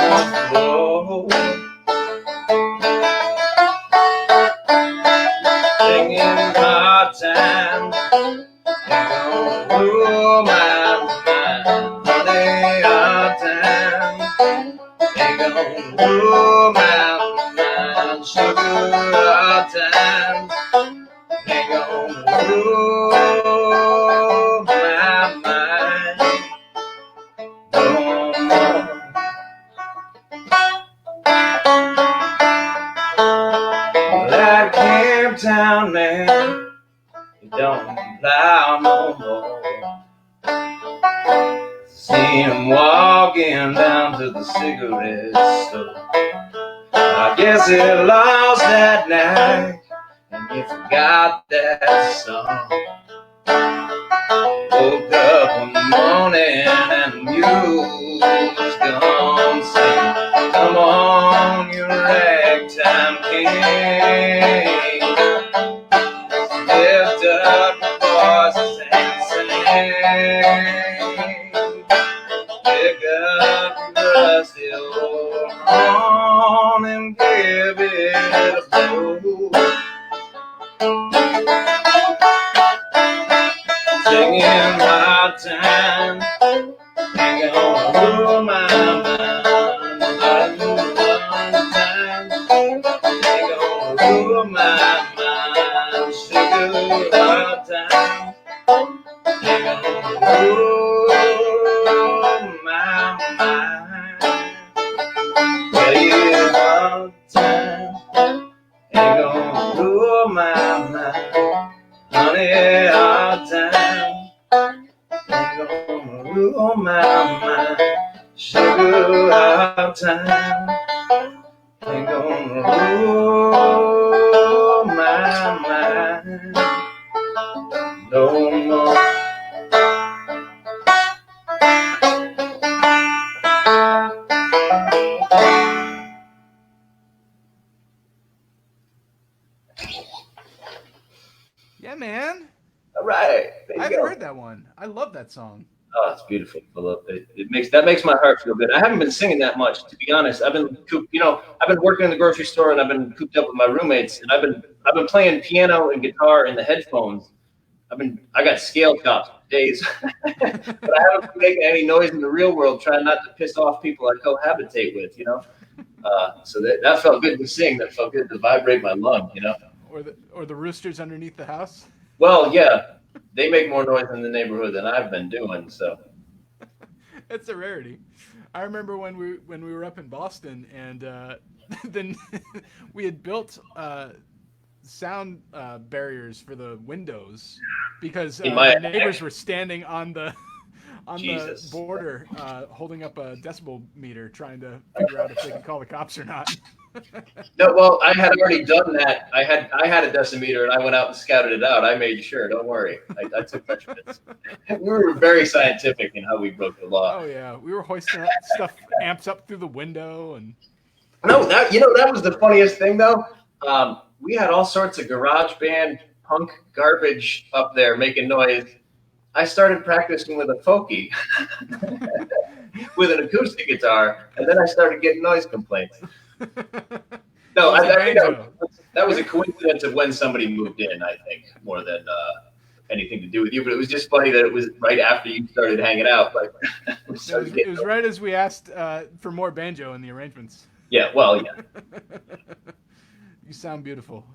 Speaker 13: hard times ain't gonna rule my mind no more. That camp town man, he don't plow no more. See him walking down to the cigarette store. I guess he lost that night and he forgot that song. Woke up one morning and the news was gone. Saying, come on, you ragtime king. Lift up your voices and sing. Pick up your rusty old horn and give it a blow. Singing hard time ain't gonna rule my mind. Hard time ain't gonna rule my mind. Sugar hard time ain't gonna rule my mind. Yeah, hard time ain't gonna rule my mind. Honey, hard time ain't gonna rule my mind. Sugar, hard time ain't gonna rule my mind no more.
Speaker 1: Yeah, man.
Speaker 13: All right.
Speaker 1: I haven't heard that one. I love that song.
Speaker 13: Oh, it's beautiful. I love it. It makes my heart feel good. I haven't been singing that much, to be honest. I've been working in the grocery store and I've been cooped up with my roommates, and I've been playing piano and guitar in the headphones. I got scale chops for days, but I haven't been making any noise in the real world, trying not to piss off people I cohabitate with, So that felt good to sing. That felt good to vibrate my lung,
Speaker 1: Or the roosters underneath the house.
Speaker 13: Well, yeah, they make more noise in the neighborhood than I've been doing, so.
Speaker 1: It's a rarity. I remember when we were up in Boston, and then we had built sound barriers for the windows because the neighbors were standing on the the border, holding up a decibel meter, trying to figure out if they could call the cops or not.
Speaker 13: No, well, I had already done that. I had a decimeter, and I went out and scouted it out. I made sure. Don't worry. I took measurements. We were very scientific in how we broke the law.
Speaker 1: Oh yeah, we were hoisting up stuff, amps up through the window, and.
Speaker 13: No, that was the funniest thing though. We had all sorts of garage band punk garbage up there making noise. I started practicing with a folkie, with an acoustic guitar, and then I started getting noise complaints. No, I think that was a coincidence of when somebody moved in, I think, more than anything to do with you. But it was just funny that it was right after you started hanging out. Like,
Speaker 1: it was right as we asked for more banjo in the arrangements.
Speaker 13: Yeah, well, yeah.
Speaker 1: You sound beautiful.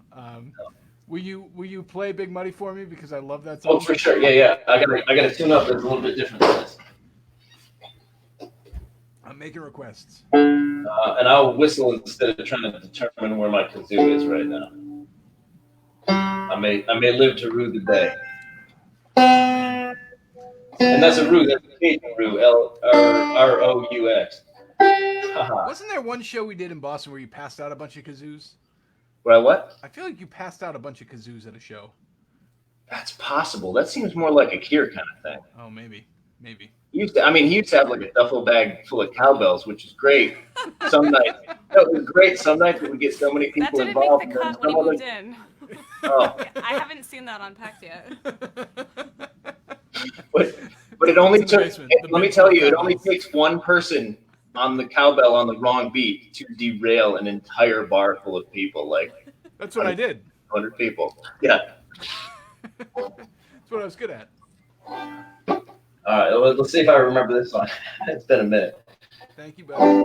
Speaker 1: Will you play Big Muddy for me, because I love that song?
Speaker 13: Oh, for sure. Yeah. I gotta tune up. It's a little bit different than this.
Speaker 1: I'm making requests.
Speaker 13: And I'll whistle instead of trying to determine where my kazoo is right now. I may live to rue the day. And that's a rue. That's a Cajun rue. Roux.
Speaker 1: Wasn't there one show we did in Boston where you passed out a bunch of kazoos?
Speaker 13: Where what?
Speaker 1: I feel like you passed out a bunch of kazoos at a show.
Speaker 13: That's possible. That seems more like a Kier kind of thing.
Speaker 1: Oh, maybe.
Speaker 13: He used to have like a duffel bag full of cowbells, which is great. Some nights, it was great. Some nights we would get so many people
Speaker 8: That didn't
Speaker 13: involved.
Speaker 8: make the cut when he moved in.
Speaker 13: Oh.
Speaker 8: I haven't seen that unpacked yet.
Speaker 13: But it only took. Let me tell you, it only takes one person on the cowbell on the wrong beat to derail an entire bar full of people. Like
Speaker 1: that's what I did.
Speaker 13: 100 people. Yeah.
Speaker 1: That's what I was good at.
Speaker 13: All right, let's see if I remember this one. It's been a minute.
Speaker 1: Thank you, buddy.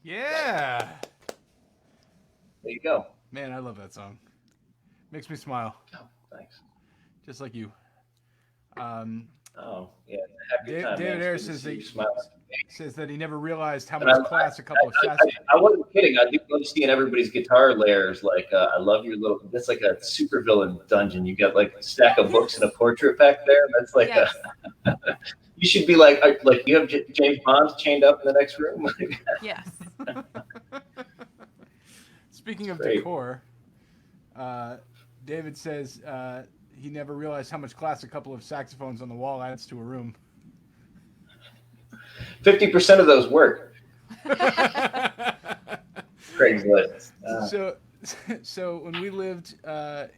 Speaker 1: Yeah.
Speaker 13: There you go.
Speaker 1: Man, I love that song. Makes me smile.
Speaker 13: Oh, thanks.
Speaker 1: Just like you.
Speaker 13: Oh, yeah. Happy time,
Speaker 1: David
Speaker 13: man.
Speaker 1: Ayers
Speaker 13: It's good to
Speaker 1: says
Speaker 13: see you
Speaker 1: says that he never realized how
Speaker 13: And
Speaker 1: much class a couple of
Speaker 13: I wasn't kidding. I do love seeing everybody's guitar layers. Like, I love your little. That's like a supervillain dungeon. You got like a stack of books and a portrait back there. That's like
Speaker 8: Yes.
Speaker 13: You should be like you have James Bond chained up in the next room.
Speaker 8: Yes.
Speaker 1: Speaking of
Speaker 13: Great.
Speaker 1: decor, David says he never realized how much class a couple of saxophones on the wall adds to a room.
Speaker 13: 50% of those work. Craigslist.
Speaker 1: So when we lived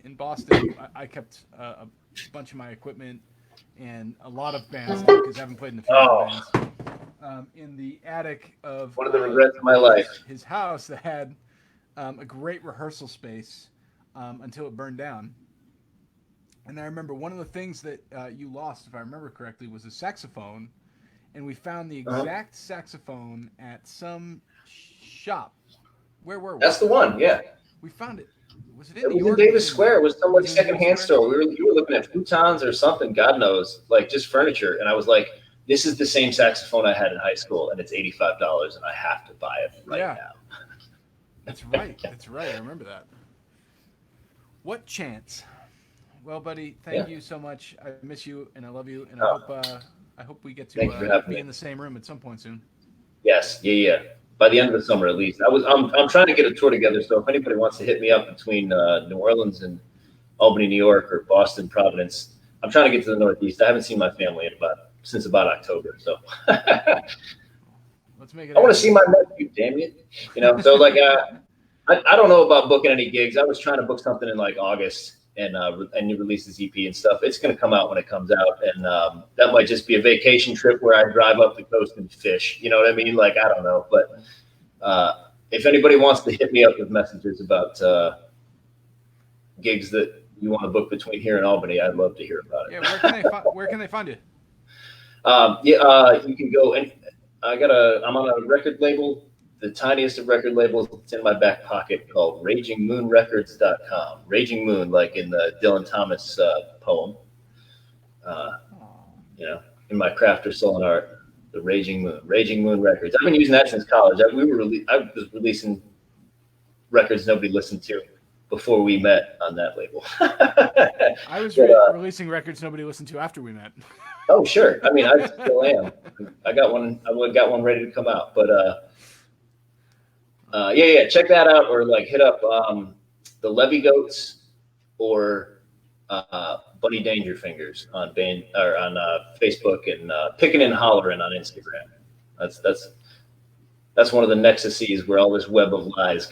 Speaker 1: in Boston, I kept a bunch of my equipment and a lot of bands because I haven't played in a few bands. In the attic of
Speaker 13: One of the regrets of my life.
Speaker 1: His house that had a great rehearsal space until it burned down. And I remember one of the things that you lost, if I remember correctly, was a saxophone. And we found the exact saxophone at some shop. Where were we?
Speaker 13: That's the one, yeah.
Speaker 1: We found it. Was it
Speaker 13: It
Speaker 1: in New
Speaker 13: was in
Speaker 1: York?
Speaker 13: Davis Square. It was somebody's
Speaker 1: Was it in
Speaker 13: secondhand
Speaker 1: Davis
Speaker 13: store. You were looking at futons or something, God knows, like just furniture. And I was like, this is the same saxophone I had in high school, and it's $85, and I have to buy it right now.
Speaker 1: That's right. That's right. I remember that. What chance? Well, buddy, thank you so much. I miss you, and I love you, and I hope we get to be in the same room at some point soon.
Speaker 13: Yes, yeah. By the end of the summer, at least. I'm trying to get a tour together. So if anybody wants to hit me up between New Orleans and Albany, New York, or Boston, Providence, I'm trying to get to the Northeast. I haven't seen my family since about October. So
Speaker 1: let's make it.
Speaker 13: I want to see my nephew. Damn it, So like, I don't know about booking any gigs. I was trying to book something in like August. And you release this EP and stuff. It's going to come out when it comes out, and that might just be a vacation trip where I drive up the coast and fish. You know what I mean? Like, I don't know, but if anybody wants to hit me up with messages about gigs that you want to book between here and Albany, I'd love to hear about it.
Speaker 1: Yeah, where can they find you?
Speaker 13: You can go and I'm on a record label the tiniest of record labels that's in my back pocket called RagingMoonRecords.com. Raging Moon, like in the Dylan Thomas poem. You know, in my craft or soul and art, the Raging Moon Records. I've been using that since college. I was releasing records nobody listened to before we met on that label.
Speaker 1: I was releasing records nobody listened to after we met.
Speaker 13: Oh, sure. I mean, I still am. I got one ready to come out. But yeah, check that out, or like hit up the Levy Goats or Bunny Dangerfingers on Facebook, and Pickin' and Hollerin' on Instagram. That's one of the nexuses where all this web of lies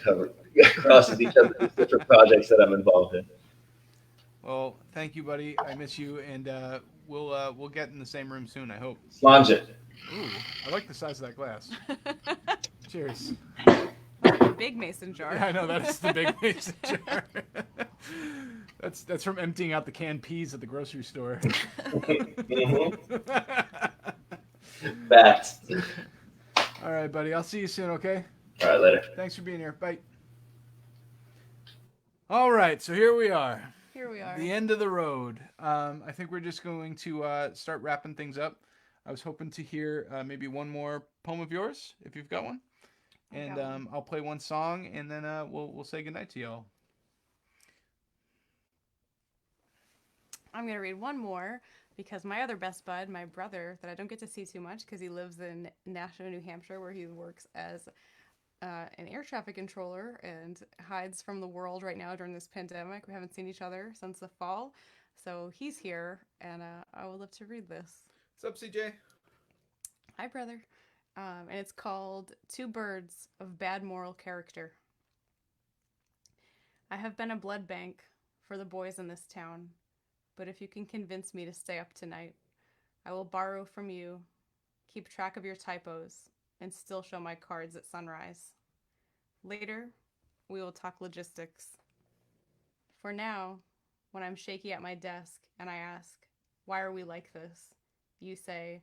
Speaker 13: crosses each other with different projects that I'm involved in.
Speaker 1: Well, thank you, buddy. I miss you, and we'll get in the same room soon, I hope.
Speaker 13: Slange it.
Speaker 1: Ooh, I like the size of that glass. Cheers.
Speaker 8: Big mason jar.
Speaker 1: Yeah, I know, that's the big mason jar. That's from emptying out the canned peas at the grocery store.
Speaker 13: Facts.
Speaker 1: All right, buddy. I'll see you soon, okay?
Speaker 13: All right, later.
Speaker 1: Thanks for being here. Bye. All right, so here we are.
Speaker 8: Here we are.
Speaker 1: The end of the road. I think we're just going to start wrapping things up. I was hoping to hear maybe one more poem of yours, if you've got one. And I'll play one song, and then we'll say goodnight to y'all.
Speaker 8: I'm going to read one more because my other best bud, my brother, that I don't get to see too much because he lives in Nashua, New Hampshire, where he works as an air traffic controller and hides from the world right now during this pandemic. We haven't seen each other since the fall. So he's here, and I would love to read this.
Speaker 1: What's up, CJ?
Speaker 8: Hi, brother. And it's called Two Birds of Bad Moral Character. I have been a blood bank for the boys in this town, but if you can convince me to stay up tonight, I will borrow from you, keep track of your typos, and still show my cards at sunrise. Later, we will talk logistics. For now, when I'm shaky at my desk and I ask, why are we like this? You say,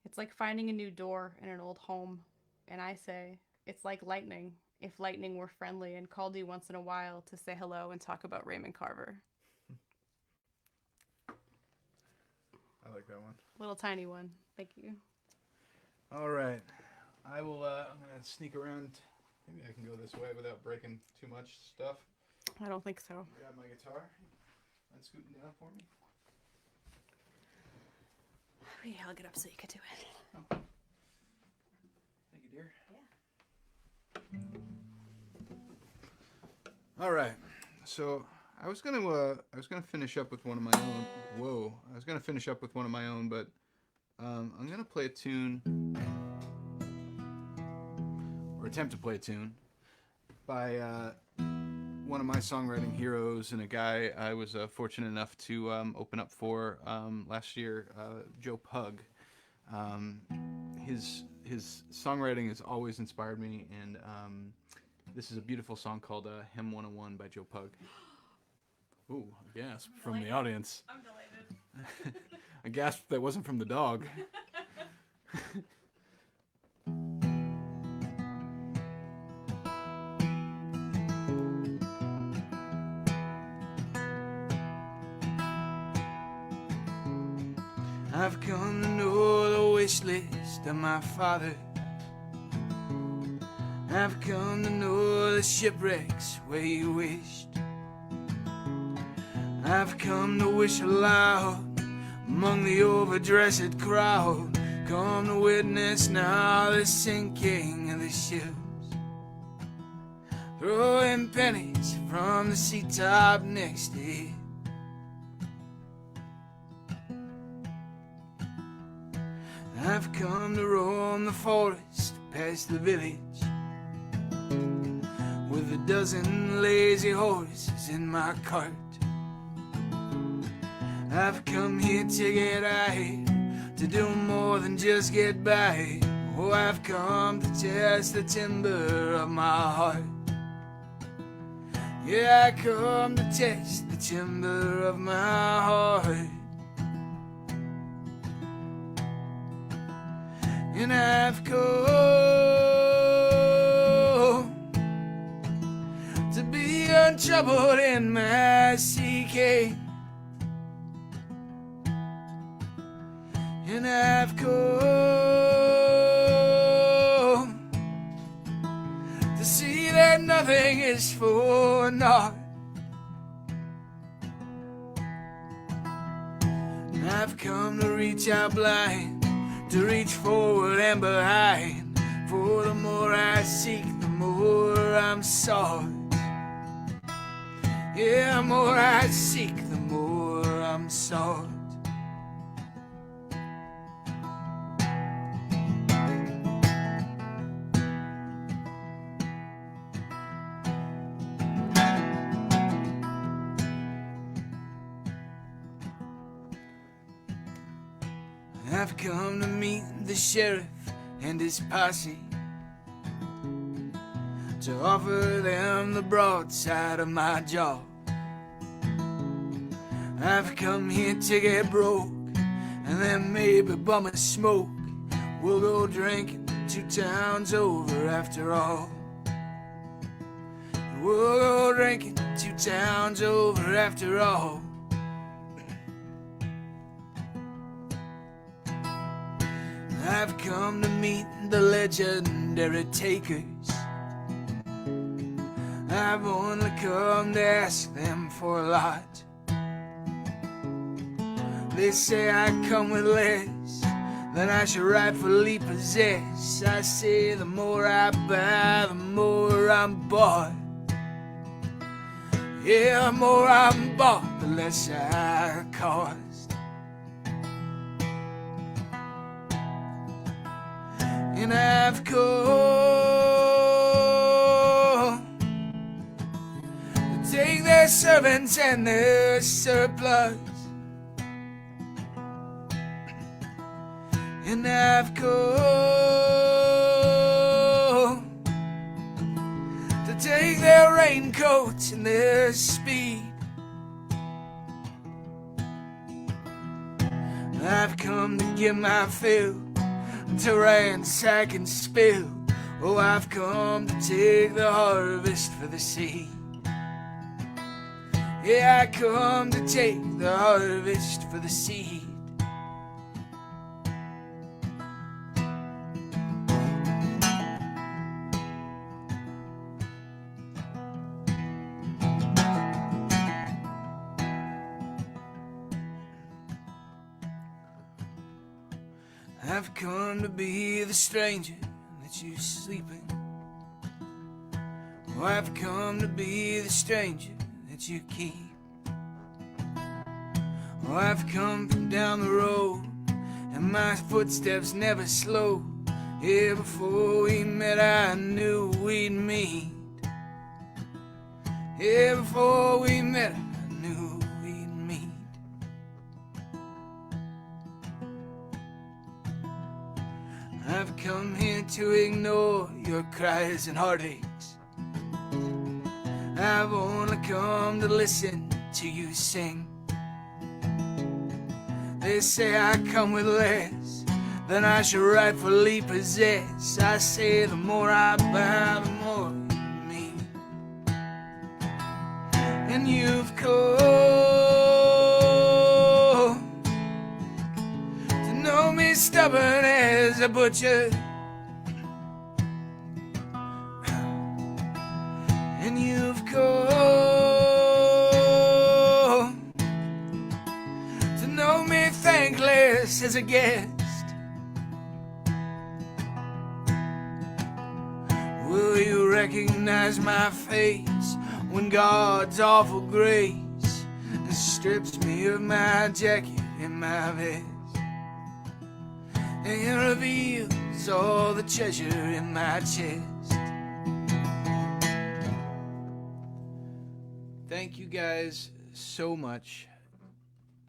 Speaker 8: it's like finding a new door in an old home. And I say, it's like lightning, if lightning were friendly and called you once in a while to say hello and talk about Raymond Carver.
Speaker 1: I like that one.
Speaker 8: Little tiny one. Thank you.
Speaker 1: All right. I will, I'm going to sneak around. Maybe I can go this way without breaking too much stuff.
Speaker 8: I don't think so.
Speaker 1: Grab my guitar. And scooting down for me.
Speaker 8: Yeah, I'll get up so you can do it.
Speaker 1: Oh. Thank you, dear. Yeah. All right. So I was gonna finish up with one of my own. Whoa! I was gonna finish up with one of my own, but I'm gonna play a tune, or attempt to play a tune, by one of my songwriting heroes and a guy I was fortunate enough to open up for last year, Joe Pug. His songwriting has always inspired me, and this is a beautiful song called Hem 101 by Joe Pug. Ooh, a gasp from the audience.
Speaker 8: I'm delighted.
Speaker 1: A gasp that wasn't from the dog. I've come to know the wish list of my father. I've come to know the shipwrecks where he wished. I've come to wish aloud among the overdressed crowd. Come to witness now the sinking of the ships. Throwing pennies from the seat top next to it. I've come to roam the forest past the village with a dozen lazy horses in my cart. I've come here to get right, to do more than just get by. Oh, I've come to test the timber of my heart. Yeah, I come to test the timber of my heart. And I've come
Speaker 2: trouble in my CK, and I've come to see that nothing is for naught. I've come to reach out blind, to reach forward and behind. For the more I seek, the more I'm sought. Yeah, the more I seek, the more I'm sought. I've come to meet the sheriff and his posse, to offer them the broadside of my jaw. I've come here to get broke, and then maybe bum a smoke. We'll go drinking 2 towns over after all. We'll go drinking 2 towns over after all. I've come to meet the legendary takers. I've only come to ask them for a lot. They say I come with less than I should rightfully possess. I say the more I buy, the more I'm bought. Yeah, the more I'm bought, the less I cost. And I've come to take their servants and their surplus. And I've come to take their raincoats and their speed. I've come to get my fill, to ransack and spill. Oh, I've come to take the harvest for the seed. Yeah, I come to take the harvest for the seed. I've come to be the stranger that you sleep in. Oh, I've come to be the stranger that you keep. Oh, I've come from down the road, and my footsteps never slow. Yeah, before we met I knew we'd meet. Yeah, before we met I knew we'd meet. I've come here to ignore your cries and heartaches. I've only come to listen to you sing. They say I come with less than I should rightfully possess. I say the more I buy, the more you mean. And you've come to know me stubborn as a butcher. And you've come to know me thankless as a guest. Will you recognize my face when God's awful grace strips me of my jacket and my vest, and reveals all the treasure in my chest?
Speaker 1: Thank you guys so much.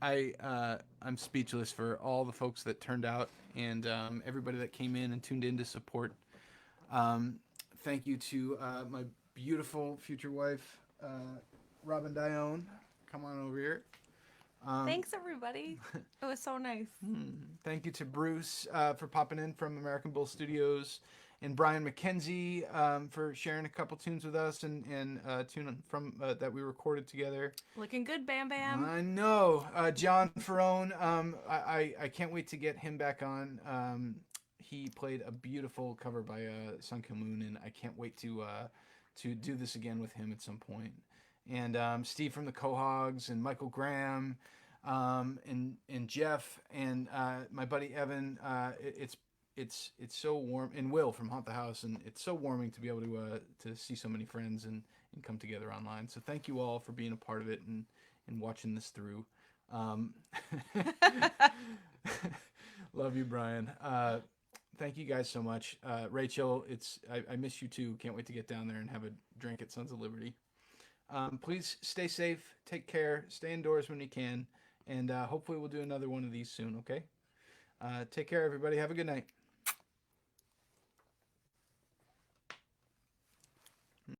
Speaker 1: I'm speechless for all the folks that turned out and everybody that came in and tuned in to support. Thank you to my beautiful future wife, Robin Dionne. Come on over here.
Speaker 8: Thanks, everybody. It was so nice.
Speaker 1: Thank you to Bruce for popping in from American Bull Studios, and Brian McKenzie for sharing a couple tunes with us and tune from that we recorded together.
Speaker 8: Looking good, Bam Bam.
Speaker 1: I know. John Faraone, I can't wait to get him back on. He played a beautiful cover by Sun Kill Moon, and I can't wait to do this again with him at some point. And Steve from the Quahogs, and Michael Graham, and Jeff, and my buddy Evan. It's so warm, and Will from Haunt the House, and it's so warming to be able to see so many friends and come together online. So thank you all for being a part of it and watching this through. Love you, Brian. Thank you guys so much. Rachel, I miss you too. Can't wait to get down there and have a drink at Sons of Liberty. Please stay safe, take care, stay indoors when you can, and hopefully we'll do another one of these soon, okay? Take care, everybody. Have a good night.